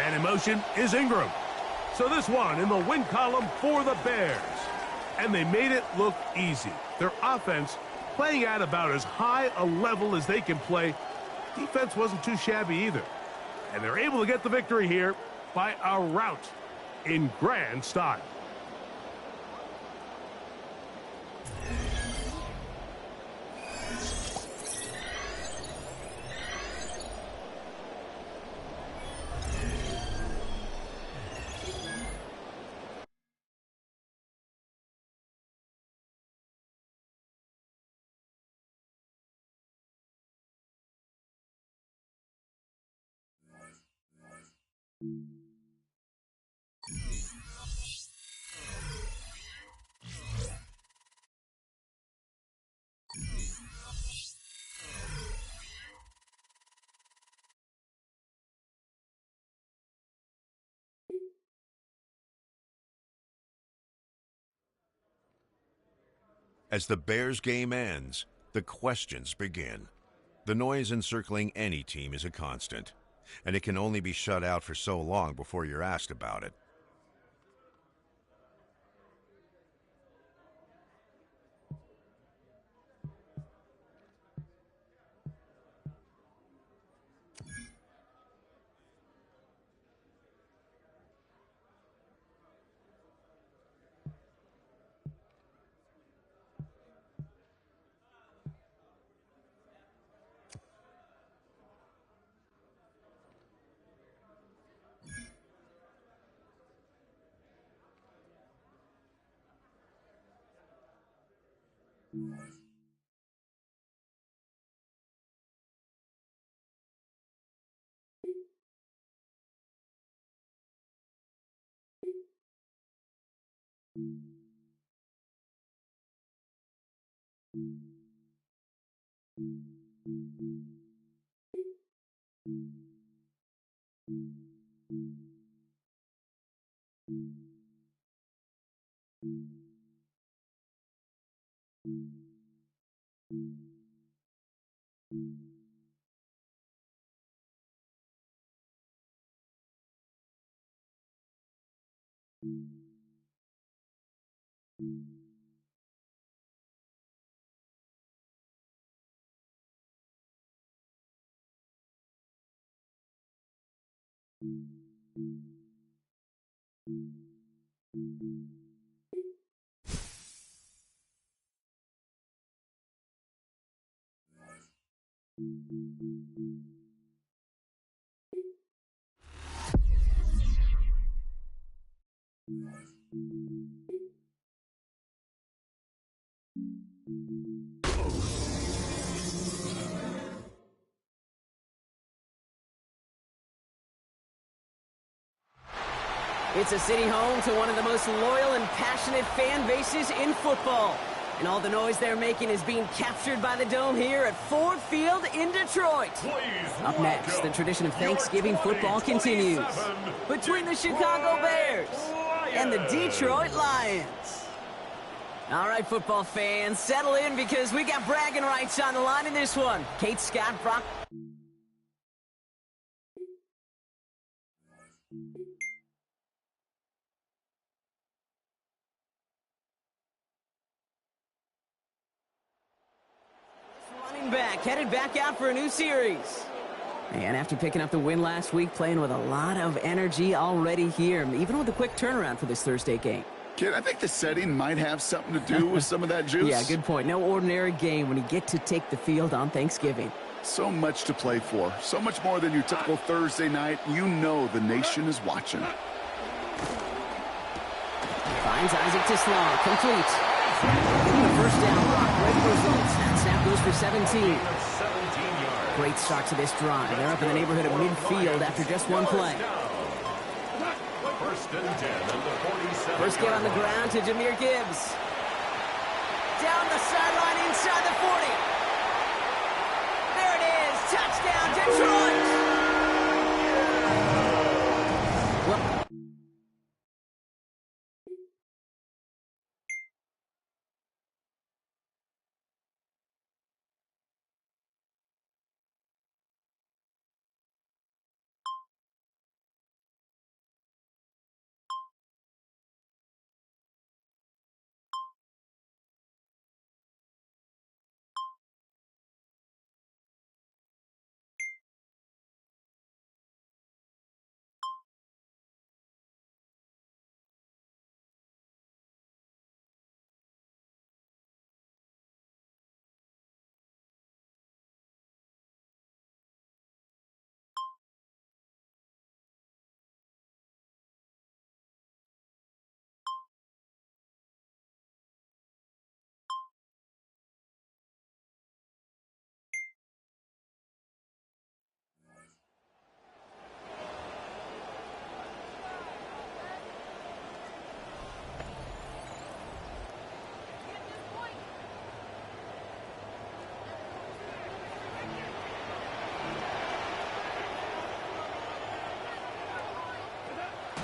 And in motion is Ingram. So this one in the win column for the Bears. And they made it look easy. Their offense playing at about as high a level as they can play. Defense wasn't too shabby either. And they're able to get the victory here by a rout in grand style. As the Bears game ends, the questions begin. The noise encircling any team is a constant, and it can only be shut out for so long before you're asked about it. It's a city home to one of the most loyal and passionate fan bases in football. And all the noise they're making is being captured by the Dome here at Ford Field in Detroit. Up next, the tradition of Thanksgiving football continues between the Chicago Bears and the Detroit Lions. All right, football fans, settle in because we got bragging rights on the line in this one. Kate Scott, Brock. Headed back out for a new series. And after picking up the win last week, playing with a lot of energy already here, even with a quick turnaround for this Thursday game. Kid, I think the setting might have something to do with some of that juice. Yeah, good point. No ordinary game when you get to take the field on Thanksgiving. So much to play for. So much more than your typical Thursday night. You know the nation is watching. Finds Isaac Tislan. Complete. The first down, Brock. Great results. That snap goes for 17. Great start to this drive. They're up in the neighborhood of midfield after just one play. First get on the ground to Jahmyr Gibbs. Down the sideline inside the 40. There it is. Touchdown, Detroit.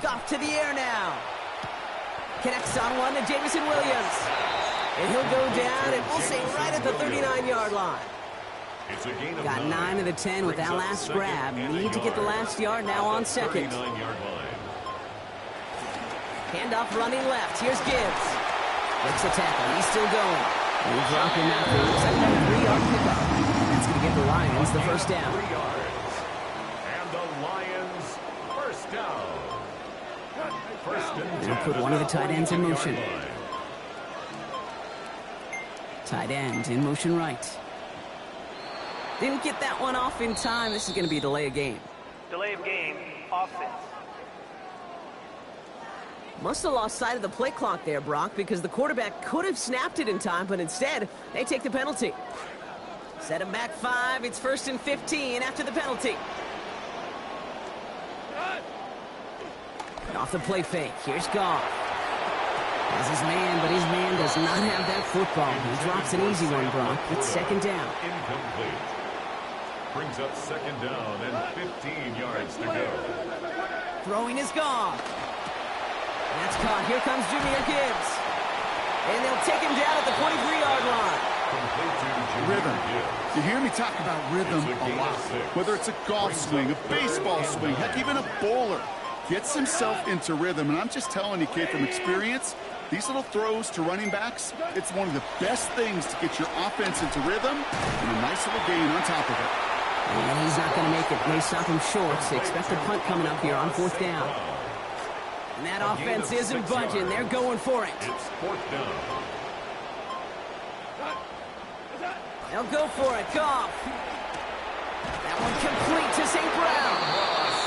off to the air now. Connects on one to Jamison Williams. And he'll go down, and we'll say right at the 39-yard line. Got 9 of the 10 with that last grab. Need to get the last yard now on second. Handoff running left. Here's Gibbs. Makes a tackle. He's still going. We'll drop him out there. Looks like about a 3-yard pickup. That's going to give the Lions the first down. And the Lions first down. Now put one of the tight ends in motion. Tight end in motion right. Didn't get that one off in time. This is going to be a delay of game. Delay of game, offense. Must have lost sight of the play clock there, Brock, because the quarterback could have snapped it in time, but instead, they take the penalty. Set him back 5. It's 1st and 15 after the penalty. Off the play fake. Here's Goff. Has his man, but his man does not have that football. He drops an easy one, Brock. It's second down. Incomplete. Brings up second down and 15 yards to go. Throwing is Goff. That's caught. Here comes Junior Gibbs. And they'll take him down at the 23-yard line. Rhythm. You hear me talk about rhythm a lot. Whether it's a golf swing, a baseball swing, heck, even a bowler. Gets himself into rhythm. And I'm just telling you, kid, from experience, these little throws to running backs, it's one of the best things to get your offense into rhythm and a nice little gain on top of it. And he's not going to make it. They stop him short. They expect a punt coming up here on 4th down. And that offense isn't budging. They're going for it. It's 4th down. They'll go for it. Goff. That one complete to St. Brown.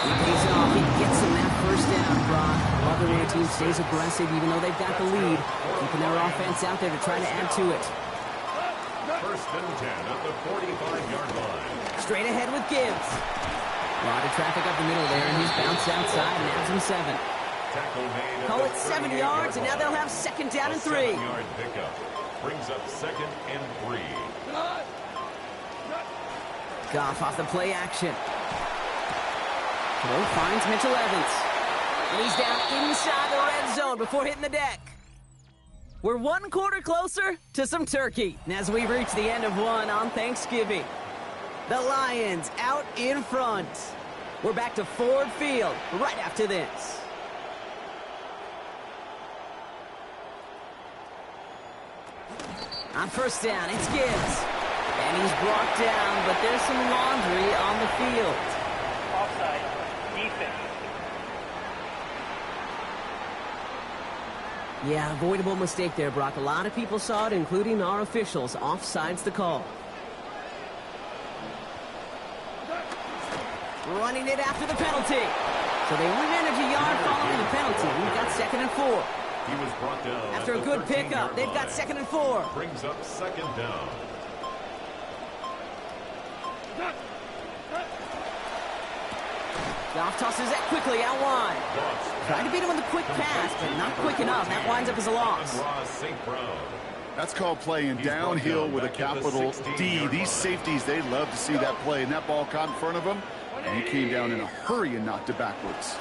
He pays off. He gets him that first down, Brock. Other their team stays aggressive even though they've got the lead. Keeping their offense out there to try to add to it. 1st and 10 at the 45-yard line. Straight ahead with Gibbs. A lot of traffic up the middle there, and he's bounced outside and adds him 7. Call it 7 yards, and now they'll have second down and 3. 7-yard pickup brings up 2nd and 3. Goff off the play action. Throw finds Mitchell Evans. And he's down inside the red zone before hitting the deck. We're 1 quarter closer to some turkey as we reach the end of one on Thanksgiving. The Lions out in front. We're back to Ford Field right after this. On first down, it's Gibbs. And he's brought down, but there's some laundry on the field. Offside, defense. Yeah, avoidable mistake there, Brock. A lot of people saw it, including our officials. Offside's the call. Running it after the penalty. So they only manage a yard following the penalty. We've got 2nd and 4. He was brought down after a good pickup. They've got 2nd and 4. Brings up 2nd down. Goff tosses that quickly out wide. Tried to beat him with a quick pass, but not quick enough. That winds up as a loss. That's called playing downhill with a capital D. These safeties, they love to see that play. And that ball caught in front of him, and he came down in a hurry and knocked it backwards.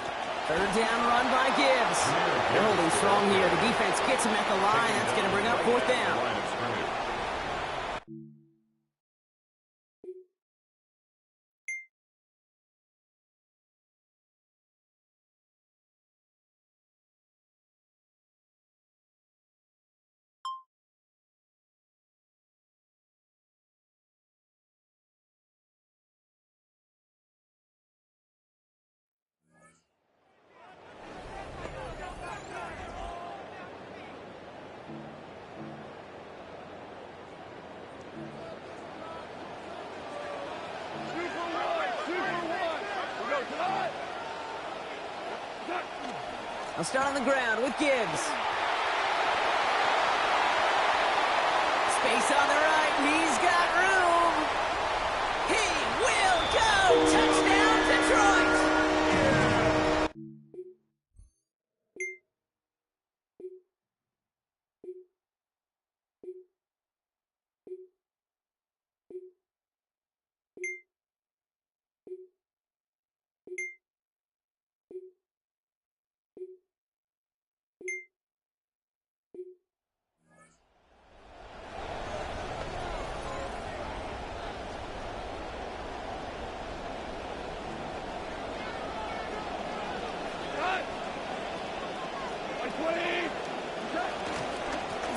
3rd down run by Gibbs. They're holding strong here. The defense gets him at the line. That's going to bring up 4th down. I'll start on the ground with Gibbs. Space on the right. He's got room. He will go. Touchdown, Detroit.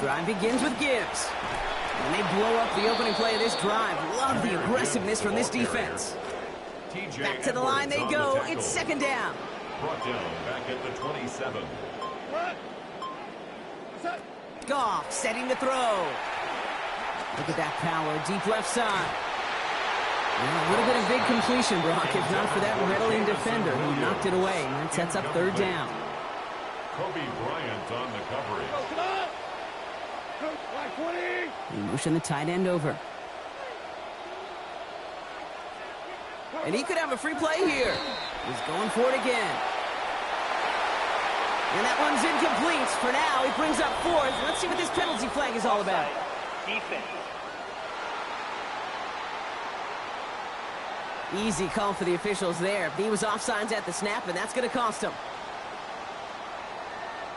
Drive begins with Gibbs. And they blow up the opening play of this drive. Love the aggressiveness from this defense. Back to the line they go. It's second down. Brought down back at the 27. Goff setting the throw. Look at that power, deep left side. Well, a little bit of big completion, Brock, if not for that rattling defender who knocked it away. And that sets up third down. Kobe Bryant on the coverage. They motion the tight end over. And he could have a free play here. He's going for it again. And that one's incomplete. For now, he brings up fourth. Let's see what this penalty flag is all about. Defense. Easy call for the officials there. He was offsides at the snap, and that's going to cost him.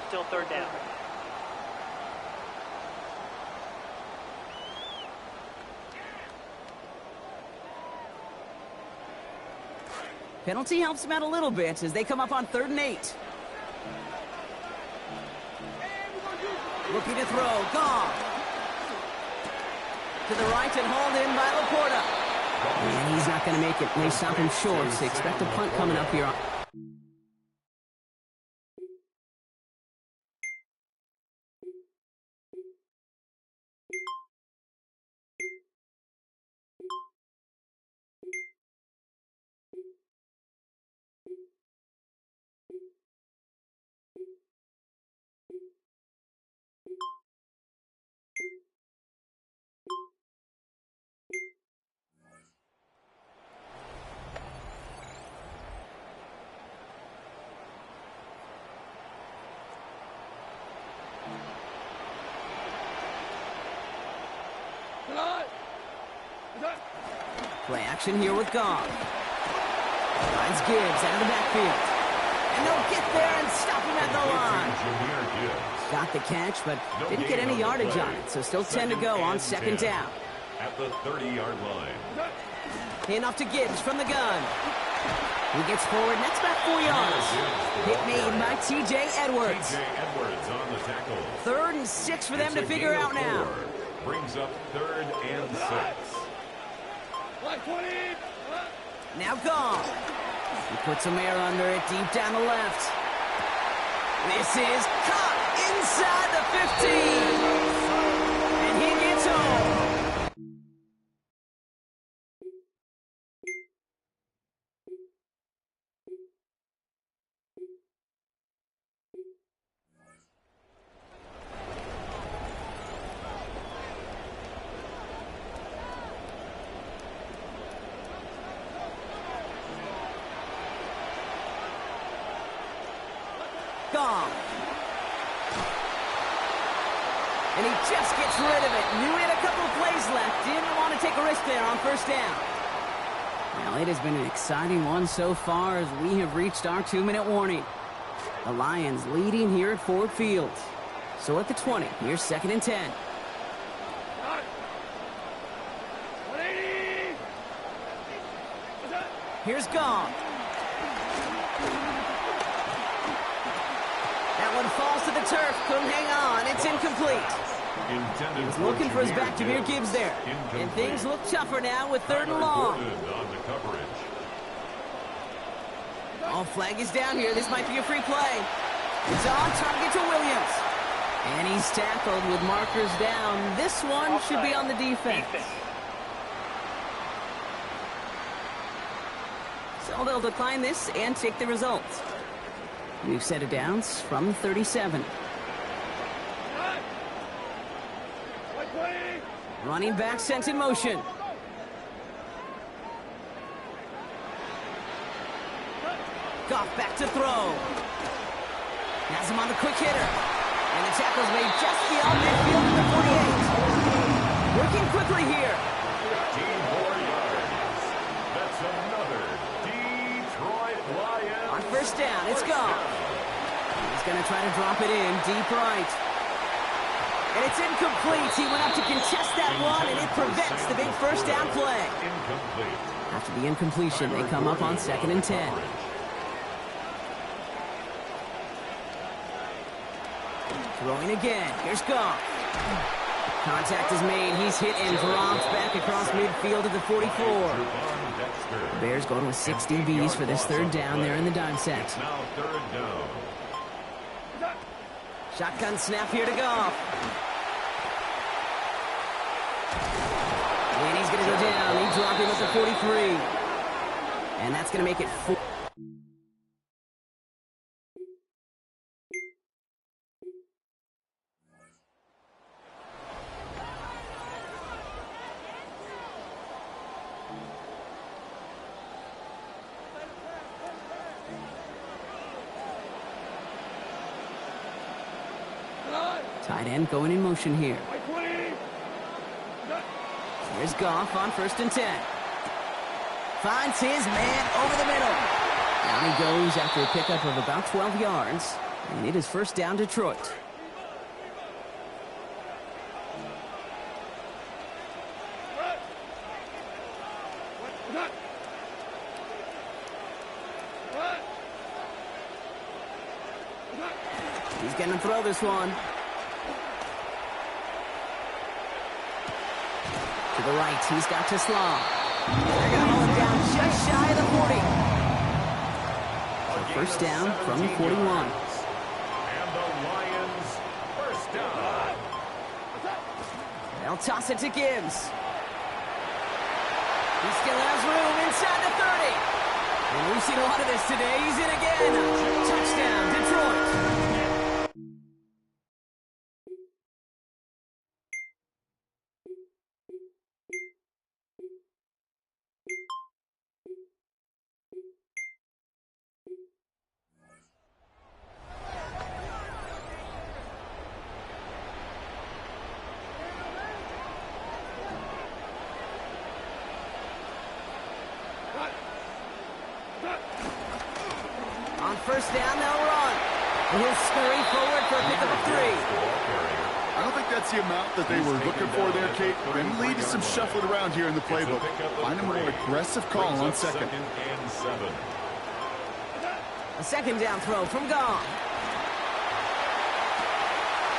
Still third down. Penalty helps him out a little bit as they come up on 3rd and 8. Looking to throw. Goff. To the right and hauled in by Laporta. And he's not going to make it. They stop him short, so expect a punt coming up here. Play action here with Goff. Finds Gibbs out of the backfield. And they'll get there and stop him at the line. Got the catch, but didn't get any yardage on it, so still 10 to go on 2nd down. At the 30-yard line. Hand off to Gibbs from the gun. He gets forward, and that's about 4 yards. Hit made by T.J. Edwards. T.J. Edwards on the tackle. 3rd and 6 for them to figure out now. Brings up 3rd and 6. Now Goff. He puts some air under it deep down the left. This is caught inside the 15. And he gets home. Goff. And he just gets rid of it. Knew he had a couple of plays left. Didn't want to take a risk there on 1st down. Well, it has been an exciting one so far as we have reached our 2-minute warning. The Lions leading here at Ford Field. So at the 20, here's 2nd and 10. Here's Goff. That one falls to the turf. Couldn't hang on. It's incomplete. He was looking for his back to Jameer Gibbs there. And things look tougher now with 3rd and long. Oh, flag is down here. This might be a free play. It's on target to Williams. And he's tackled with markers down. This one should be on the defense. So they'll decline this and take the results. New set of downs from 37. Running back sent in motion. Goff back to throw. Has him on the quick hitter. And the tackle's made just beyond midfield at the 48. Working quickly here. 15 more yards. That's another Detroit Lions. On 1st down, it's Goff. He's going to try to drop it in deep right. And it's incomplete. He went up to contest that one, and it prevents the big 1st down play. Incomplete. After the incompletion, they come up on 2nd and 10. Throwing again. Here's Goff. Contact is made. He's hit and dropped back across midfield to the 44. The Bears go to a 6 DBs for this third down there in the dime set. Now third down. Shotgun snap here to Goff. And he's going to go down. He dropped him at the 43. And that's going to make it 4. Tight end going in motion here. Here's Goff on 1st and 10. Finds his man over the middle. Down he goes after a pickup of about 12 yards. And it is 1st down Detroit. He's going to throw this one. To the right, he's got to Slaw. They're going to hold him down just shy of the 40. So 1st down from the 41. And the Lions, 1st down. They'll toss it to Gibbs. He still has room inside the 30. And we've seen a lot of this today. He's in again. Touchdown, Detroit. On 1st down, they'll run. And he'll scurry forward for a pickup of 3. I don't think that's the amount that they were looking for there, Kate. They lead to some shuffling around here in the playbook. Find a more aggressive call on 2nd. And 7. A 2nd down throw from Goff.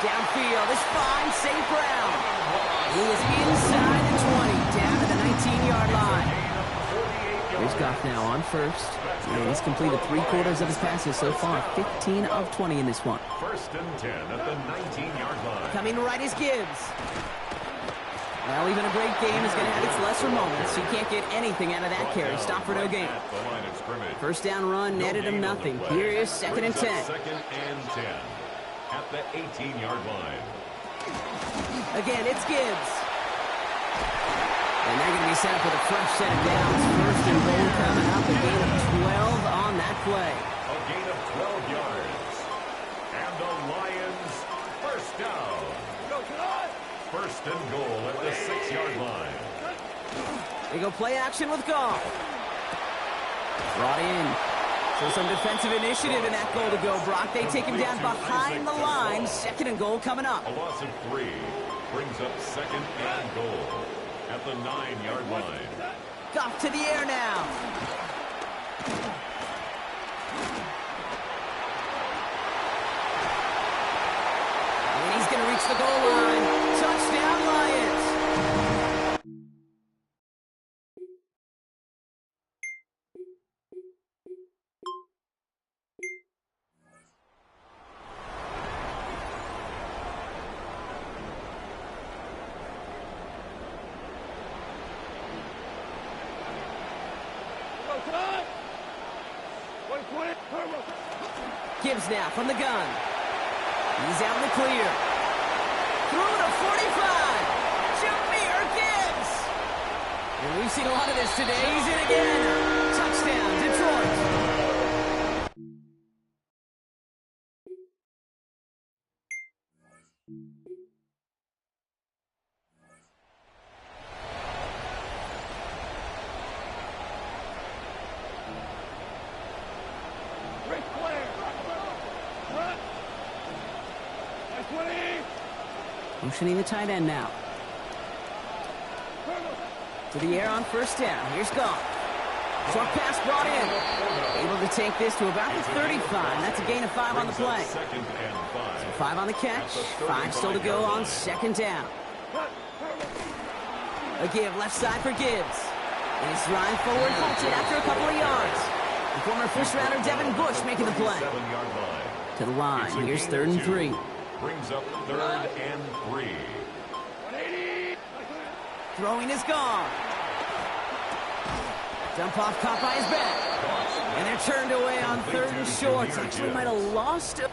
Downfield is fine, St. Brown. He is inside the 20, down to the 19-yard line. Here's Goff now on 1st. And he's completed 3/4 of his passes so far. 15 of 20 in this one. 1st and 10 at the 19-yard line. Coming right is Gibbs. Well, even a great game is going to have its lesser moments. You can't get anything out of that carry. Stop for no gain. 1st down run netted him nothing. Here is 2nd and 10. 2nd and 10 at the 18-yard line. Again, it's Gibbs. And they're going to be set up with a fresh set of downs. 1st and goal coming up. A gain of 12 on that play. A gain of 12 yards. And the Lions, 1st down. 1st and goal at the 6-yard line. They go play action with Goff. Brought in. So some defensive initiative in that goal to go, Brock. They take him down behind the line. 2nd and goal coming up. A loss of 3 brings up 2nd and goal at the 9-yard line. Goff to the air now. And he's going to reach the goal line. Touchdown, Lions. Gibbs now from the gun. He's out in the clear. Through to 45. Jameer Gibbs. And we've seen a lot of this today. He's in again. Touchdown, Detroit. Motioning the tight end now. To the air on 1st down. Here's Goff. Short pass brought in. Able to take this to about the 35. That's a gain of 5 on the play. Second and 5. So 5 on the catch. 5 still to go on second down. A give left side for Gibbs. And his drive forward halted after a couple of yards. The former first-rounder Devin Bush making the play. 7-yard line. To the line. Here's 3rd and 3. Brings up 3rd and 3. Throwing is gone. Dump off caught by his back. And they're turned away on 3rd and short. Actually might have lost it.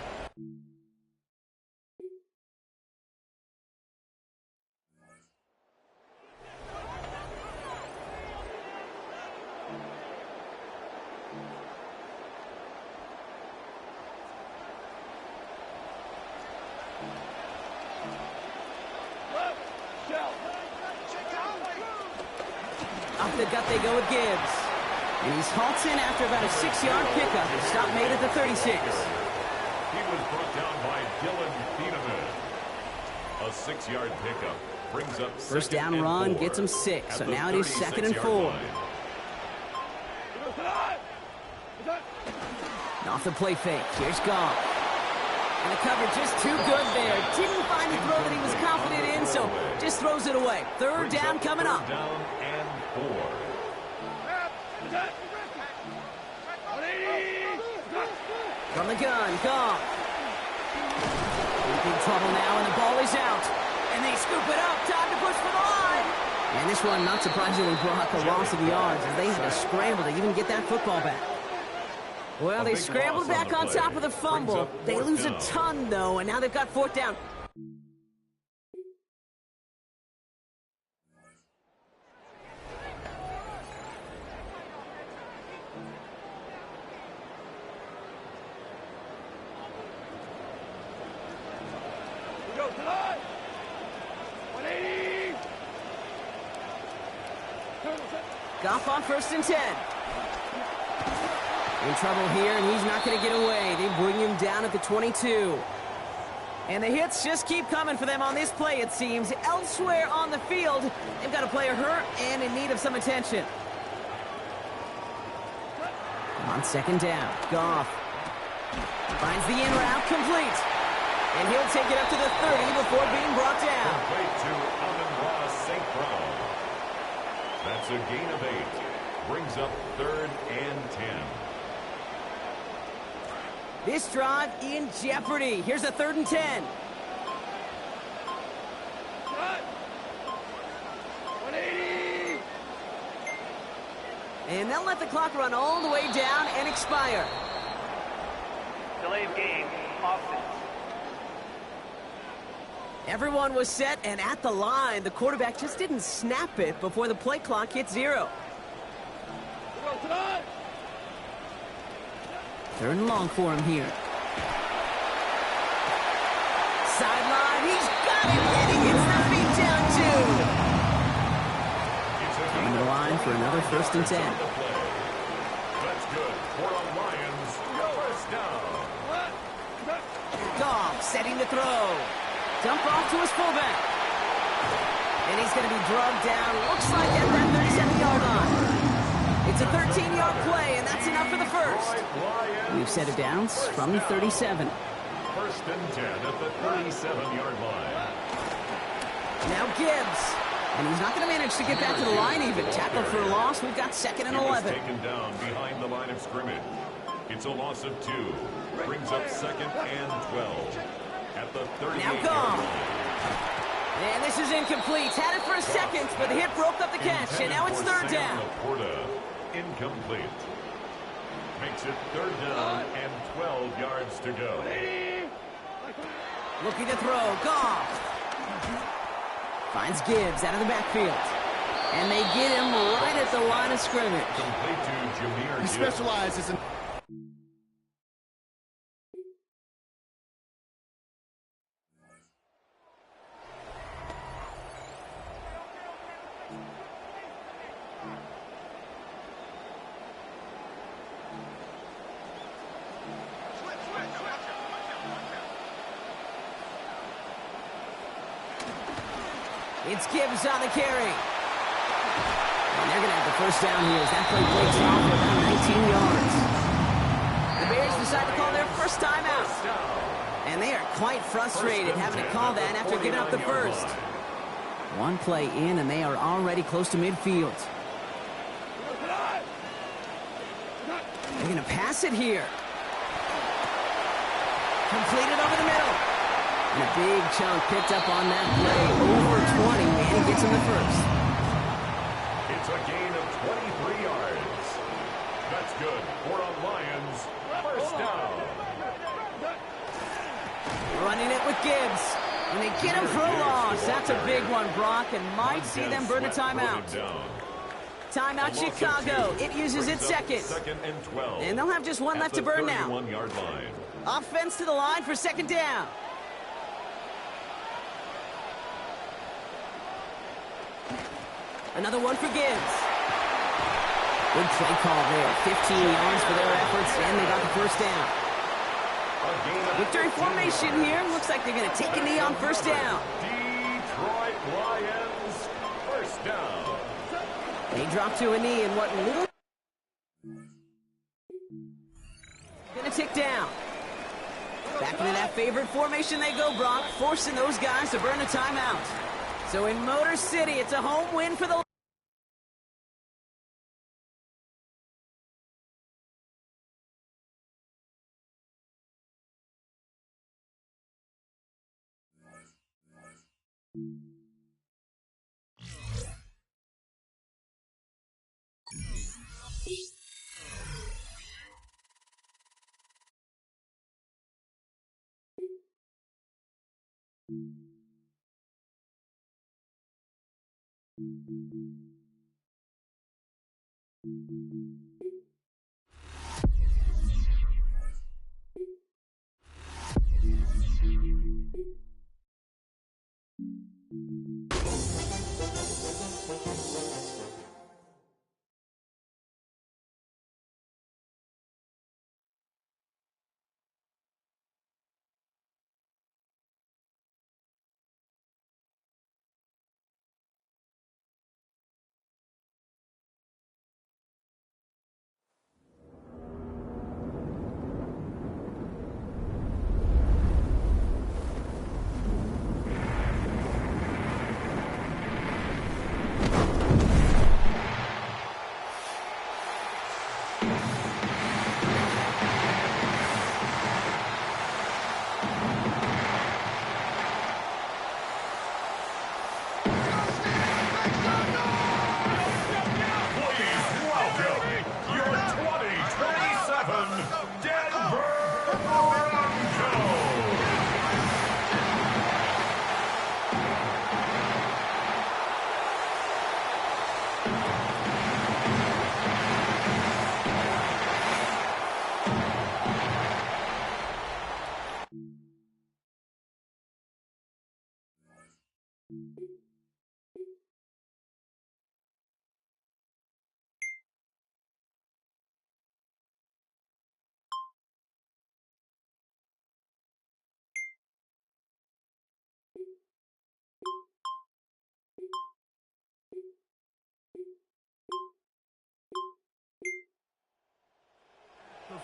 Up the gut they go with Gibbs. And he's halted after about a 6-yard pickup. The stop made at the 36. He was brought down by Dylan Thieneman. A 6-yard pickup brings up First down run gets him 6. So now it is 2nd and 4. Off the play fake. Here's Goff. And the cover just too good there. Didn't find the throw that he was confident in, so just throws it away. 3rd down coming up. Down and 4. From the gun, Goff. In big trouble now, and the ball is out. And they scoop it up. Time to push for the line. And this one, not surprisingly, brought a loss of yards as they had to scramble to even get that football back. Well, they scrambled back on top of the fumble. They lose a ton, though, and now they've got 4th down. Goff on 1st and 10. In trouble here, and he's not going to get away. They bring him down at the 22. And the hits just keep coming for them on this play, it seems. Elsewhere on the field, they've got a player hurt and in need of some attention. On 2nd down, Goff finds the in route complete. And he'll take it up to the 30 before being brought down. Complete to Amon-Ra St. Brown. That's a gain of 8. Brings up 3rd and 10. This drive in jeopardy. Here's a 3rd and 10. And they'll let the clock run all the way down and expire. Delay of game, offense. Everyone was set and at the line. The quarterback just didn't snap it before the play clock hit 0. 3rd and long for him here. Sideline, he's got it, and he gets the beat down too. Coming to the line for another 1st and 10. That's good for the Lions. 1st down. Goff setting the throw. Dump off to his fullback. And he's going to be drugged down, looks like at that 37-yard line. It's a 13-yard play, and that's enough for the 1st. We've set it down from the 37. 1st and 10 at the 37-yard line. Now Gibbs. And he's not going to manage to get back to the line even. Tackled for a loss. We've got 2nd and 11. Taken down behind the line of scrimmage. It's a loss of 2. Brings up 2nd and 12. At the 38-yard now Goff. line. And this is incomplete. Had it for a second, but the hit broke up the catch. And now it's 3rd down. Incomplete. Makes it 3rd down and 12 yards to go. Looking to throw. Goff. Finds Gibbs out of the backfield. And they get him right at the line of scrimmage. Complete to Jahmyr He Gibbs. specializes in... It's Gibbs on the carry. And they're going to have the 1st down here as that play breaks off for about 19 yards. right, frustrated having to call that after giving up the first. One play in, and they are already close to midfield. They're going to pass it here. Completed over the middle. And a big chunk picked up on that play. Over 20, and he gets him the first. It's a gain of 23 yards. That's good for a Lions first down. Running it with Gibbs. And they get him for a loss. That's a big one, Brock, and might see them burn a timeout. Timeout Chicago. It uses its second. And they'll have just one left to burn now. Offense to the line for second down. Another one for Gibbs. Good play call there. 15 yards for their efforts, and they got the first down. Victory formation here. Looks like they're going to take a knee on first down. Detroit Lions first down. They drop to a knee, and what little... Going to tick down. Back into that favorite formation they go, Brock, forcing those guys to burn a timeout. So in Motor City, it's a home win for the...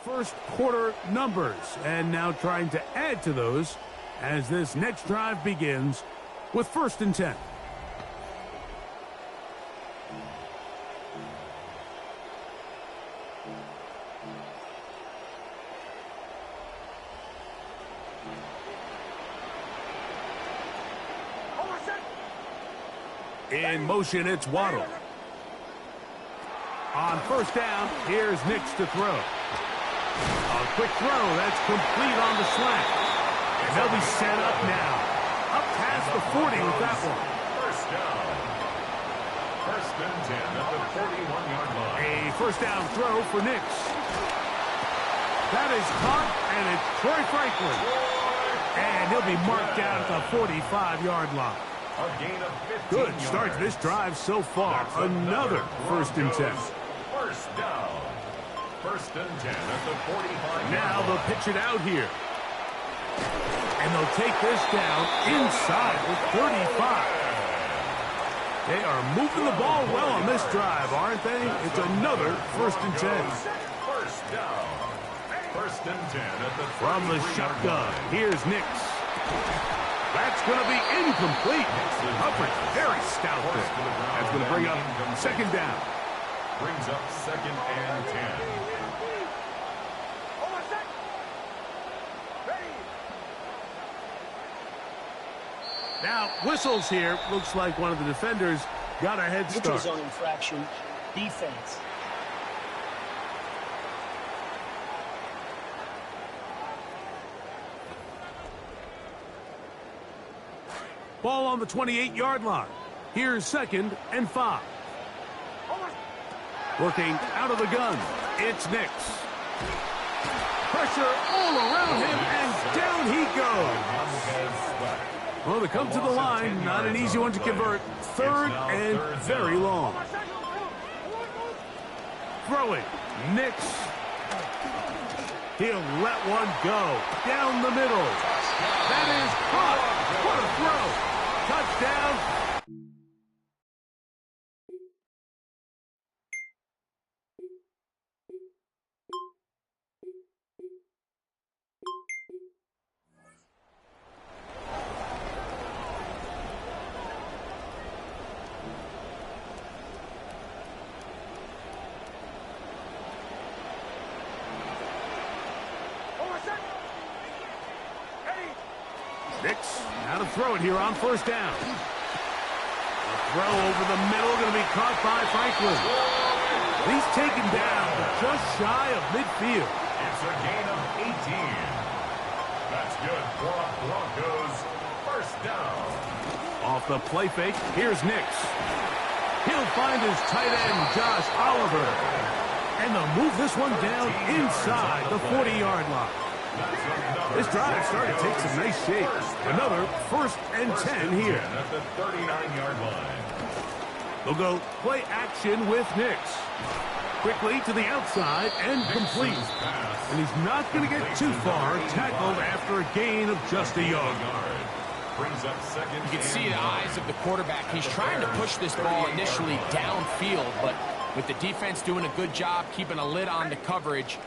First quarter numbers, and now trying to add to those as this next drive begins with 1st and 10. In motion, it's Waddle. On 1st down, here's Nix to throw. A quick throw, that's complete on the slant. And they'll be set up now. Up past the 40 with that one. First down. 1st and 10 at the 41-yard line. A 1st down throw for Nix. That is caught, and it's Troy Franklin. And he'll be marked down at the 45-yard line. A gain of 15 Good start to this drive so far. Another 1st and 10. First down. 1st and 10 at the 45. Now they'll pitch it out here. And they'll take this down inside the 35. They are moving the ball well on this drive, aren't they? It's another 1st and 10. First down. 1st and 10 at the From the shotgun, here's Nix. That's going to be incomplete. Coverage very stout there. That's going to bring up second down. Brings up second and 10. Now, whistles here. Looks like one of the defenders got a head start. Neutral zone infraction. Defense. Ball on the 28-yard line. Here's second and 5. Working out of the gun. It's Nix. Pressure all around him, and down he goes. Well, they come to the line. Not an easy one to convert. Third and very long. Throwing. Nix. He'll let one go. Down the middle. That is caught. What a throw. Touchdown. Nix, now to throw it here on first down. A throw over the middle, going to be caught by Franklin. He's taken down just shy of midfield. It's a gain of 18. That's good for a Broncos first down. Off the play fake, here's Nix. He'll find his tight end, Josh Oliver. And they'll move this one down inside the 40-yard line. This drive started to take some nice shape. Another first and 10 here. At the 39-yard line. They'll go play action with Nix. Quickly to the outside and complete. And he's not going to get too far. Tackled after a gain of just a yard. Brings up second. You can see the eyes of the quarterback. He's trying to push this ball initially downfield, but with the defense doing a good job keeping a lid on the coverage,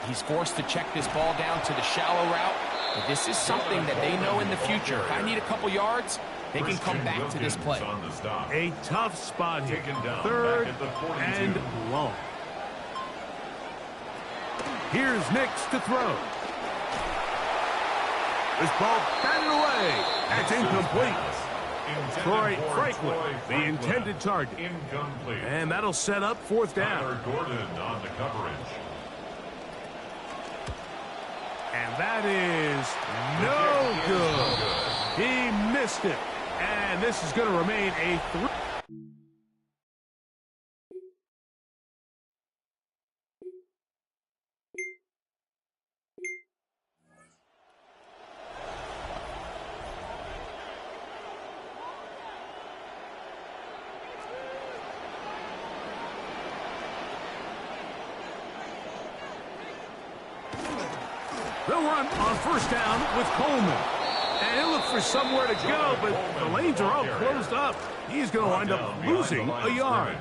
he's forced to check this ball down to the shallow route. But this is something that they know in the future. If I need a couple yards, they can come back to this play. A tough spot here. Third and long. Here's Nix to throw. This ball batted away. That's incomplete. Troy Franklin, the intended target. Incomplete. And that'll set up fourth down. Gordon on the coverage. And that is no good. He missed it. And this is going to remain a 3. They'll run on first down with Coleman. And he'll look for somewhere to go, but the lanes are all closed up. He's going to wind up losing a yard.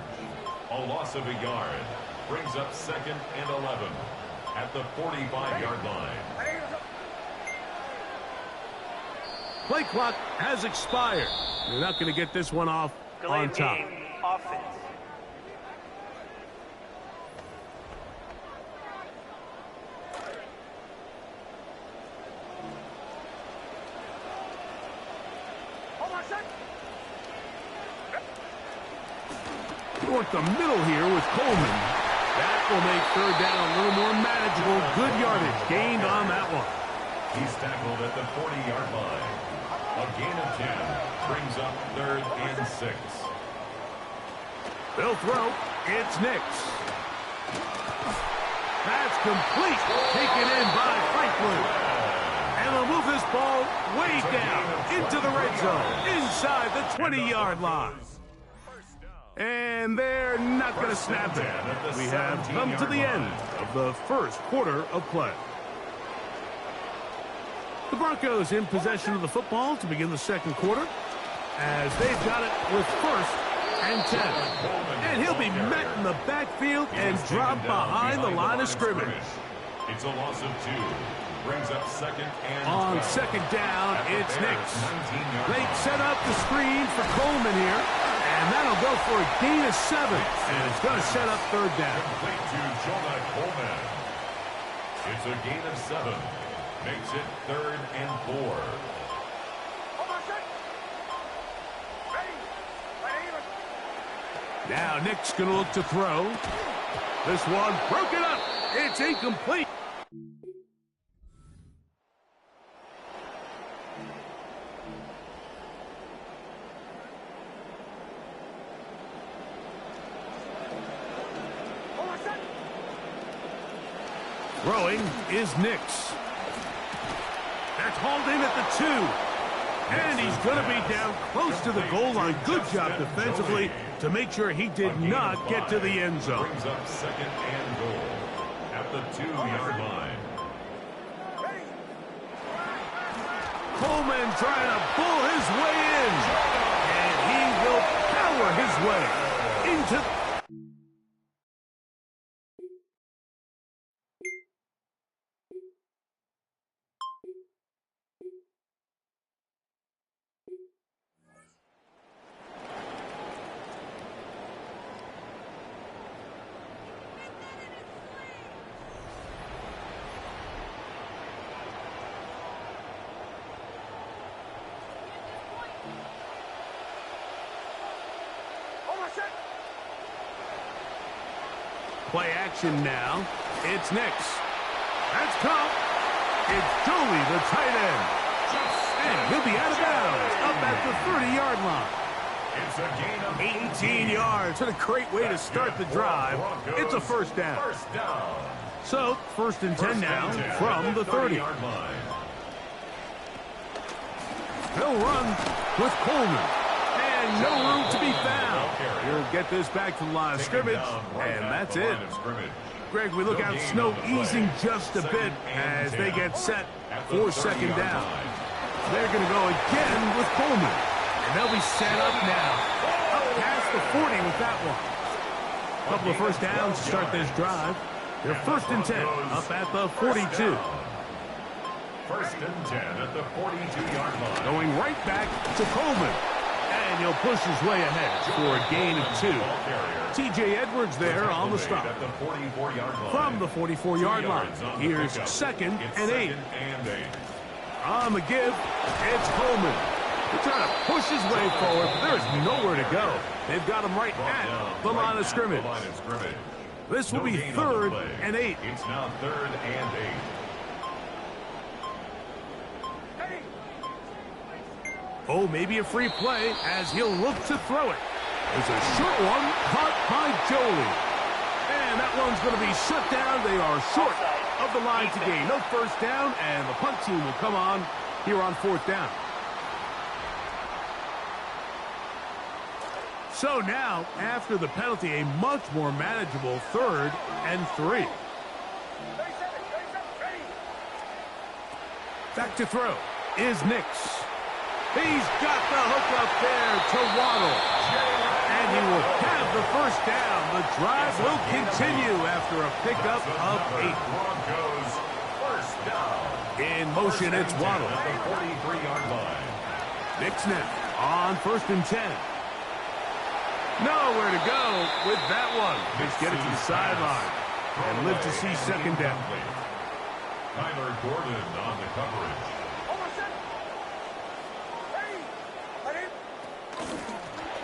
A loss of a yard brings up second and 11 at the 45-yard line. Play clock has expired. They're not going to get this one off on top. Offense. Work the middle here with Coleman. That will make third down a little more manageable. Good yardage gained on that one. He's tackled at the 40-yard line. A gain of 10 brings up third and 6. They'll throw. It's Nix. That's complete. Taken in by Franklin. And they'll move this ball way down into the red zone inside the 20-yard line. And they're not going to snap it. We have come to the end of the first quarter of play. The Broncos in possession of the football to begin the second quarter as they've got it with first and 10. And he'll be met in the backfield and dropped behind the line of scrimmage. It's a loss of 2. Brings up second and On 12. second down, it's Nix. 19-yard They line. set up the screen for Coleman here, and that'll go for a gain of 7, and it's going to set up third down. Complete to Jonah Coleman. It's a gain of 7. Makes it 3rd and 4. Now Nick's going to look to throw. This one broken up. It's incomplete. Throwing is Nix. That's hauled in at the 2. And he's going to be down close to the goal line. Good job defensively to make sure he did not get to the end zone. Brings up second and goal at the 2-yard line. Coleman trying to pull his way in. And he will power his way into... Play action now. It's Nix. That's Cup. It's Jolie, the tight end. And he'll be out of bounds up at the 30-yard line. It's a gain of 18 yards. What a great way to start the drive. It's a first down. First down. So, first and 10 now from the 30. Yard line. He'll run with Coleman. And no room to be found. He'll get this back to the line of scrimmage, and that's it. Greg, we look out snow easing just a bit as they get set for second down. They're going to go again with Coleman. And they'll be set up now. Up past the 40 with that one. Couple of first downs to start this drive. They're first and 10 up at the 42. First and 10 at the 42-yard line. Going right back to Coleman. And he'll push his way ahead for a gain of 2. T.J. Edwards there on the stop. From the 44-yard line, here's second and 8. On the give, it's Coleman. He's trying to push his way forward, but there's nowhere to go. They've got him right at the line of scrimmage. This will be 3rd and 8. It's now 3rd and 8. Oh, maybe a free play as he'll look to throw it. There's a short one caught by Jolie. And that one's going to be shut down. They are short of the line to gain. No first down, and the punt team will come on here on 4th down. So now, after the penalty, a much more manageable 3rd and 3. Back to throw is Nix. He's got the hook up there to Waddle. And he will have the first down. The drive will continue after a pickup of 8. Broncos first down. In motion, it's Waddle. At the 43-yard line. Nix now on 1st and 10. Nowhere to go with that one. Just get it to the sideline and live to see second down. Tyler Gordon on the coverage.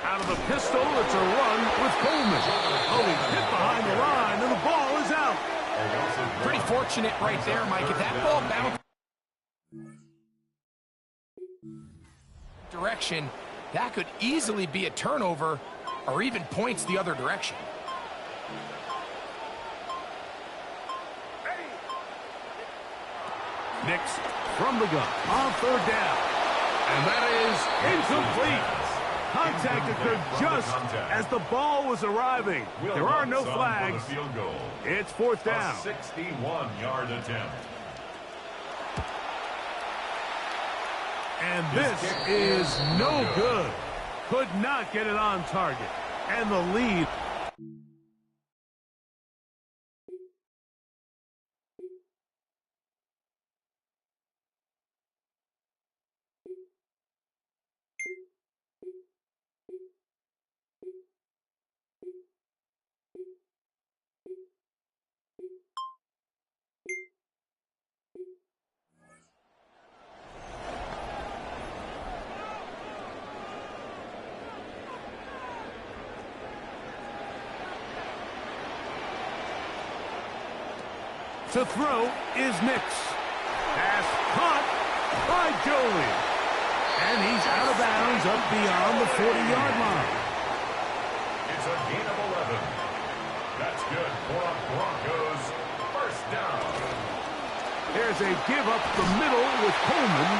Out of the pistol, it's a run with Coleman. Oh, he's hit behind the line, and the ball is out. Pretty fortunate right there, Mike. If that ball bounced direction, that could easily be a turnover or even points the other direction. Nix from the gun on 3rd down. And that is incomplete. Contact occurred just as the ball was arriving. There are no flags. It's 4th down. A 61-yard attempt. And this is no good. Could not get it on target. And the lead. To throw is Nix. Pass caught by Jolie. And he's out of bounds up beyond the 40-yard line. It's a gain of 11. That's good for a Broncos first down. There's a give up the middle with Coleman.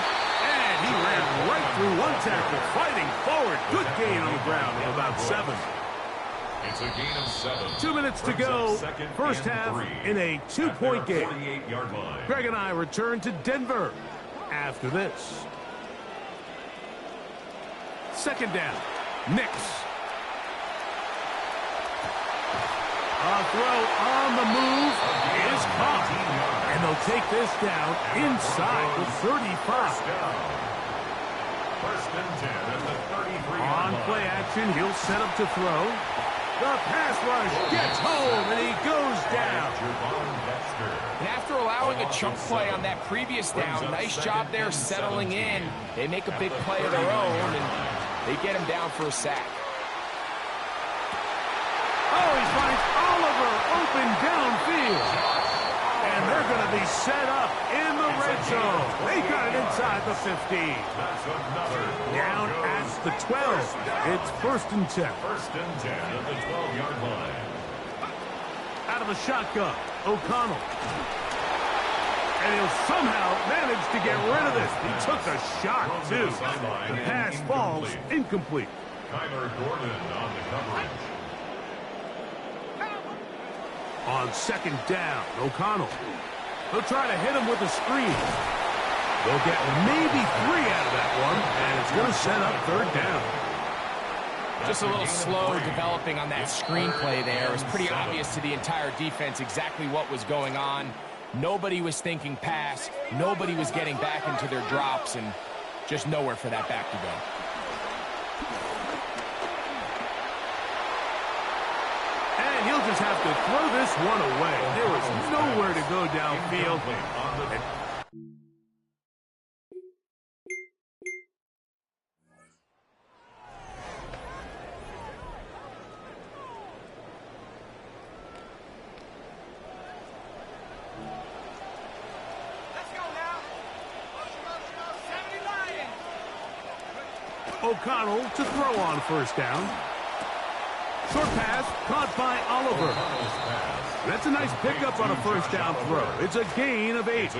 And he ran right through one tackle, fighting forward. Good gain on the ground of about 7. It's a gain of 7. 2 minutes to go. First half in a 2-point game. 48-yard line. Greg and I return to Denver after this. Second down. Nix. A throw on the move is caught. And they'll take this down inside the 35. First and 10 at the 33-yard On line. play action, he'll set up to throw. The pass rush gets home, and he goes down. And after allowing a chunk play on that previous down, nice job there settling in. They make a big play of their own, and they get him down for a sack. Oh, he finds Oliver open downfield. And they're going to be set up in the red zone. They got it inside the 15. Down at the 12. It's first and 10. First and 10 at the 12-yard line. Out of the shotgun, O'Connell. And he'll somehow manage to get rid of this. He took a shot, too. The pass falls incomplete. Kyler Gordon on the coverage. On second down, O'Connell. They'll try to hit him with a screen. They'll get maybe 3 out of that one, and it's going to set up third down. Just a little slow developing on that screenplay there. It was pretty obvious to the entire defense exactly what was going on. Nobody was thinking pass. Nobody was getting back into their drops, and just nowhere for that back to go. And he'll just have to throw this one away. There was nowhere to go downfield. O'Connell to throw on first down. Short pass caught by Oliver. That's a nice pickup on a first down throw. It's a gain of 8.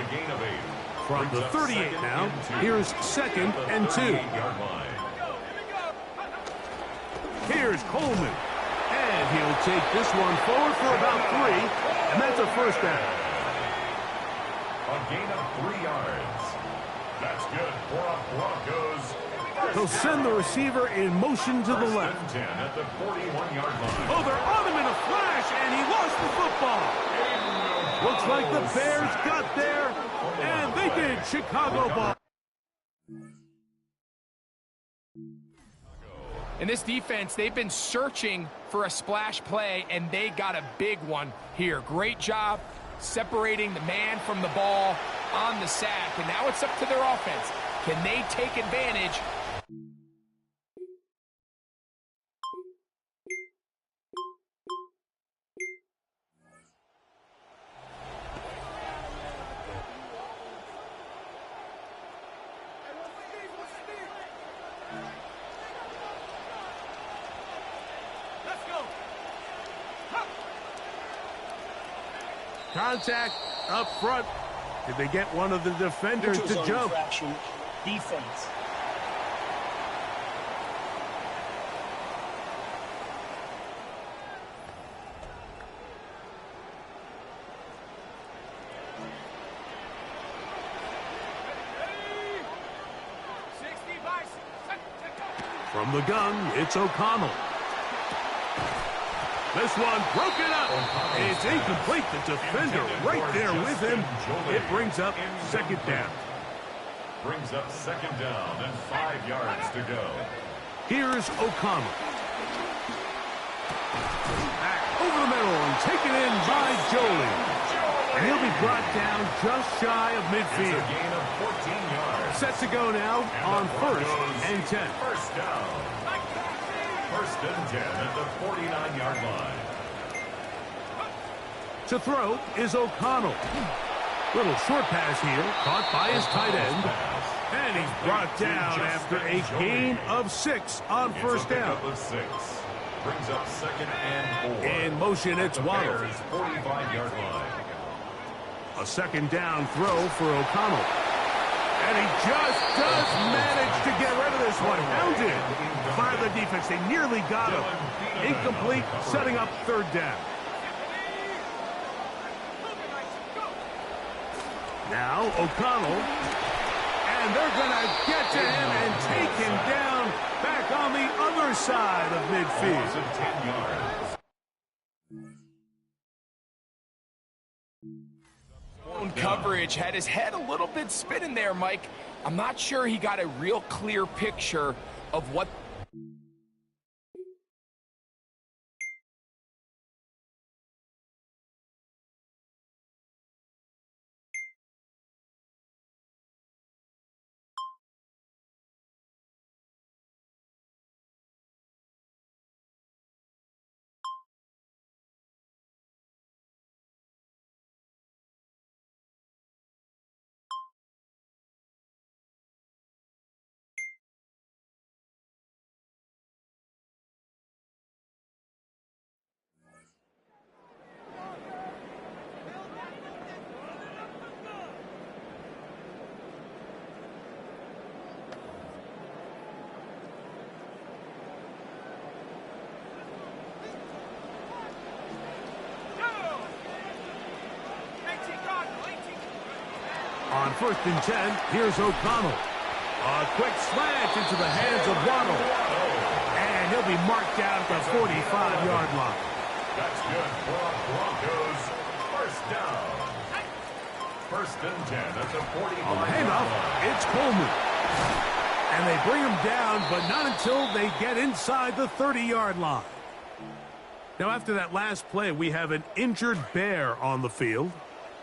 From the 38 now, here's second and 2. Here's Coleman. And he'll take this one forward for about 3. And that's a first down. A gain of 3 yards. That's good for a Broncos. He'll send the receiver in motion to the left. 10 at the 41-yard line. Oh, they're on him in a flash, and he lost the football. Looks like the Bears got there, and they did. Chicago ball. In this defense, they've been searching for a splash play, and they got a big one here. Great job separating the man from the ball on the sack, and now it's up to their offense. Can they take advantage? Contact up front. Did they get one of the defenders to jump? Infraction. Defense. From the gun, it's O'Connell. This one broken up. It's incomplete. The defender right there with him. It brings up second down. Brings up second down and 5 yards to go. Here's O'Connell. Back over the middle and taken in by Jolie. And he'll be brought down just shy of midfield. It's a gain of 14 yards. Set to go now on first and 10. First down. First and 10 at the 49-yard line. To throw is O'Connell. Little short pass here, caught by his tight end. And he's brought down after a gain of 6 on first down. Brings up 2nd and 4. In motion, it's Waddle. 45-yard line. A 2nd down throw for O'Connell. And he just does manage to get rid of this one. Hounded by the defense. They nearly got him. Incomplete, setting up 3rd down. Now O'Connell. And they're going to get to him and take him down back on the other side of midfield. 10 yards. Coverage had his head a little bit spinning there, Mike. I'm not sure he got a real clear picture of what. On 1st and 10, here's O'Connell. A quick slant into the hands of Waddle. And he'll be marked down at the 45-yard line. That's good for Broncos. 1st down. 1st and 10 at the 45-yard On the handoff, it's Coleman. And they bring him down, but not until they get inside the 30-yard line. Now, after that last play, we have an injured Bear on the field.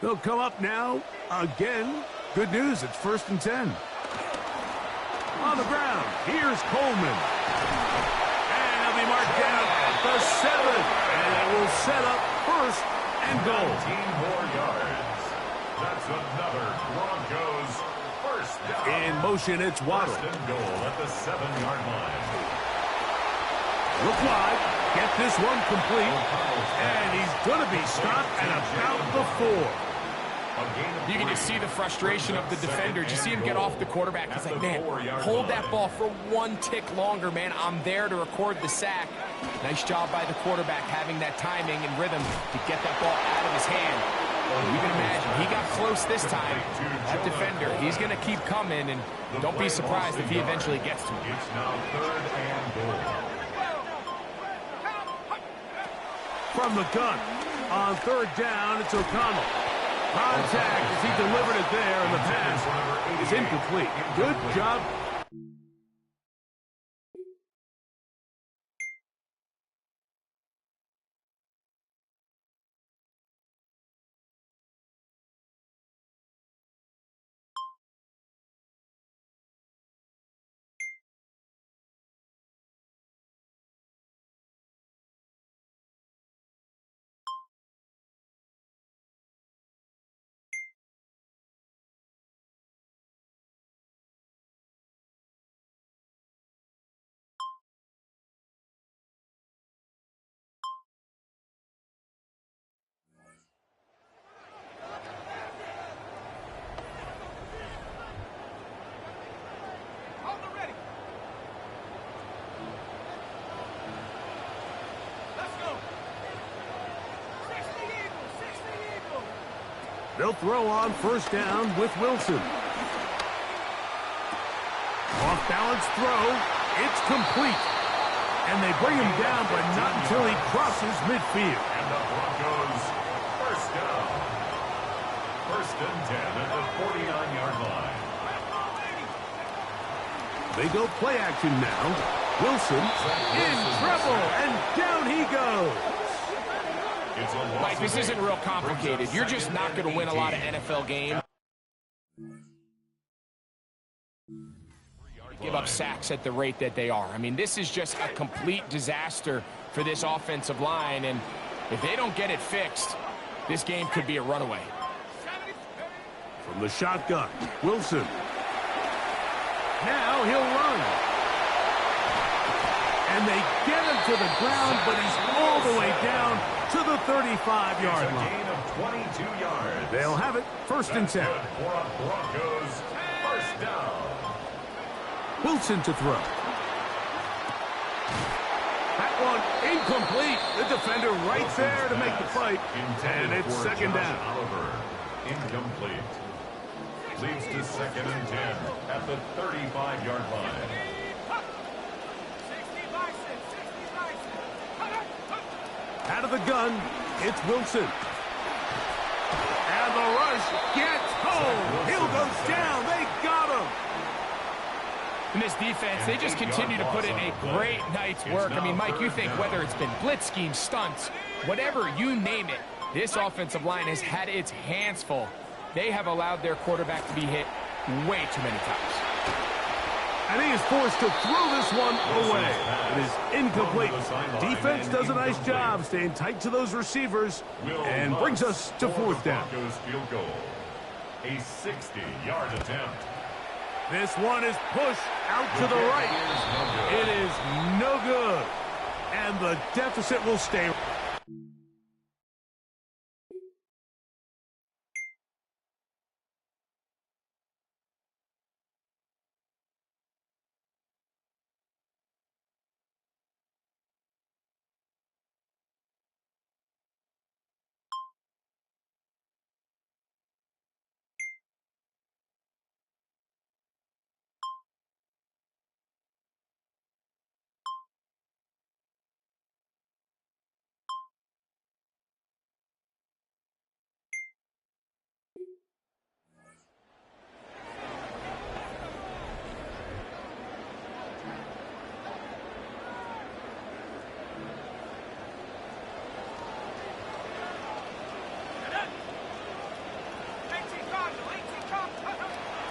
They'll come up now again. Good news, it's 1st and 10. On the ground, here's Coleman. And he'll be marked down at the 7. And it will set up 1st and goal. 19 more yards. That's another Broncos 1st down. In motion, it's Waddle. 1st and goal at the 7-yard line. Look wide. Get this one complete. And he's going to be stopped at about the 4. You can just see the frustration of the defender. You see him get off the quarterback. He's like, man, hold that ball for 1 tick longer, man. I'm there to record the sack. Nice job by the quarterback having that timing and rhythm to get that ball out of his hand. You can imagine, he got close this time. That defender, he's going to keep coming, and don't be surprised if he eventually gets to him. It's now 3rd and goal. From the gun, on 3rd down, it's O'Connell. Contact as he delivered it there, and the pass is incomplete. Good job. They'll throw on 1st down with Wilson. Off-balance throw. It's complete. And they bring him down, but not until he crosses midfield. And the Broncos 1st down. 1st and 10 at the 49-yard line. They go play action now. Wilson in trouble, and down he goes. Mike, this isn't real complicated. You're just not going to win a lot of NFL games. Give up sacks at the rate that they are. I mean, this is just a complete disaster for this offensive line, and if they don't get it fixed, This game could be a runaway. From the shotgun, Wilson. Now he'll run. And they get him to the ground, but he's all the way down to the 35-yard line. Gain of 22 yards. They'll have it first and 10. For a Broncos first down. Wilson to throw. That one incomplete. The defender right there to make the fight. And it's second down. Oliver, incomplete. Leads to second and 10 at the 35-yard line. Out of the gun, it's Wilson. And the rush gets home. Hill goes down. They got him. In this defense, they just continue to put in a great night's work. I mean, Mike, you think whether it's been blitz schemes, stunts, whatever you name it, this offensive line has had its hands full. They have allowed their quarterback to be hit way too many times. And he is forced to throw this one away. It is incomplete. Defense does a nice job staying tight to those receivers and brings us to fourth down. Field goal. A 60-yard attempt. This one is pushed out to the right. It is no good. And the deficit will stay.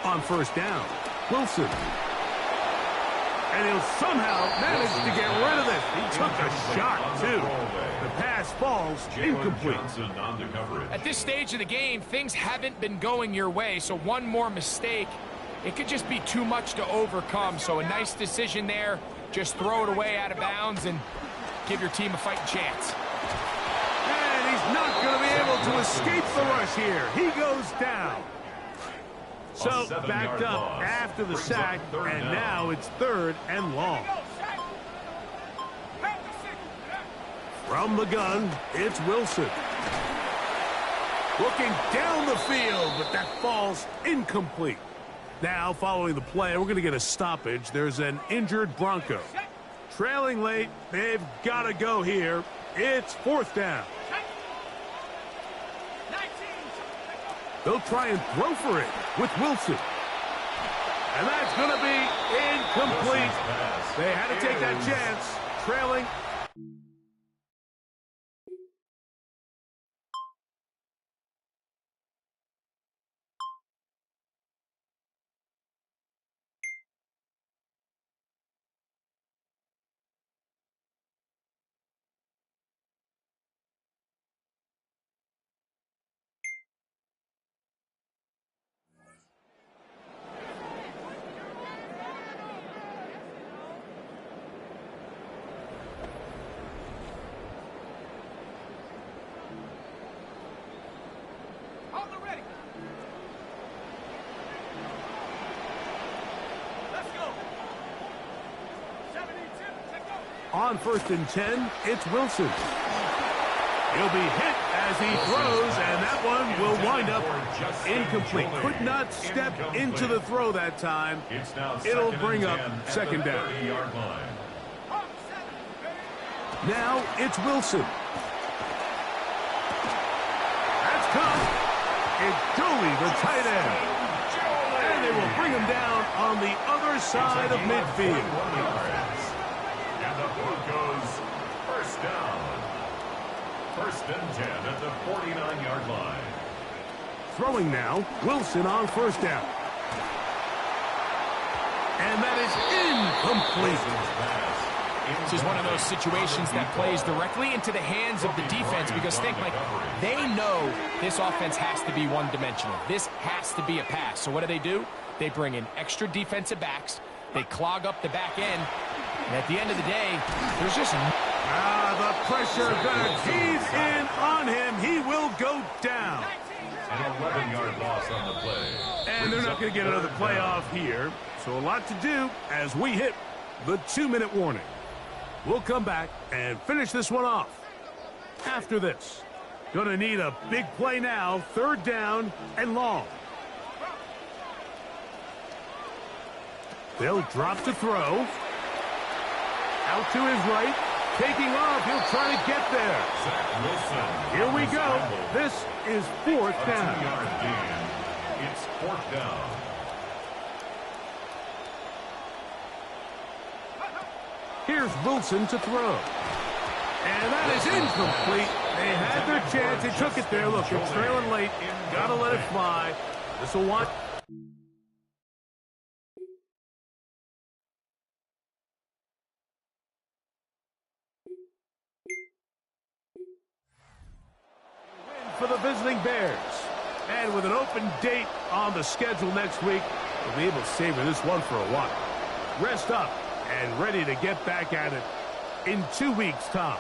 On first down, Wilson. And he'll somehow manage to get rid of it. He took a shot, too. The pass falls incomplete. At this stage of the game, things haven't been going your way, so one more mistake, it could just be too much to overcome. So a nice decision there. Just throw it away out of bounds and give your team a fighting chance. And he's not going to be able to escape the rush here. He goes down. So backed up after the sack, and now it's third and long. From the gun, it's Wilson. Looking down the field, but that falls incomplete. Now, following the play, we're going to get a stoppage. There's an injured Bronco. Trailing late, they've got to go here. It's fourth down. They'll try and throw for it with Wilson. And that's going to be incomplete. They had to take that chance, trailing. On first and 10, it's Wilson. He'll be hit as he throws, and that one will wind up incomplete. Could not step into the throw that time. It'll bring up second down. Now it's Wilson. That's caught. It's Dooley, the tight end. And they will bring him down on the other side of midfield. Broncos first down. First and 10 at the 49-yard line. Throwing now, Wilson on first down. And that is incomplete. This is one of those situations that plays directly into the hands of the defense because think, Mike, they know this offense has to be one-dimensional. This has to be a pass. So what do? They bring in extra defensive backs. They clog up the back end. And at the end of the day, there's just... the pressure gonna tease in on him. He will go down. An 11-yard loss on the play. And they're not going to get another playoff here. So a lot to do as we hit the 2-minute warning. We'll come back and finish this one off. After this, going to need a big play now. 3rd down and long. They'll drop to throw. Out to his right. Taking off. He'll try to get there. Zach Wilson. Here we go. This is 4th down. 2-yard gain. It's 4th down. Here's Wilson to throw. And that is incomplete. They had their chance. They took it there. Look, they're trailing late. Got to let it fly. This will want... for the visiting Bears. And with an open date on the schedule next week, we'll be able to savor this one for a while. Rest up and ready to get back at it in 2 weeks' time.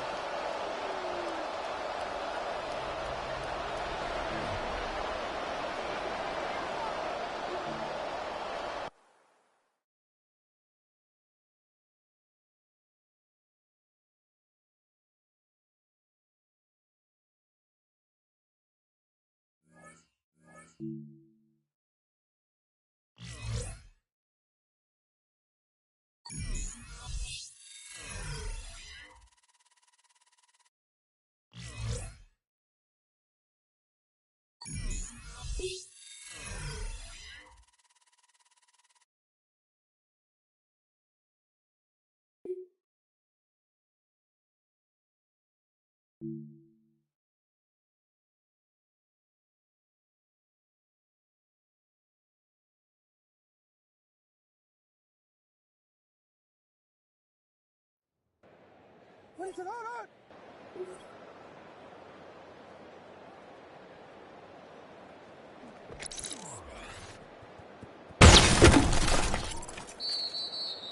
What is it on?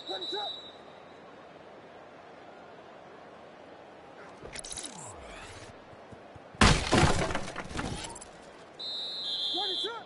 What is up? What is up?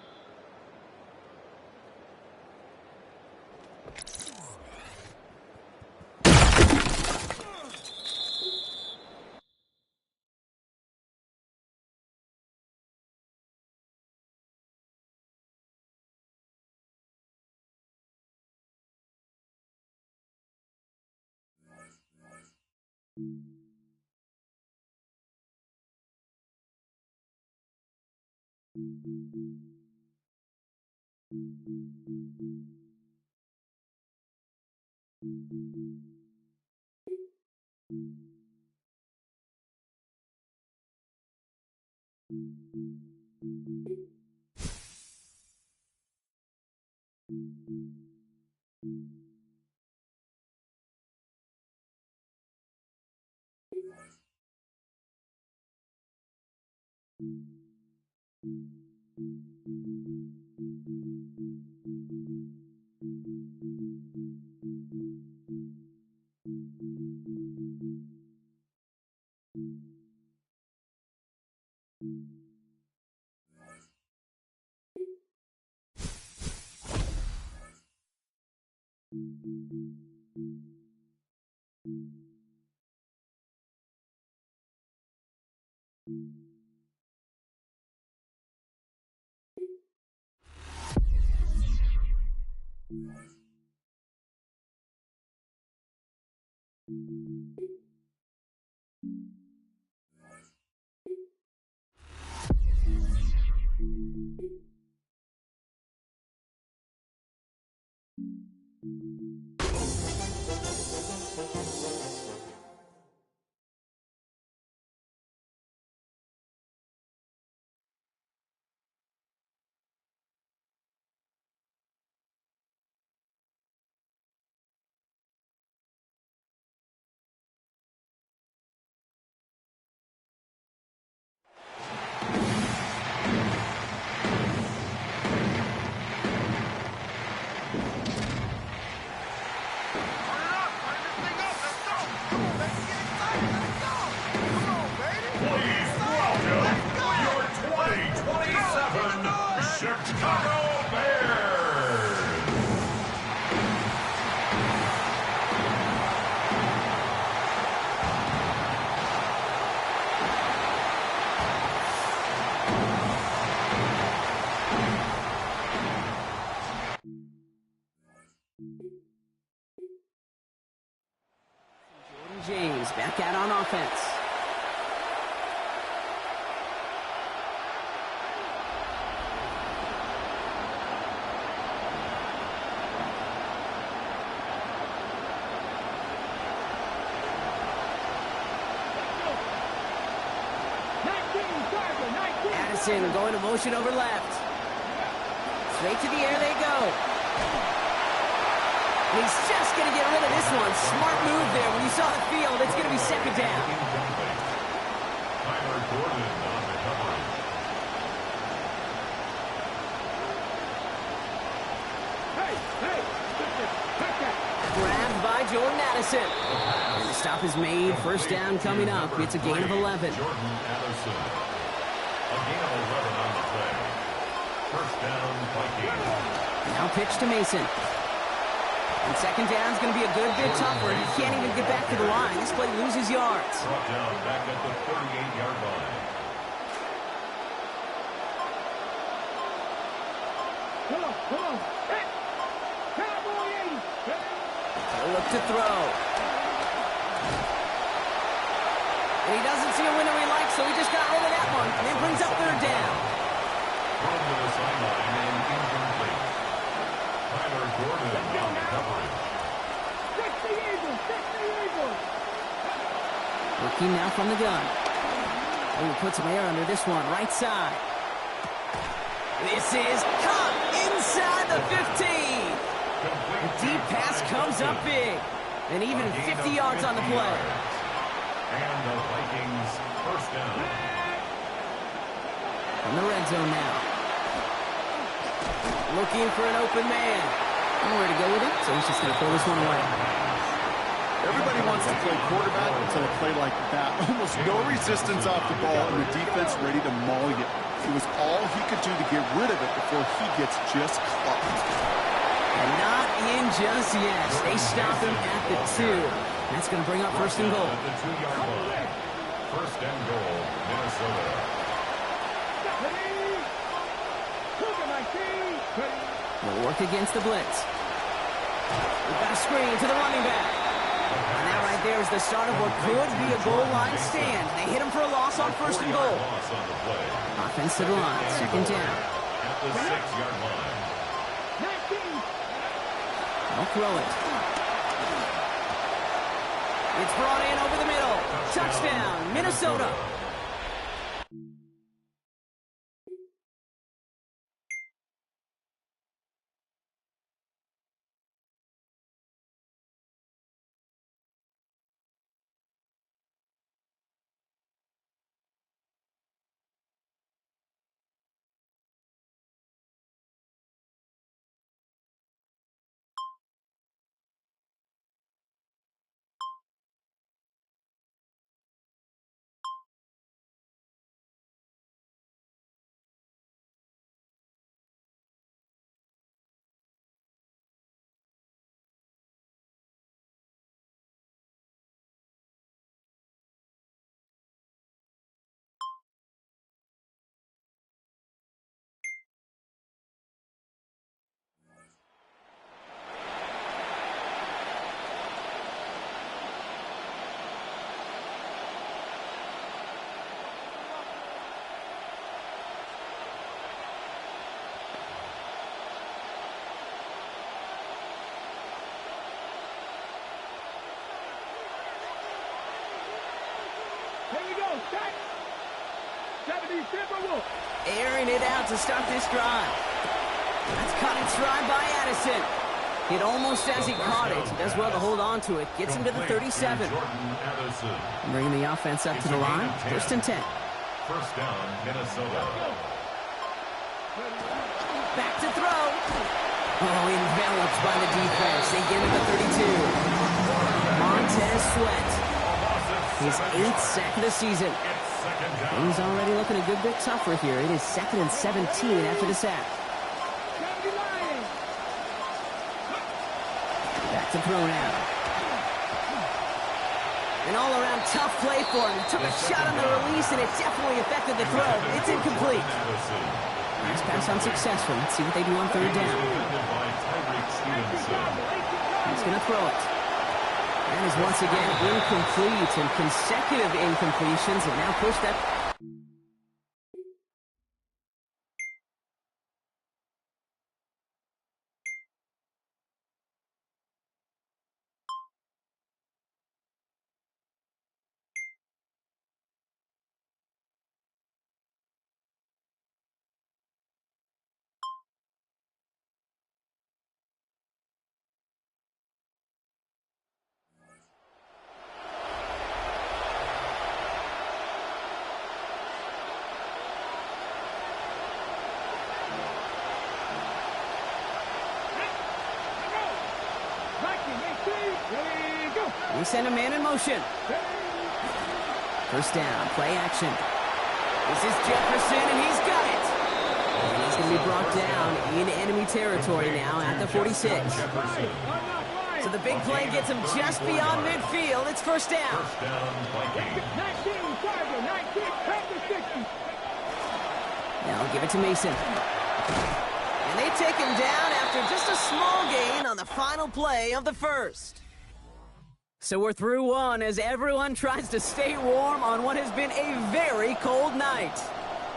Chicago Bears. James back out on offense. Addison going to motion over left. Straight to the air they go. And he's just going to get rid of this one. Smart move there. When you saw the field, it's going to be second down. Tyler Gordon on the coverage. Grabbed by Jordan Addison. And the stop is made. First down coming up. It's a gain of 11. Jordan Addison. A gain of 11 on the play. First down, Vikings. Now pitch to Mason. And second down is going to be a good bit tougher. He can't even get back to the line. This play loses yards. Brought down back at the 38-yard line. Come on. Hey. Cowboy 80. He'll look to throw. And he doesn't see a window he likes, so he just got rid of that one. And it brings up third down. Thrown to the sideline and incomplete. Tyler Gordon on the coverage. Fix the Eagles. Looking now from the gun. Oh, he puts some air under this one, right side. This is caught inside the 15. The deep pass comes up big. And even 50 yards on the play. And the Vikings first down. From the red zone now. Looking for an open man. Nowhere to go with it, so he's just going to throw this one away. Everybody wants to play quarterback until a play like that. Almost no resistance off the ball and the defense ready to maul you. It was all he could do to get rid of it before he gets just clocked. And not in just yet. They stop him at the 2. That's going to bring up first and goal. At the 2-yard line. First and goal, Minnesota. Will work against the blitz. We've got a screen to the running back. And that right there is the start of what could be a goal line stand. They hit him for a loss on first and goal. Offense to the line, second down. At the 6-yard line. They'll throw it. It's brought in over the middle. Touchdown, Minnesota. Airing it out to start this drive. That's caught in stride by Addison. Hit almost as he caught it. Does well to hold on to it. Gets him to the 37. Bringing the offense up to the line. First and 10. First down, Minnesota. Back to throw. Oh, enveloped by the defense. They get him to the 32. Montez Sweat. His 8th sack of the season. Things already looking a good bit tougher here. It is 2nd and 17 after the sack. Back to throw now. An all-around tough play for him. He took a shot on the release, and it definitely affected the throw. It's incomplete. Nice pass unsuccessful. Let's see what they do on third down. He's going to throw it. And is once again incomplete, and consecutive incompletions have now pushed that. We send a man in motion. First down, play action. This is Jefferson, and he's got it. And he's going to be brought down in enemy territory now at the 46. So the big play gets him just beyond midfield. It's first down. Now give it to Mason. And they take him down after just a small gain on the final play of the first. So we're through one as everyone tries to stay warm on what has been a very cold night.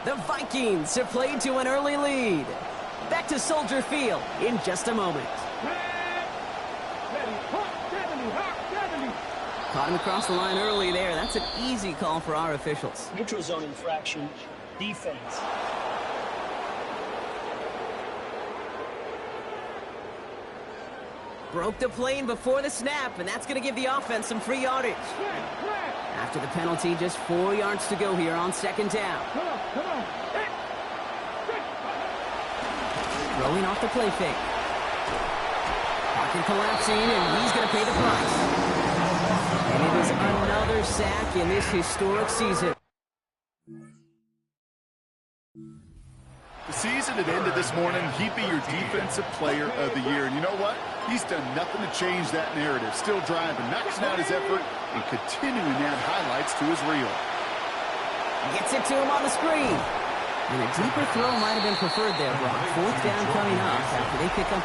The Vikings have played to an early lead. Back to Soldier Field in just a moment. Caught him across the line early there. That's an easy call for our officials. Neutral zone infraction, defense. Broke the plane before the snap, and that's going to give the offense some free yardage. After the penalty, just 4 yards to go here on second down. Throwing off the play fake. Pocket collapsing, and he's going to pay the price. And it is another sack in this historic season. The season had ended this morning. He'd be your defensive player of the year. And you know what? He's done nothing to change that narrative. Still driving, maxing out his effort, and continuing to add highlights to his reel. Gets it to him on the screen. And a deeper throw might have been preferred there, Brock. Fourth down coming up after they pick up.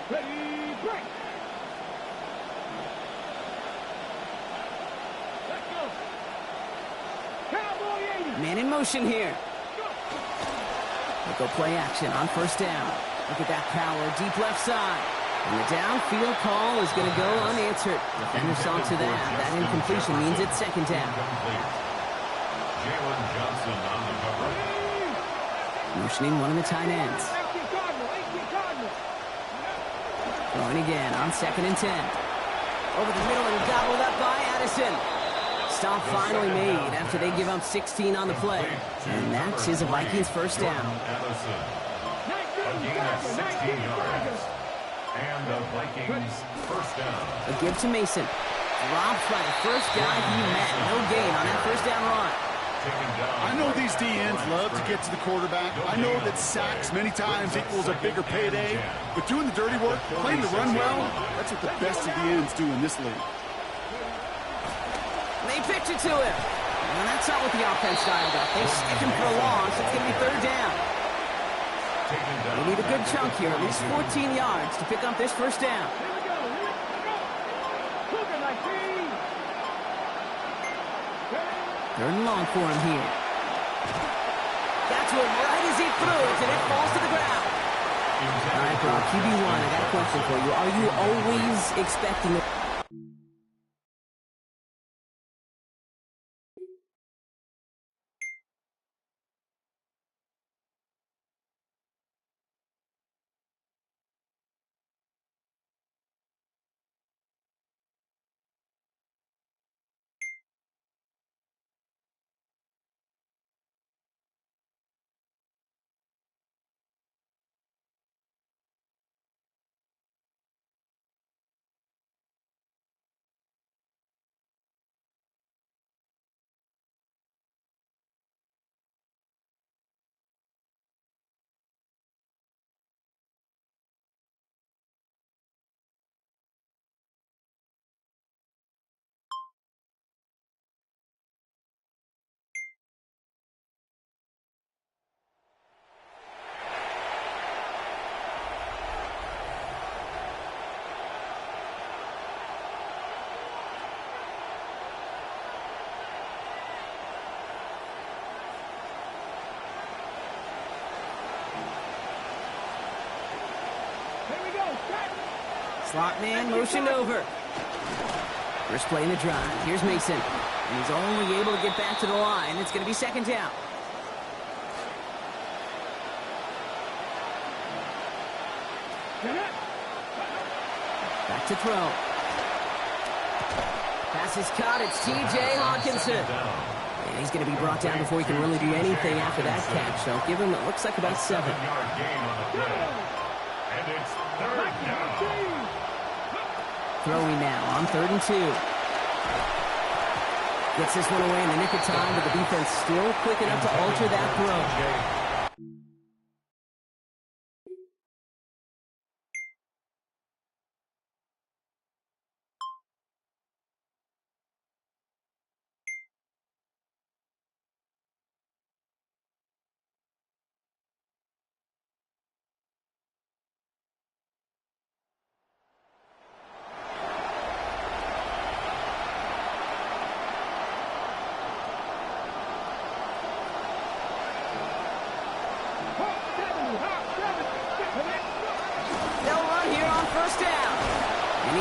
Ready, break. Let's go. Cowboy 80. Man in motion here. They'll go play action on first down. Look at that power, deep left side. And the downfield call is going to go unanswered. Defender saw to that. That incompletion means it's second down. Jalen Johnson on the cover. Motioning one of the tight ends. Throwing again on second and 10. Over the middle and gobbled up by Addison. Stop finally made after they give up 16 on the play. And that is a Vikings first down. Addison. A gain of 16 yards. And the Vikings first down. A give to Mason. Dropped by the first guy he met. No gain on that first down run. I know these DNs love to get to the quarterback. I know that sacks many times equals a bigger payday. But doing the dirty work, playing the run well, that's what the best of the ends do in this league. They pitch it to him. And that's not what the offense dialed up. They stick him for a loss. It's going to be third down. They need a good chunk here, at least 14 yards to pick up this first down. Third and long for him here. Got to him right as he threw it, and it falls to the ground. All right, Brock, QB1, I got a question for you. Are you always expecting it? Slot man motioned over. First play in the drive. Here's Mason. And he's only able to get back to the line. It's going to be second down. Back to throw. Pass is caught. It's T.J. Hawkinson. And he's going to be brought down before he can really do anything after that catch. So give him, it looks like about 7. And it's third down. Throwing now on 3rd and 2. Gets this one away in the nick of time, but the defense still quick enough to alter that throw.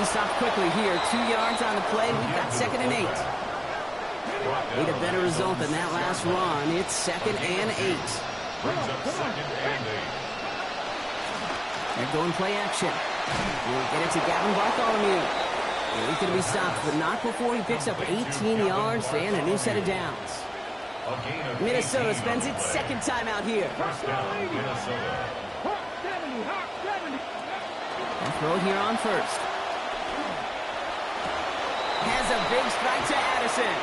Stopped quickly here. 2 yards on the play. We've got 2nd and 8. Need a better result than that last run. It's 2nd and 8. They're going play action. We'll get it to Gavin Bartholomew. And he's going to be stopped, but not before he picks up 18 yards and a new set of downs. Minnesota spends its 2nd time out here. And throw here on 1st. Has a big strike to Addison.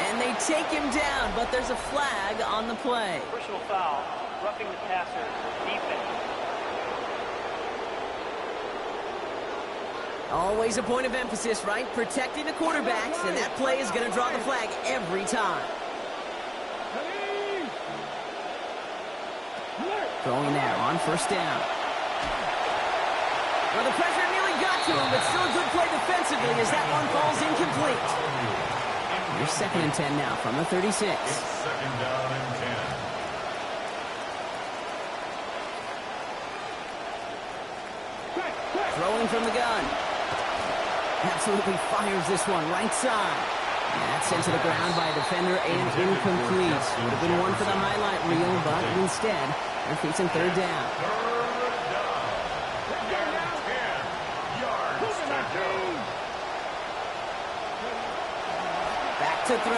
And they take him down, but there's a flag on the play. Personal foul, roughing the passer, defense. Always a point of emphasis, right? Protecting the quarterbacks, and that play is going to draw the flag every time. Throwing now on 1st down. Well, the pressure nearly got to him, but still a good play defensively as that one falls incomplete. Here's 2nd and 10 now from the 36. It's 2nd down and 10. Throwing from the gun. Absolutely fires this one right side. And that's sent to the ground by a defender and incomplete. Would have been one for the highlight reel, but instead, they're facing 3rd down. To throw.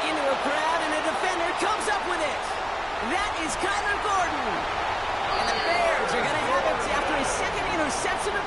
Into a crowd, and a defender comes up with it. That is Kyler Gordon. And the Bears are going to have it after his 2nd interception.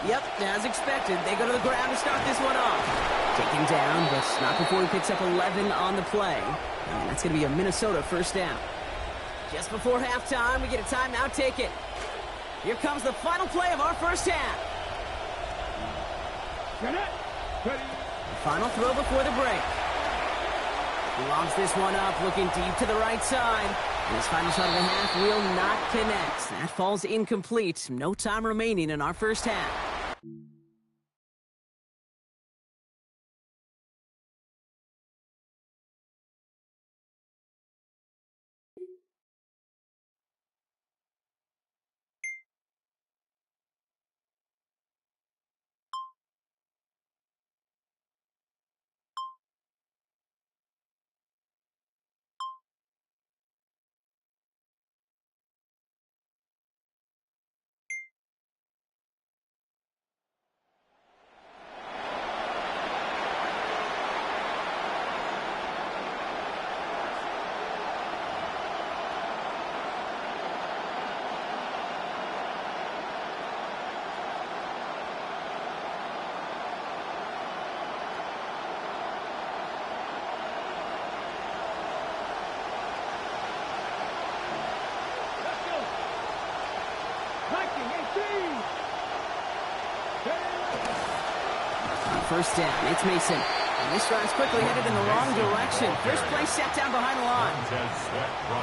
Yep, as expected, they go to the ground to start this one off. Taken down, but not before he picks up 11 on the play. And that's going to be a Minnesota first down. Just before halftime, we get a timeout taken. Here comes the final play of our first half. Final throw before the break. He lobs this one up, looking deep to the right side. And his final shot of the half will not connect. That falls incomplete. No time remaining in our first half. First down, it's Mason. And this drive's quickly headed in the wrong direction. First play set down behind the line.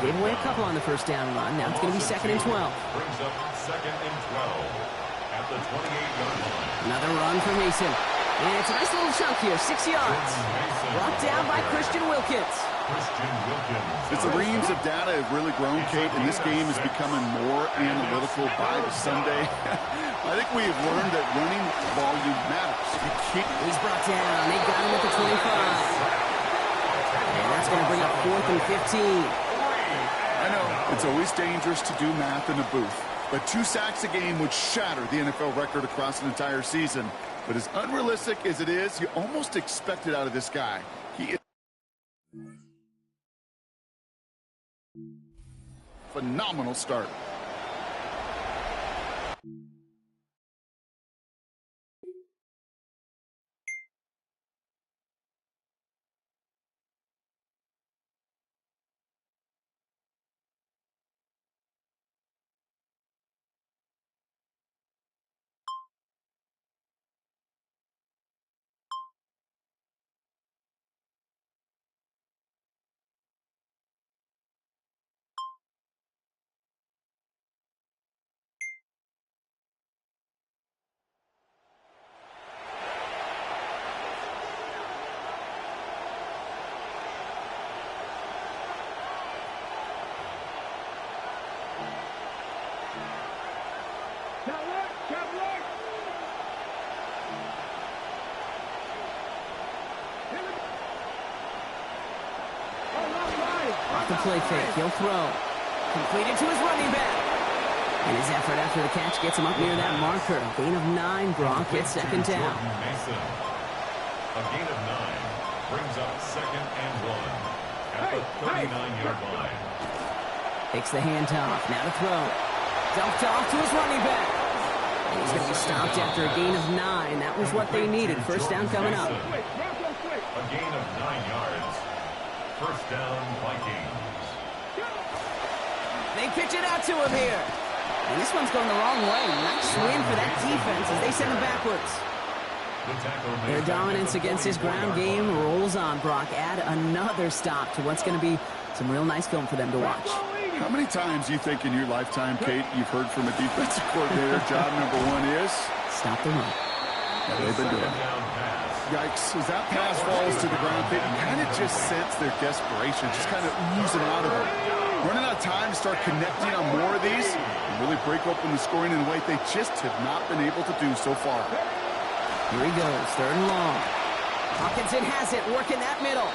Gave away a couple on the first down run. Now it's going to be 2nd and 12. Brings up 2nd and 12 at the 28-yard line. Another run for Mason. And it's a nice little chunk here, 6 yards. Brought down by Christian Wilkins. The reams of data have really grown, Kate, and this game is becoming more analytical by the Sunday. I think we have learned that running volume matters. He's brought down. They got him at the 25. And that's going to bring up 4th and 15. I know, it's always dangerous to do math in a booth, but 2 sacks a game would shatter the NFL record across an entire season. But as unrealistic as it is, you almost expect it out of this guy. He is phenomenal start. Off the play fake, he'll throw. Completed to his running back. And his effort after the catch gets him up near that marker. Gain of 9, Gronk gets 2nd down. Mason. A gain of 9 brings up 2nd and 1 at the 39-yard line. Takes the handoff, now to throw. Dumped off to his running back. And he's going to be stopped after a gain of 9. That was what they needed. First down coming up. A gain of 9 yards. First down, Vikings. They pitch it out to him here. And this one's going the wrong way. Nice win for that defense as they send him backwards. Their dominance against his ground game rolls on, Brock. Add another stop to what's going to be some real nice film for them to watch. How many times do you think in your lifetime, Kate, you've heard from a defensive coordinator, job number 1 is? Stop the run. Yeah, they've been doing it. Yikes, as that pass falls to the ground, Kate, you kind of just sense their desperation, just kind of oozing out of them. Running out of time to start connecting on more of these and really break open the scoring in a way they just have not been able to do so far. Here he goes, 3rd and long. Hawkinson has it, working that middle.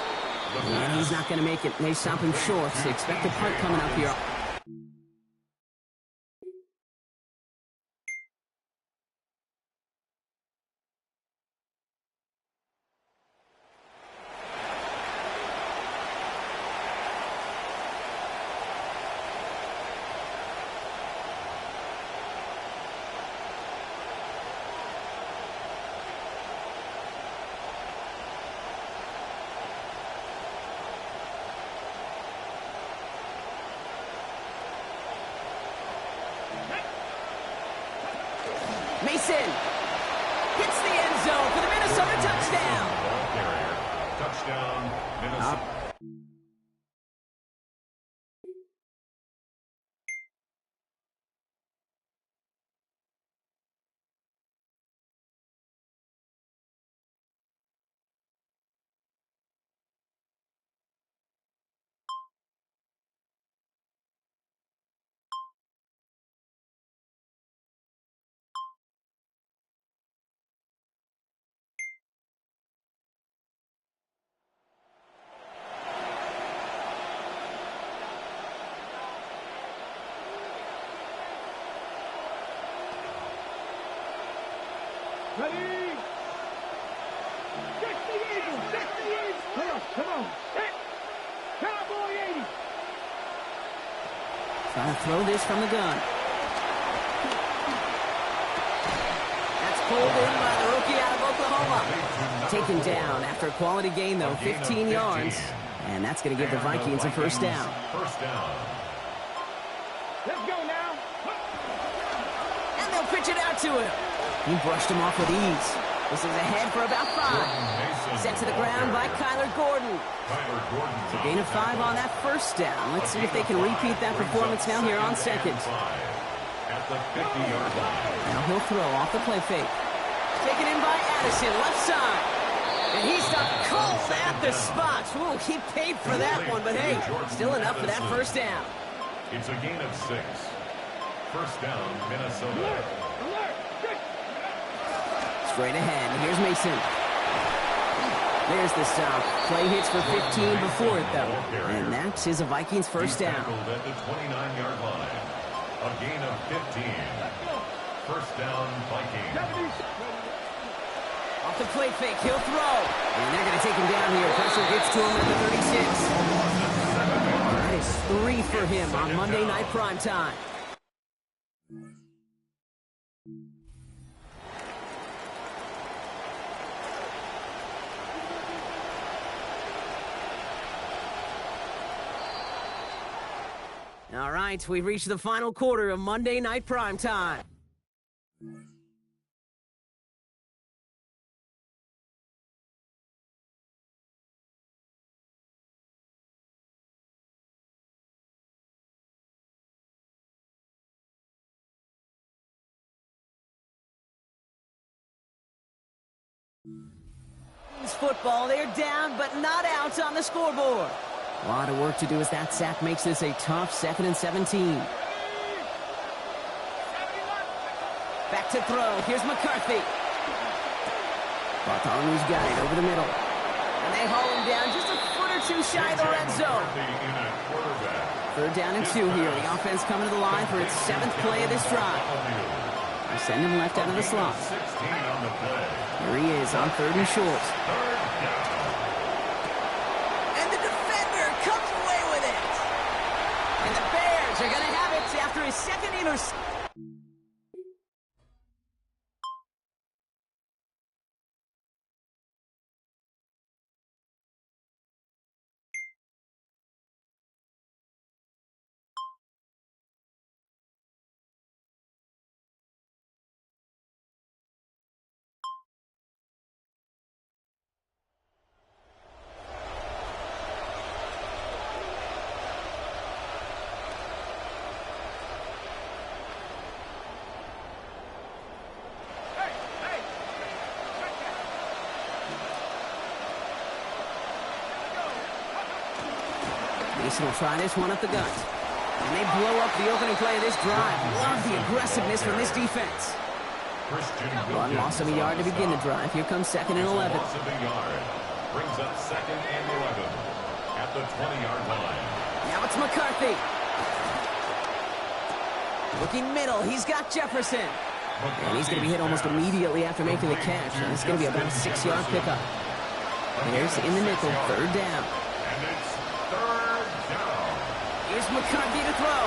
And he's not going to make it. They stop him short, so expect a punt coming up here. Mason hits the end zone for the Minnesota touchdown. Ball carrier. Touchdown, Minnesota. Ready? Check the Eagles! Check the Eagles! Come on! Set! Cowboy 80! Trying to throw this from the gun. That's pulled in by the rookie out of Oklahoma. Taken down after a quality gain, though, 15 yards. And that's going to give the Vikings a first down. First down. Let's go now! And they'll pitch it out to him. He brushed him off with ease. This is ahead for about 5. Sent to the ground by Kyler Gordon. It's a gain of 5 on that first down. Let's see if they can repeat that performance now here on second. At the 50-yard line. Now he'll throw off the play fake. Taken in by Addison, left side. And he stopped cold at the spot. Ooh, he paid for that one, but hey, still enough for that first down. It's a gain of 6. First down, Minnesota. Straight ahead, here's Mason. There's the stop. Play hits for 15 before it, though. And that is a Vikings first down. At the 29-yard line. A gain of 15. First down, Vikings. Off the play fake, he'll throw. And they're going to take him down here. Pressure gets to him at the 36. That is 3 for him on Monday Night Primetime. All right, we've reached the final quarter of Monday Night Primetime. Football, they're down, but not out on the scoreboard. A lot of work to do as that sack makes this a tough 2nd and 17. Back to throw. Here's McCarthy. Bartholomew's got it over the middle. And they haul him down just a foot or 2 shy of the red zone. 3rd down and 2 here. The offense coming to the line for its 7th play of this drive. They send him left out of the slot. Here he is on 3rd and short. They're going to have it after his 2nd interception. Mason will try this one up the gut. And they blow up the opening play of this drive. Love the aggressiveness from this defense. Run loss of a yard to begin the drive. Here comes 2nd and 11. Loss of a yard. Brings up 2nd and 11 at the 20-yard line. Now it's McCarthy. Looking middle. He's got Jefferson. And he's going to be hit almost immediately after making the catch. And it's going to be about a 6-yard pickup. Here's in the nickel. 3rd down. And it's 3rd down. Here's McCarthy to throw.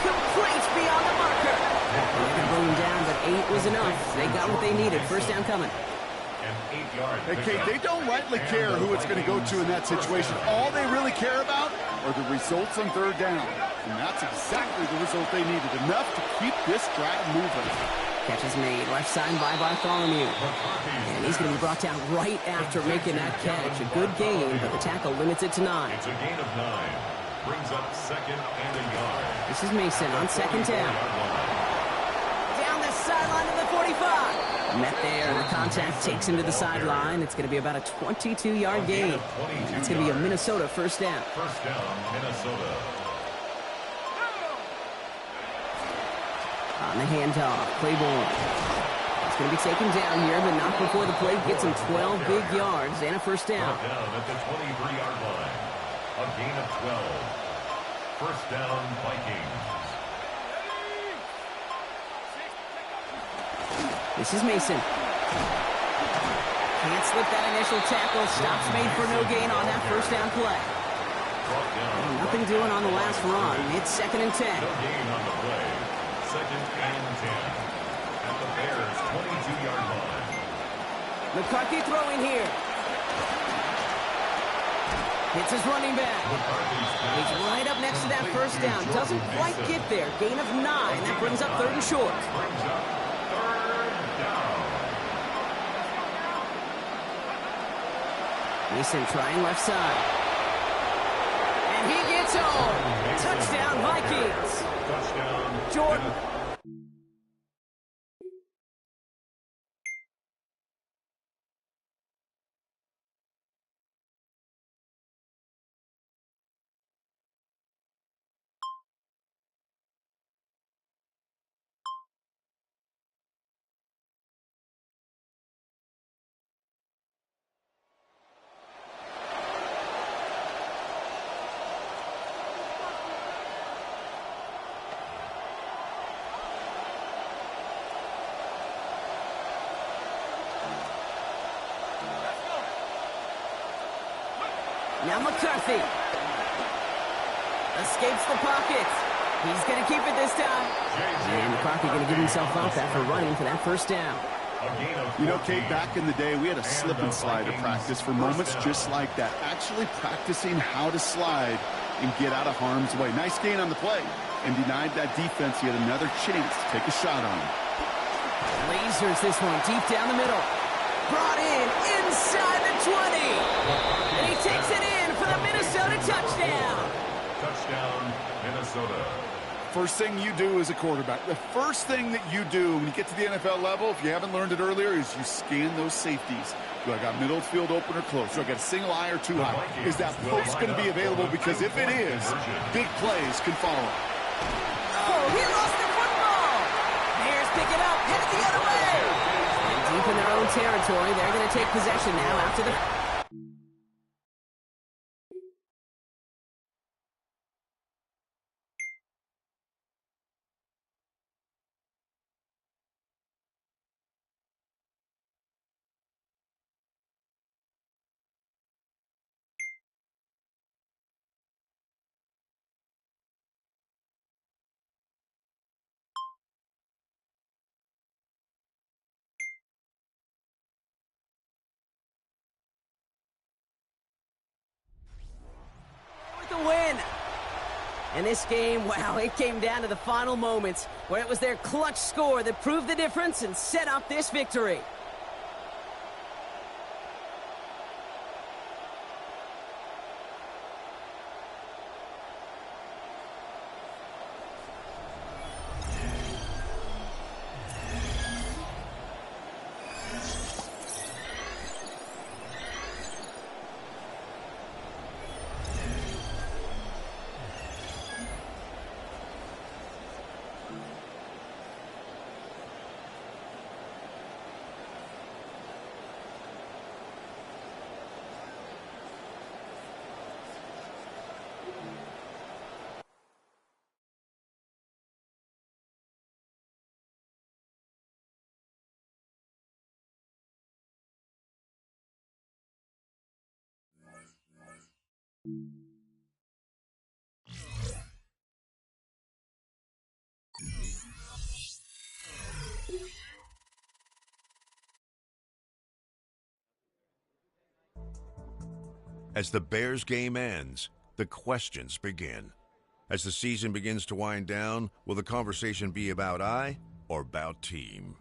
Complete beyond the marker. They're going to bring him down, but 8 was enough. They got what they needed. First down coming. Hey, Kate, they don't rightly care who it's going to go to in that situation. All they really care about are the results on 3rd down. And that's exactly the result they needed, enough to keep this drive moving. Catch is made, left side by Bartholomew. And he's going to be brought down right after making that catch. A good gain, but the tackle limits it to 9. It's a gain of 9. Brings up 2nd and a yard. This is Mason on 2nd down. Down the sideline to the 45. Met there, the contact takes him to the sideline. It's going to be about a 22-yard gain. It's going to be a Minnesota first down. First down, Minnesota. On the handoff, Claiborne. It's going to be taken down here, but not before the play gets him 12 big yards and a first down. Down at the 23-yard line. A gain of 12. First down, Vikings. This is Mason. Can't slip that initial tackle. Stops made for no gain on that first down play. Nothing doing on the last run. It's 2nd and 10. No gain on the play. 2nd and 10. At the Bears' 22-yard line. McCarthy throwing here. Hits his running back. He's right up next to that first down. Doesn't quite get there. Gain of 9. That brings up 3rd and short. Brings up 3rd down. Mason trying left side. And he gets home. Touchdown, Vikings. Touchdown. Jordan. Now McCarthy. Escapes the pocket. He's going to keep it this time. And McCarthy going to give himself up after running for that first down. You know, Kate, back in the day, we had a slip and slide to practice for moments just like that. Actually practicing how to slide and get out of harm's way. Nice gain on the play. And denied that defense yet another chance to take a shot on him. Lasers this one deep down the middle. Brought in inside the 20. And he takes it in for the Minnesota touchdown. Touchdown, Minnesota. First thing you do as a quarterback, the first thing that you do when you get to the NFL level, if you haven't learned it earlier, is you scan those safeties. Do I got middle field open or close? Do I got a single eye or two high? Is that post going to be available? Because if it is, big plays can follow. Oh, he lost the football. Bears pick it up, headed the other way. And deep in their own territory, they're going to take possession now after the... the win. And this game, wow, it came down to the final moments where it was their clutch score that proved the difference and set up this victory. As the Bears game ends, the questions begin. As the season begins to wind down, will the conversation be about I or about team?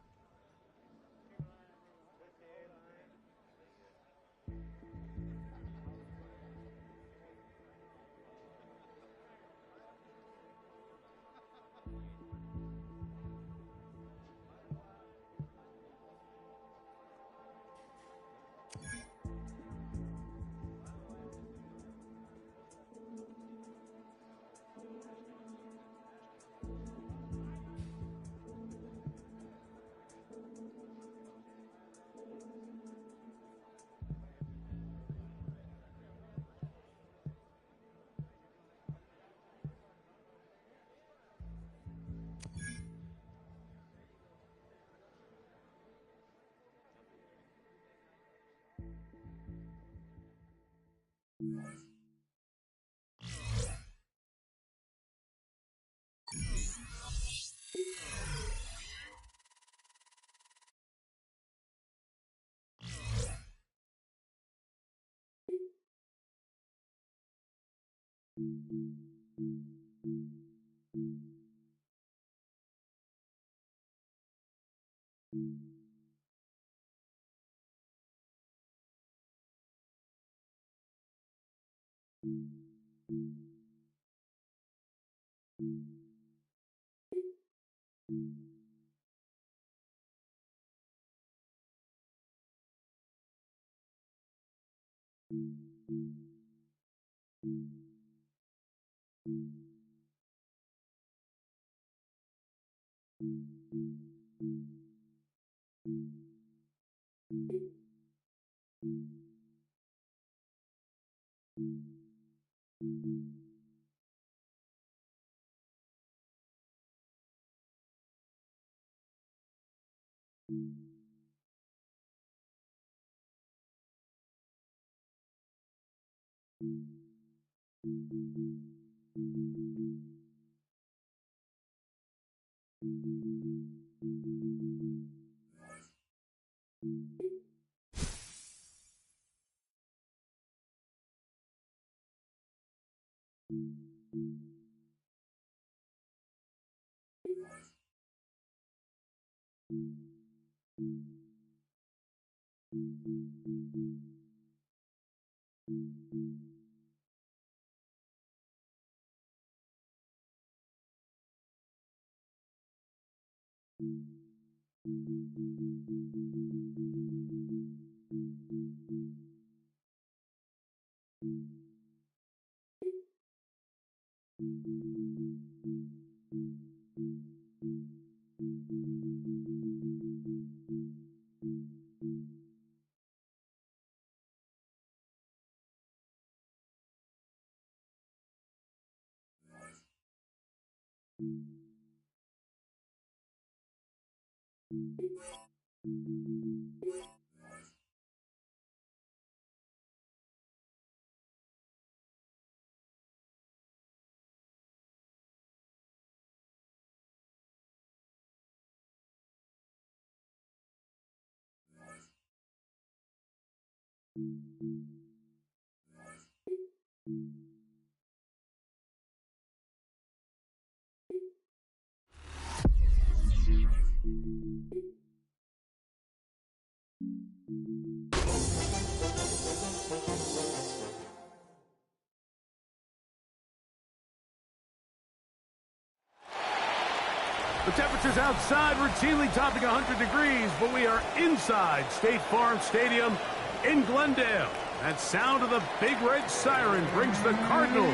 The temperatures outside routinely topping 100 degrees, but we are inside State Farm Stadium in Glendale. That sound of the big red siren brings the Cardinals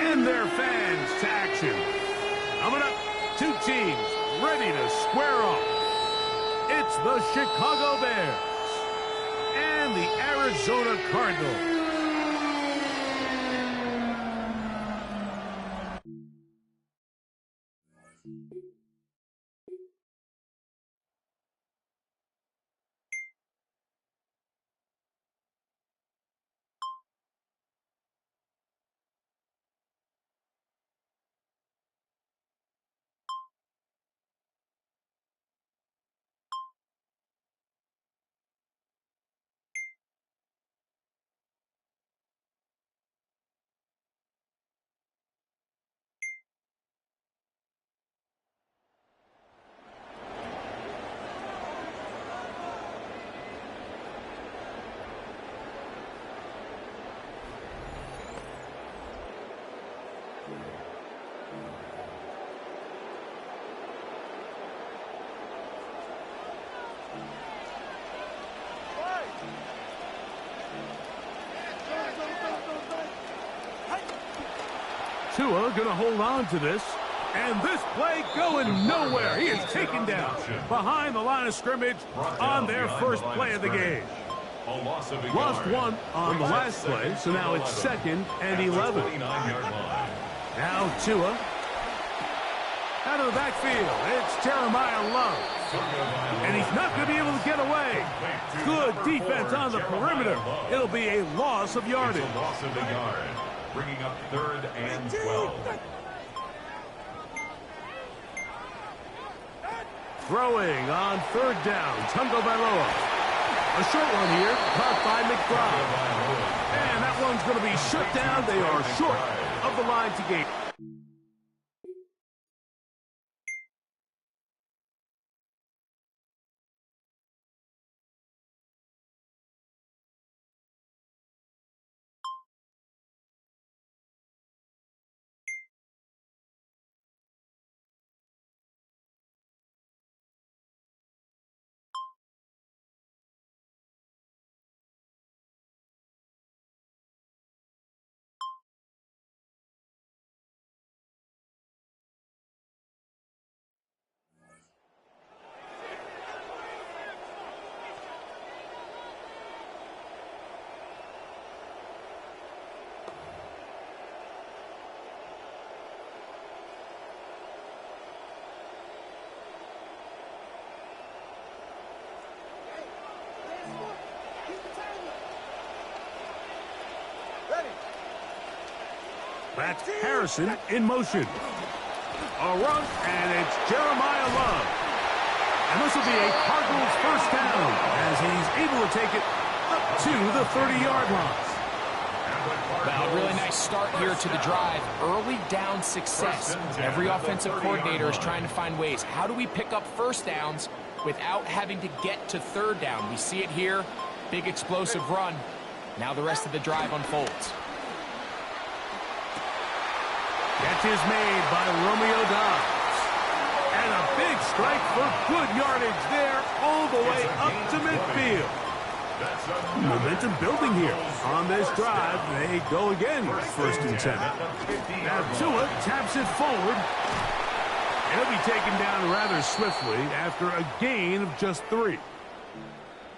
and their fans to action. Coming up, two teams ready to square off. It's the Chicago Bears and the Arizona Cardinals. Tua going to hold on to this. And this play going nowhere. He is taken down behind the line of scrimmage on their first play of the game. Lost one on the last play, so now it's 2nd and 11. Now Tua. Out of the backfield, it's Jeremiah Love. And he's not going to be able to get away. Good defense on the perimeter. It'll be a loss of yardage. Loss of the yard, bringing up 3rd and 12. Throwing on 3rd down, Tungo Bailoa. A short one here, caught by McBride. And that one's going to be shut down. They are short of the line to gain. That's Harrison in motion. A run, and it's Jeremiah Love. And this will be a Cardinals first down as he's able to take it up to the 30-yard line. Well, a really nice start here to the drive. Early down success. Every offensive coordinator is trying to find ways. How do we pick up first downs without having to get to 3rd down? We see it here. Big explosive run. Now the rest of the drive unfolds. Catch is made by Romeo Dobbs. And a big strike for good yardage there all the way up to midfield. Momentum building here on this drive. They go again, 1st and 10. Now Tua taps it forward. And he'll be taken down rather swiftly after a gain of just 3.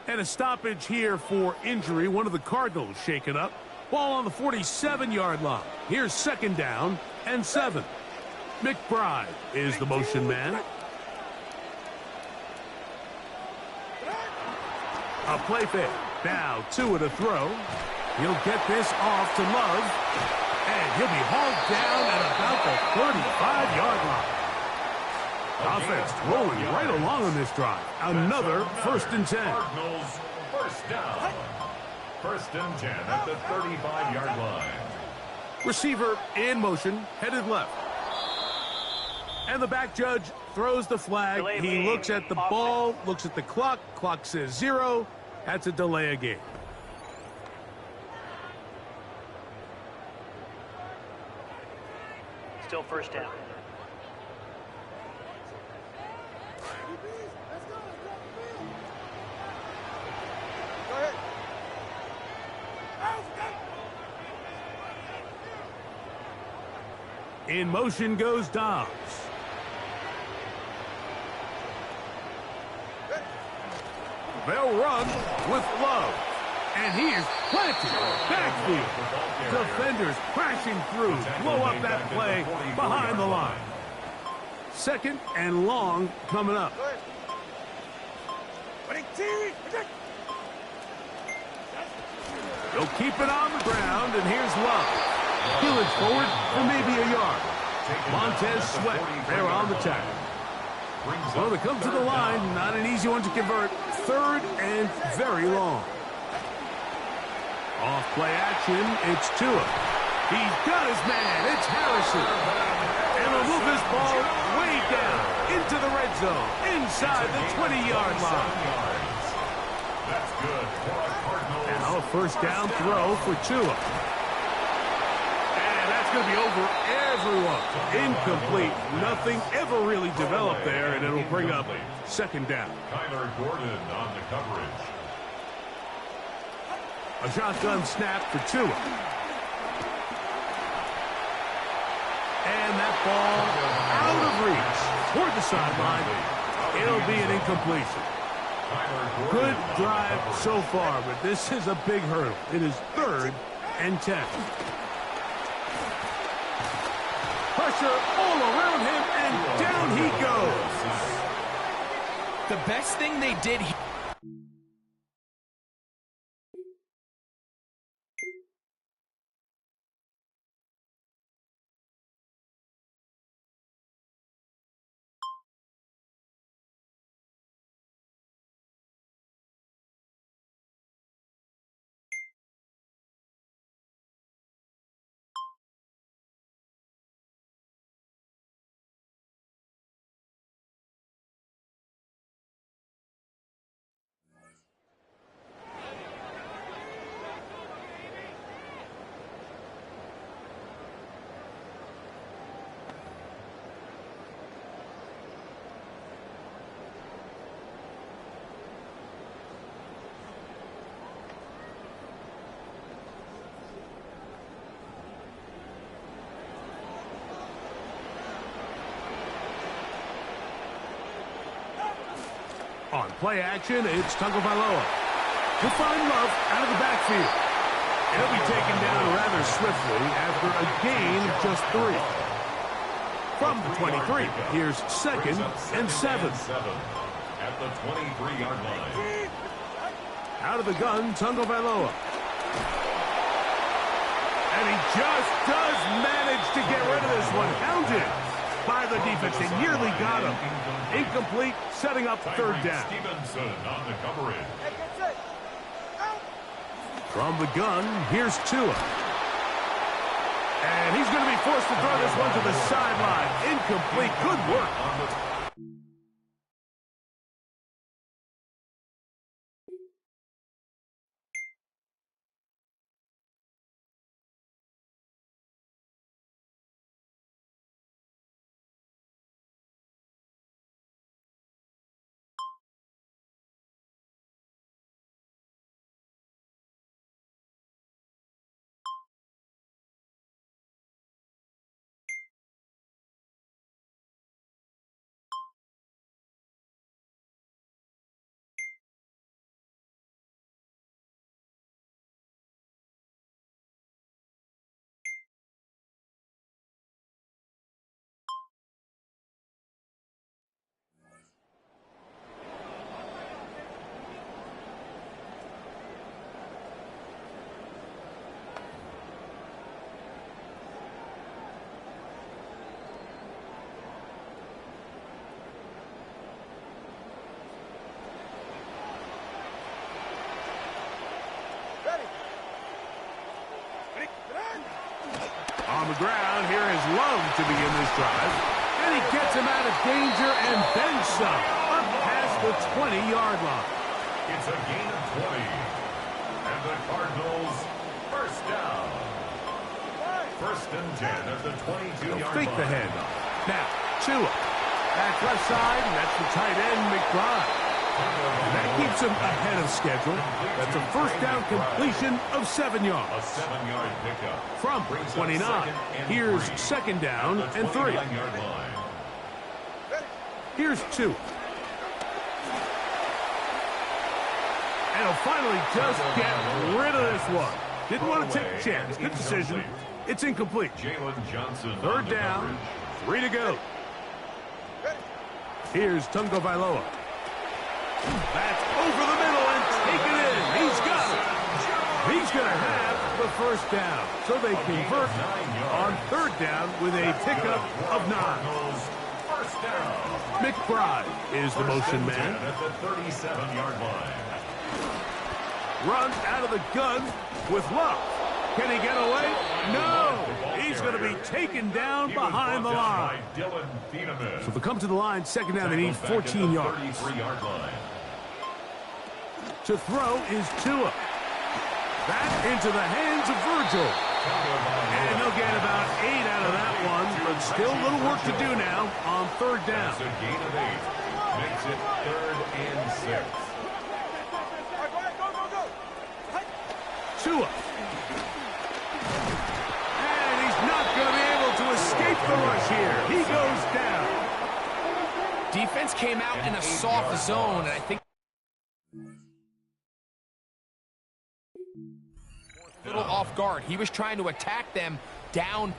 And a stoppage here for injury. One of the Cardinals shaken up. Ball on the 47-yard line. Here's 2nd down and 7. McBride is the motion man. A play fake. Now Tua to throw. He'll get this off to Love. And he'll be hauled down at about the 35-yard line. Offense rolling right along on this drive. Another 1st and 10. Cardinals first down. 1st and 10 at the 35-yard line. Receiver in motion, headed left. And the back judge throws the flag. He looks at the ball, looks at the clock. Clock says 0. That's a delay of game. Still first down. In motion goes Dobbs. They'll run with Love. And he is planted backfield. Defenders crashing through. Blow up that play behind the line. 2nd and long coming up. They'll keep it on the ground, and here's Love. Peeling forward for maybe a yard. Montez Sweat there on the tackle. Well, they come to the line. Not an easy one to convert. 3rd and very long. Off play action. It's Tua. He's got his man. It's Harrison. And they'll move this ball way down into the red zone. Inside the 20-yard line. That's good for a Cardinals. Now a 1st down throw for Tua. Going to be over everyone. Incomplete. Nothing ever really developed there, and it'll bring up 2nd down. Kyler Gordon on the coverage. A shotgun snap for Tua. And that ball out of reach toward the sideline. It'll be an incompletion. Good drive so far, but this is a big hurdle. It is 3rd and 10. Pressure all around him, and down he goes. The best thing they did here. On play action, it's Tagovailoa. He'll find Love out of the backfield. He'll be taken down rather swiftly after a gain of just 3. From the 23, here's 2nd and 7. At the 23-yard line. Out of the gun, Tagovailoa. And he just does manage to get rid of this one. Hounded by the defense. They nearly got him. Incomplete, setting up 3rd down. Stevenson on the coverage. From the gun, here's Tua. And he's going to be forced to throw this one to the sideline. Incomplete. Good work. On the ground, here is Love to begin this drive. And he gets him out of danger and then some. Up past the 20-yard line. It's a gain of 20. And the Cardinals, 1st down. 1st and 10 at the 22-yard line. Fake the handoff. Now, Tua. Back left side, and that's the tight end, McBride. That keeps him ahead of schedule. That's a 1st down completion of 7 yards. A 7-yard pickup. From 29, here's 2nd down and 3. Here's 2. And he'll finally just get rid of this one. Didn't want to take a chance. Good decision. It's incomplete. 3rd down, 3 to go. Here's Tagovailoa. That's over the middle and taken in. He's got it. He's going to have the 1st down. So they convert on 3rd down with a pickup of 9. McBride is the motion man. At the 37-yard line. Run out of the gun with Love. Can he get away? No. He's going to be taken down behind the line. So they come to the line, 2nd down, they need 14 yards. To throw is Tua. That into the hands of Virgil. And he'll get about 8 out of that one, but still a little work to do now on 3rd down. That's a gain of 8. Makes it 3rd and 6. Tua. And he's not going to be able to escape the rush here. He goes down. Defense came out in a soft zone, and I think a little off guard. He was trying to attack them down.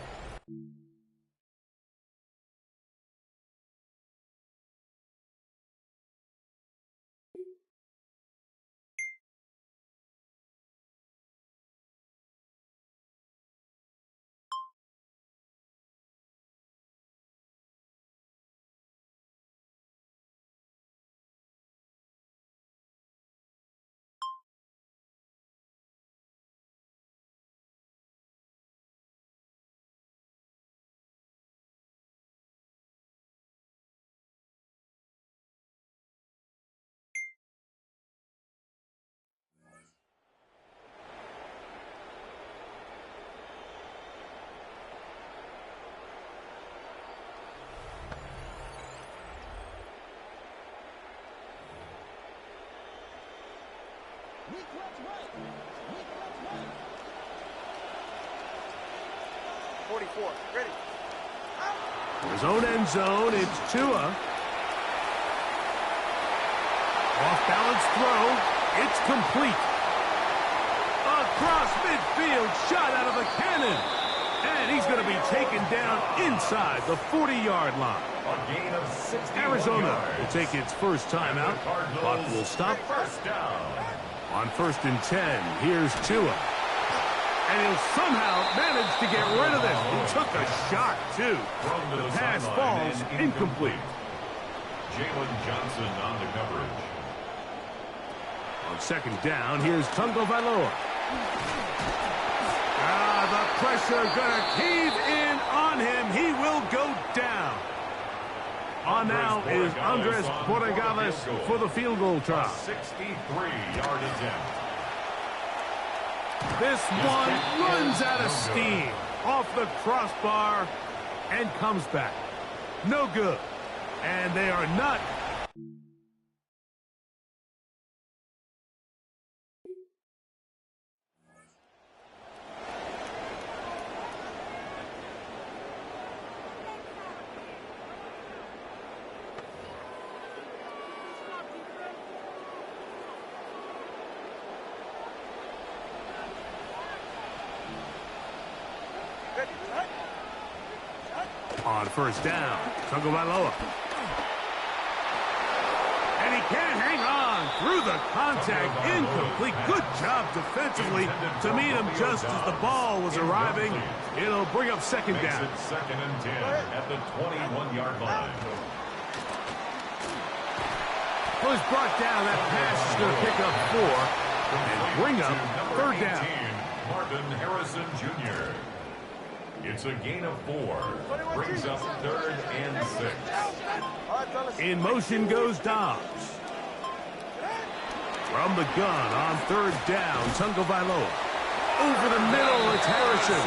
His own end zone, it's Tua. Off-balance throw, it's complete. Across midfield, shot out of the cannon. And he's going to be taken down inside the 40-yard line. A gain of 60 Arizona yards. will take its first timeout. Clock will stop. First down. On 1st and 10, here's Tua. And he'll somehow manage to get rid of it. He took a shot, too. The pass falls incomplete. Jalen Johnson on the coverage. On 2nd down, here's Tungo Vailoa. The pressure gonna cave in on him. He will go down. On now is Andres Borregales for the field goal try. 63-yard attempt. This one runs out of steam off the crossbar and comes back. No good. And they are not. On 1st down, Tungo Vailoa. And he can't hang on through the contact. Incomplete. Good job defensively to meet him just as the ball was arriving. It'll bring up 2nd down. Makes it 2nd and 10 at the 21-yard line. Was brought down. That pass is going to pick up 4 and bring up 3rd down. Marvin Harrison Jr. It's a gain of 4. Brings up 3rd and 6. In motion goes Dobbs. From the gun on 3rd down, Tungo Vailoa. Over the middle, it's Harrison.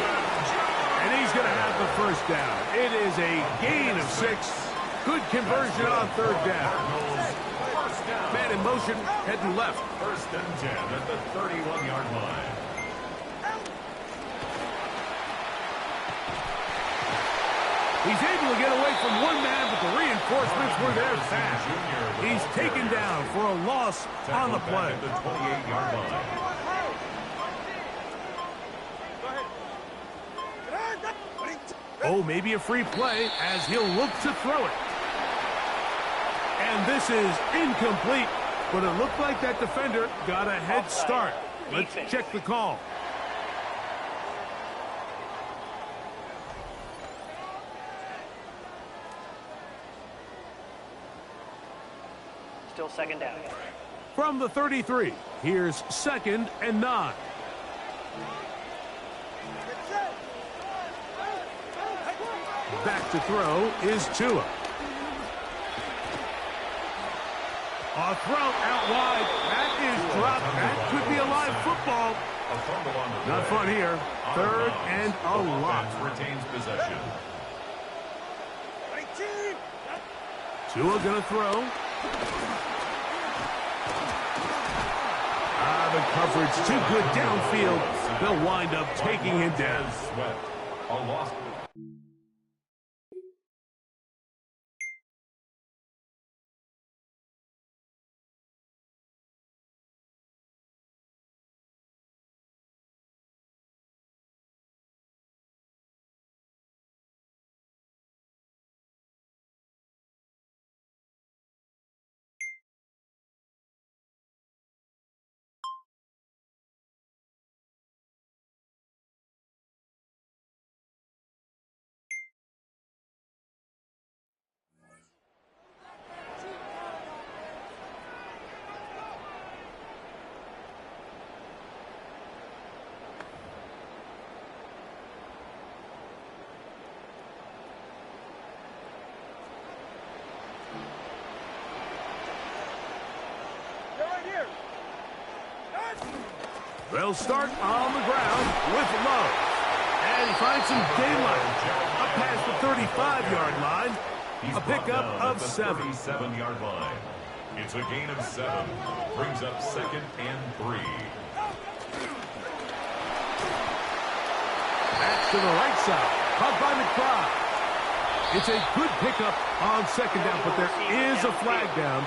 And he's going to have the 1st down. It is a gain of 6. Good conversion on 3rd down. Man in motion, heading left. 1st and 10 at the 31-yard line. He's able to get away from one man, but the reinforcements were there fast. He's taken down for a loss on the play. At the 28-yard line. Oh, maybe a free play as he'll look to throw it. And this is incomplete, but it looked like that defender got a head start. Let's check the call. Still 2nd down. From the 33, here's 2nd and 9. Back to throw is Tua. A throw out wide. That is dropped. That could be a live football. Not fun here. 3rd and a lot. Retains possession. Tua gonna throw. The coverage too good downfield. They'll wind up taking him down. A loss. They'll start on the ground with Love. And he finds some daylight. Up past the 35-yard line. A pickup of 7. 37-yard line. It's a gain of 7. Brings up 2nd and 3. Back to the right side. Caught by McBride. It's a good pickup on 2nd down, but there is a flag down.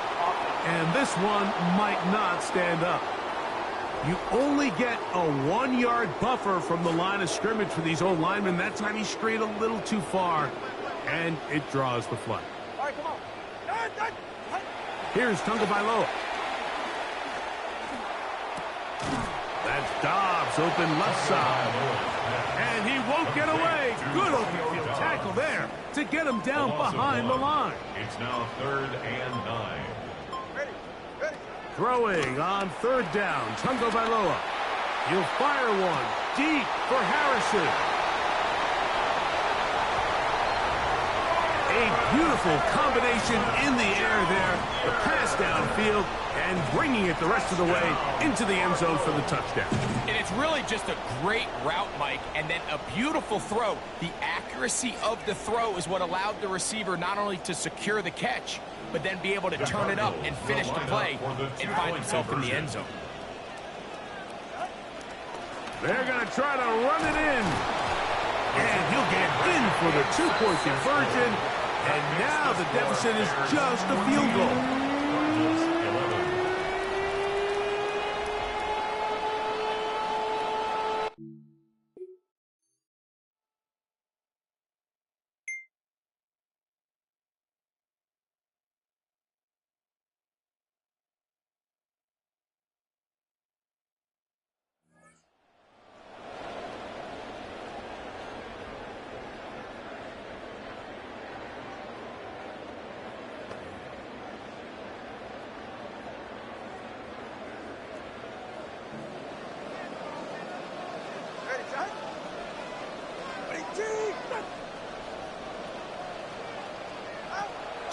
And this one might not stand up. You only get a 1-yard buffer from the line of scrimmage for these old linemen. That time he strayed a little too far, and it draws the flag. All right, come on. Here's Tagovailoa. That's Dobbs open left side. And he won't get away. Good open field tackle there to get him down behind the line. It's now 3rd and 9. Throwing on 3rd down, Tagovailoa. He'll fire one deep for Harrison. A beautiful combination in the air there. The pass downfield and bringing it the rest of the way into the end zone for the touchdown. And it's really just a great route, Mike, and then a beautiful throw. The accuracy of the throw is what allowed the receiver not only to secure the catch, but then be able to turn it up and finish the play and find himself in the end zone. They're going to try to run it in. And he'll get in for the 2-point conversion. And now the deficit is just a field goal.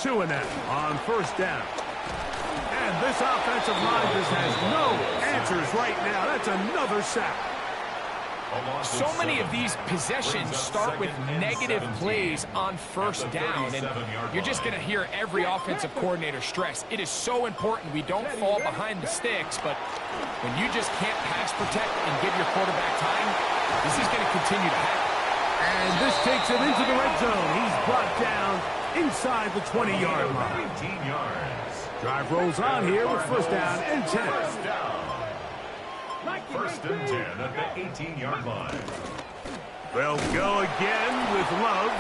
Two and out on 1st down. And this offensive line just has no answers right now. That's another sack. So many of these possessions start with negative plays on 1st down, and you're just going to hear every offensive coordinator stress. It is so important we don't fall behind the sticks, but when you just can't pass protect and give your quarterback time, this is going to continue to happen. And this takes him into the red zone. He's brought down inside the 20-yard line. 18 yards. Drive rolls on here with 1st down and 10. 1st and 10 at the 18-yard line. They'll go again with Love,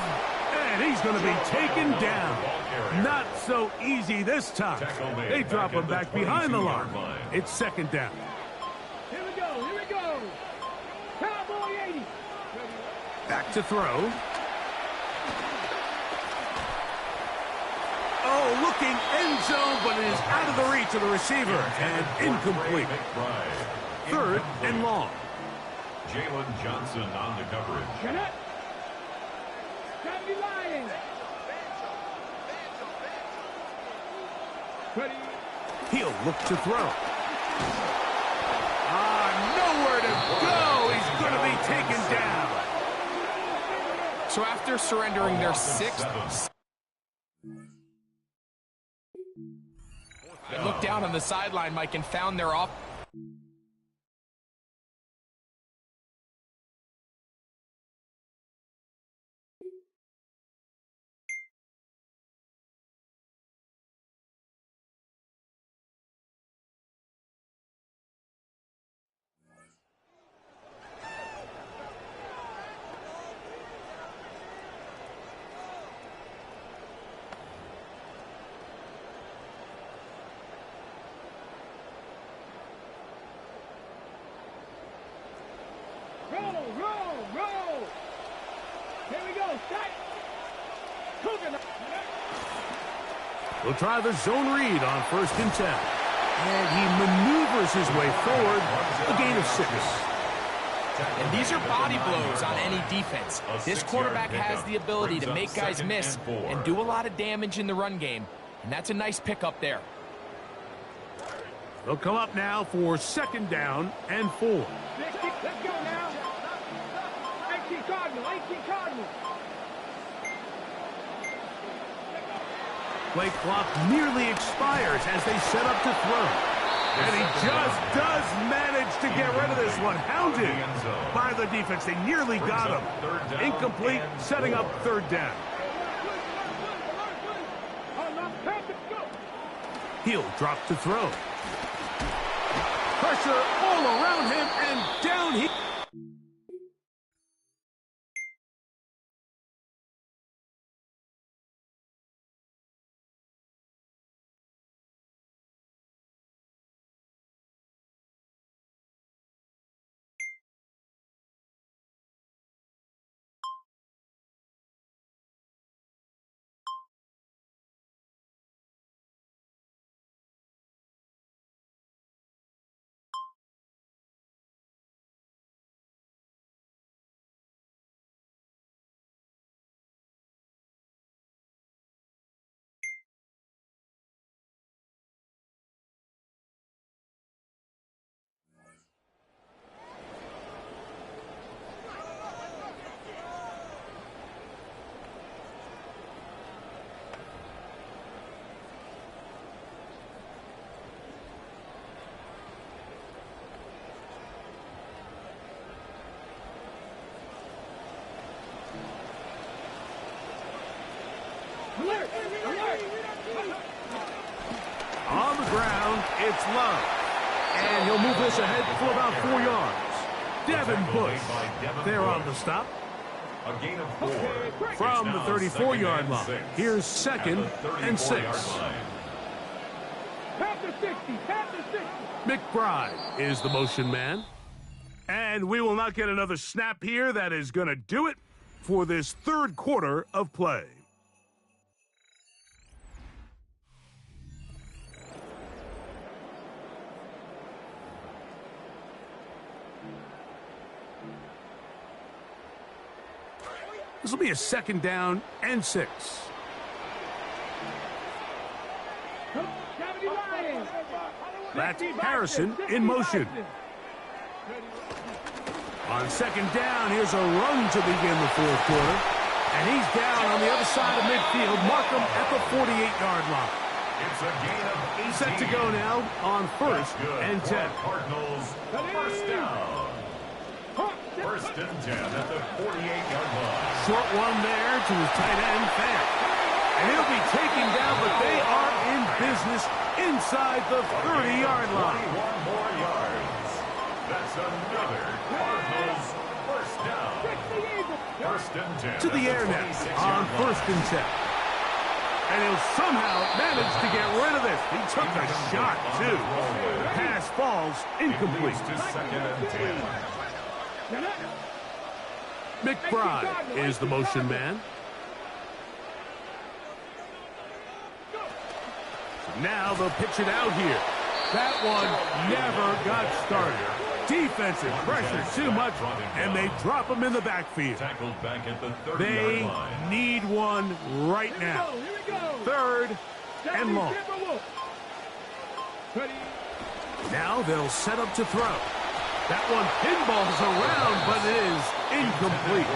and he's going to be taken down. Not so easy this time. They drop him back behind the line. It's 2nd down. Here we go. Cowboy 80. Back to throw. Oh, looking end zone, but it is out of the reach of the receiver and incomplete. 3rd and long. Jalen Johnson on the coverage. Get it. Got me lying. Ready. He'll look to throw. Nowhere to go. He's going to be taken down. So after surrendering their 6th... They looked down on the sideline, Mike, and found their off... Roll. Here we go. Start. Cooking. We'll try the zone read on 1st and 10. And he maneuvers his way forward. A gain of 6. And these are body blows on any defense. This quarterback has the ability to make guys miss and do a lot of damage in the run game. And that's a nice pickup there. They'll come up now for 2nd down and 4. Let's go now. 18 Cardinal, 18 Cardinal. Play clock nearly expires as they set up to throw. And he just does manage to get rid of this one. Hounded by the defense. They nearly got him. Incomplete, setting up 3rd down. He'll drop to throw. Pressure all around him, and down he... On the ground, it's Love. And he'll move this ahead for about 4 yards. Devin Bush there on the stop. A gain of 4. From the 34-yard line. Here's 2nd and 6. Pat the 60, pat the 60. McBride is the motion man. And we will not get another snap here. That is going to do it for this 3rd quarter of play. This will be a 2nd down and 6. That's Harrison in motion. On 2nd down, here's a run to begin the 4th quarter. And he's down on the other side of midfield. Markham at the 48-yard line. It's a gain of 18. Set to go now on 1st and 10. Cardinals, 1st down. 1st and 10 at the 48-yard line. Short one there to his tight end, Fan. And he'll be taken down, but they are in business inside the 30-yard line. 21 more yards. That's another Cardinals 1st down. 1st and 10. To the air now on 1st and 10. And he'll somehow manage to get rid of this. He took a shot, too. The pass falls incomplete. To 2nd and 10. McBride is the motion man. So now they'll pitch it out here. That one never got started. Defensive pressure too much, and they drop him in the backfield. Tackled back at the 30-yard They line. need one right now. 3rd and long. Now they'll set up to throw. That one pinballs around, but it is incomplete.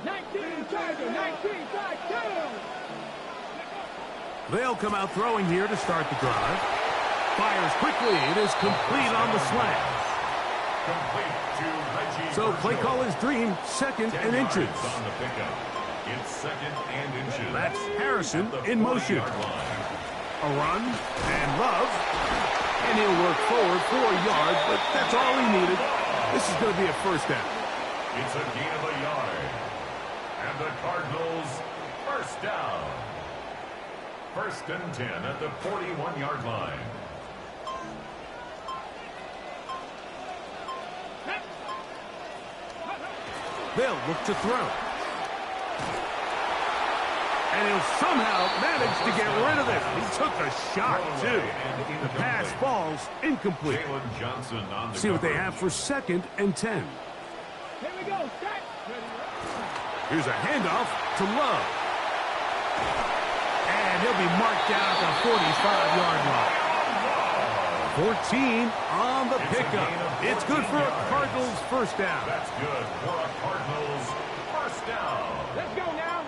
19 Charger, 19 touchdown. They'll come out throwing here to start the drive. Fires quickly. It is complete on the slant. So play call is dream, 2nd and inches. On the pickup. It's 2nd and inches. That's Harrison in motion. A run and Love. And he'll work forward 4 yards, but that's all he needed. This is going to be a first down. It's a gain of a yard. And the Cardinals, first down. 1st and 10 at the 41-yard line. They'll look to throw. And he'll somehow manage to get rid of it. He took a shot, too. The pass falls incomplete. See what they have for 2nd and 10. Here we go, set. Here's a handoff to Love. And he'll be marked down at the 45-yard line. 14 on the pickup. It's good for a Cardinals first down. That's good for a Cardinals first down. Let's go now.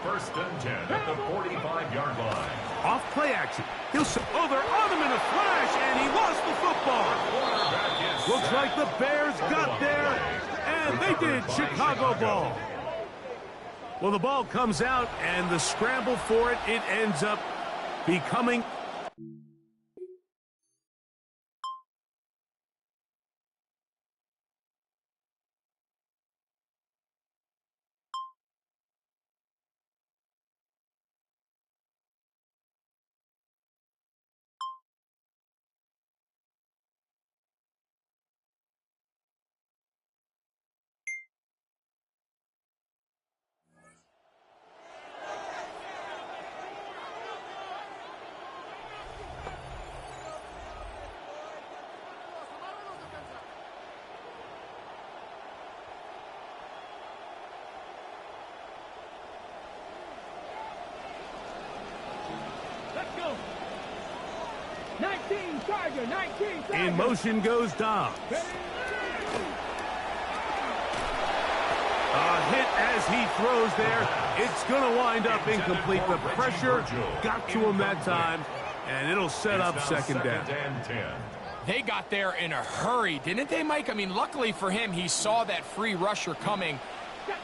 1st and 10 at the 45-yard line. Off play action. He'll say, oh, they're on him in a flash, and he lost the football. Looks like the Bears got there, and they did. Chicago ball. Well, the ball comes out, and the scramble for it, it ends up becoming... Let's go. 19 Charger, 19 Charger. In motion goes Dobbs. A hit as he throws there. It's going to wind up incomplete. The pressure got to him that time, and it'll set up 2nd down. They got there in a hurry, didn't they, Mike? I mean, luckily for him, he saw that free rusher coming,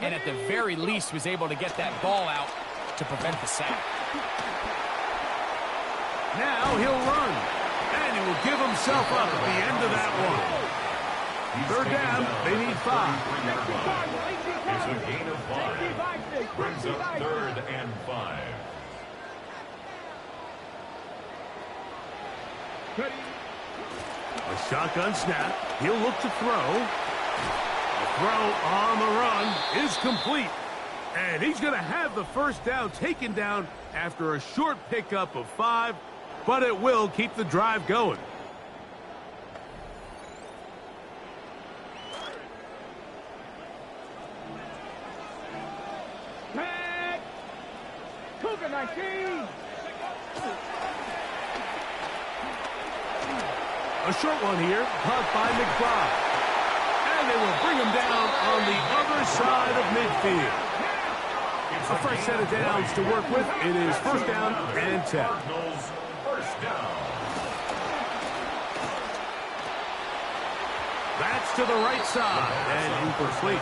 and at the very least was able to get that ball out to prevent the sack. Now he'll run, and he will give himself up at the end of that one. 3rd down, they need 5. It's a gain of 5. Brings up 3rd and 5. A shotgun snap. He'll look to throw. The throw on the run is complete. And he's going to have the first down taken down after a short pickup of 5, but it will keep the drive going. Cougar 19. A short one here, caught by McBride. And they will bring him down on the other side of midfield. A fresh set of downs to work with. It is 1st down and 10. First down. That's to the right side and incomplete.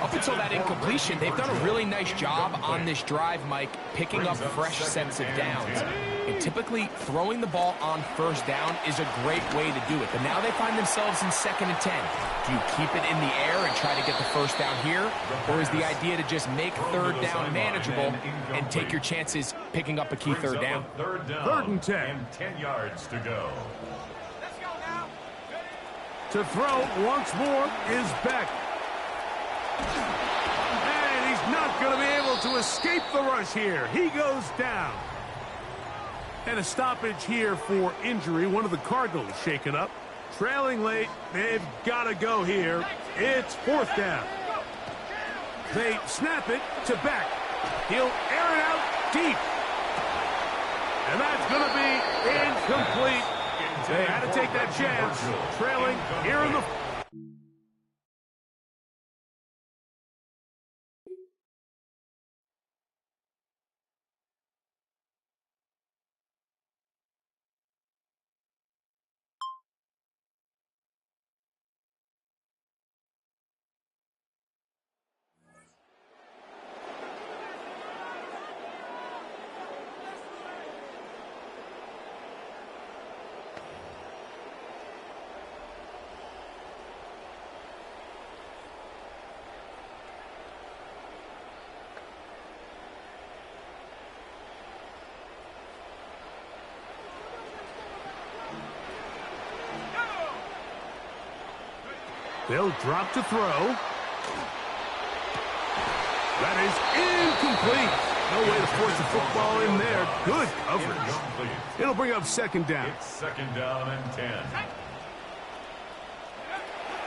Up until that incompletion, they've done a really nice job on this drive, Mike, picking up fresh sets of downs. And typically, throwing the ball on 1st down is a great way to do it. But now they find themselves in 2nd and 10. Do you keep it in the air and try to get the 1st down here? Or is the idea to just make 3rd down manageable and take your chances picking up a key 3rd down? 3rd and 10. And 10 yards to go. Let's go now. To throw once more is Beck. And he's not going to be able to escape the rush here. He goes down. And a stoppage here for injury. One of the Cardinals shaken up. Trailing late. They've got to go here. It's 4th down. They snap it to Beck. He'll air it out deep. And that's going to be incomplete. They had to take that chance. Trailing here in the They'll drop to throw. That is incomplete. No way to force a football in there. Good coverage. It'll bring up second down. It's second down and 10.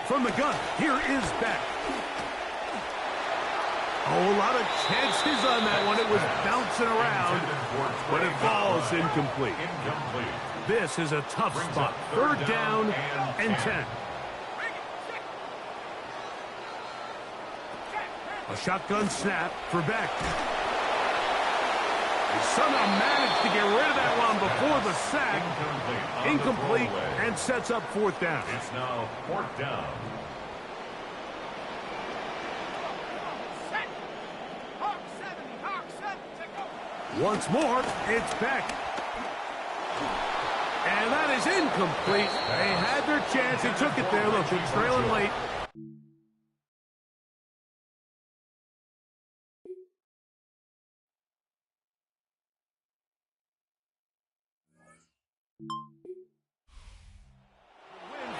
From the gun, here is Beck. Oh, a lot of chances on that one. It was bouncing around, but it falls incomplete. This is a tough spot. Third down and 10. A shotgun snap for Beck. He somehow managed to get rid of that one before the sack. Incomplete and sets up fourth down. It's now fourth down. Once more, it's Beck. And that is incomplete. They had their chance. They took it there. Look, they're trailing late.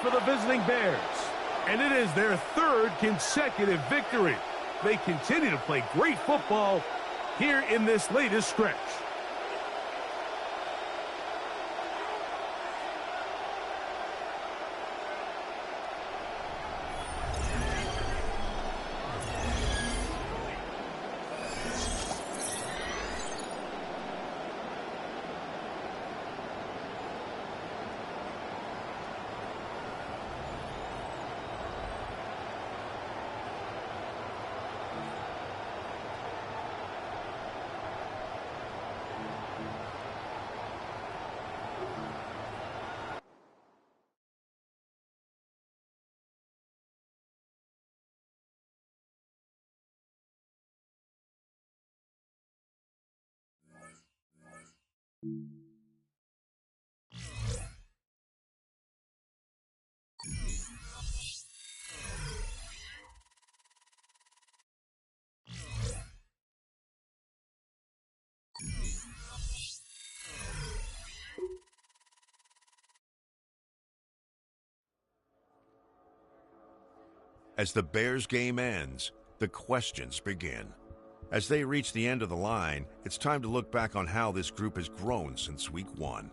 For the visiting Bears. And it is their third consecutive victory. They continue to play great football here in this latest stretch. As the Bears game ends, the questions begin. As they reach the end of the line, it's time to look back on how this group has grown since week 1.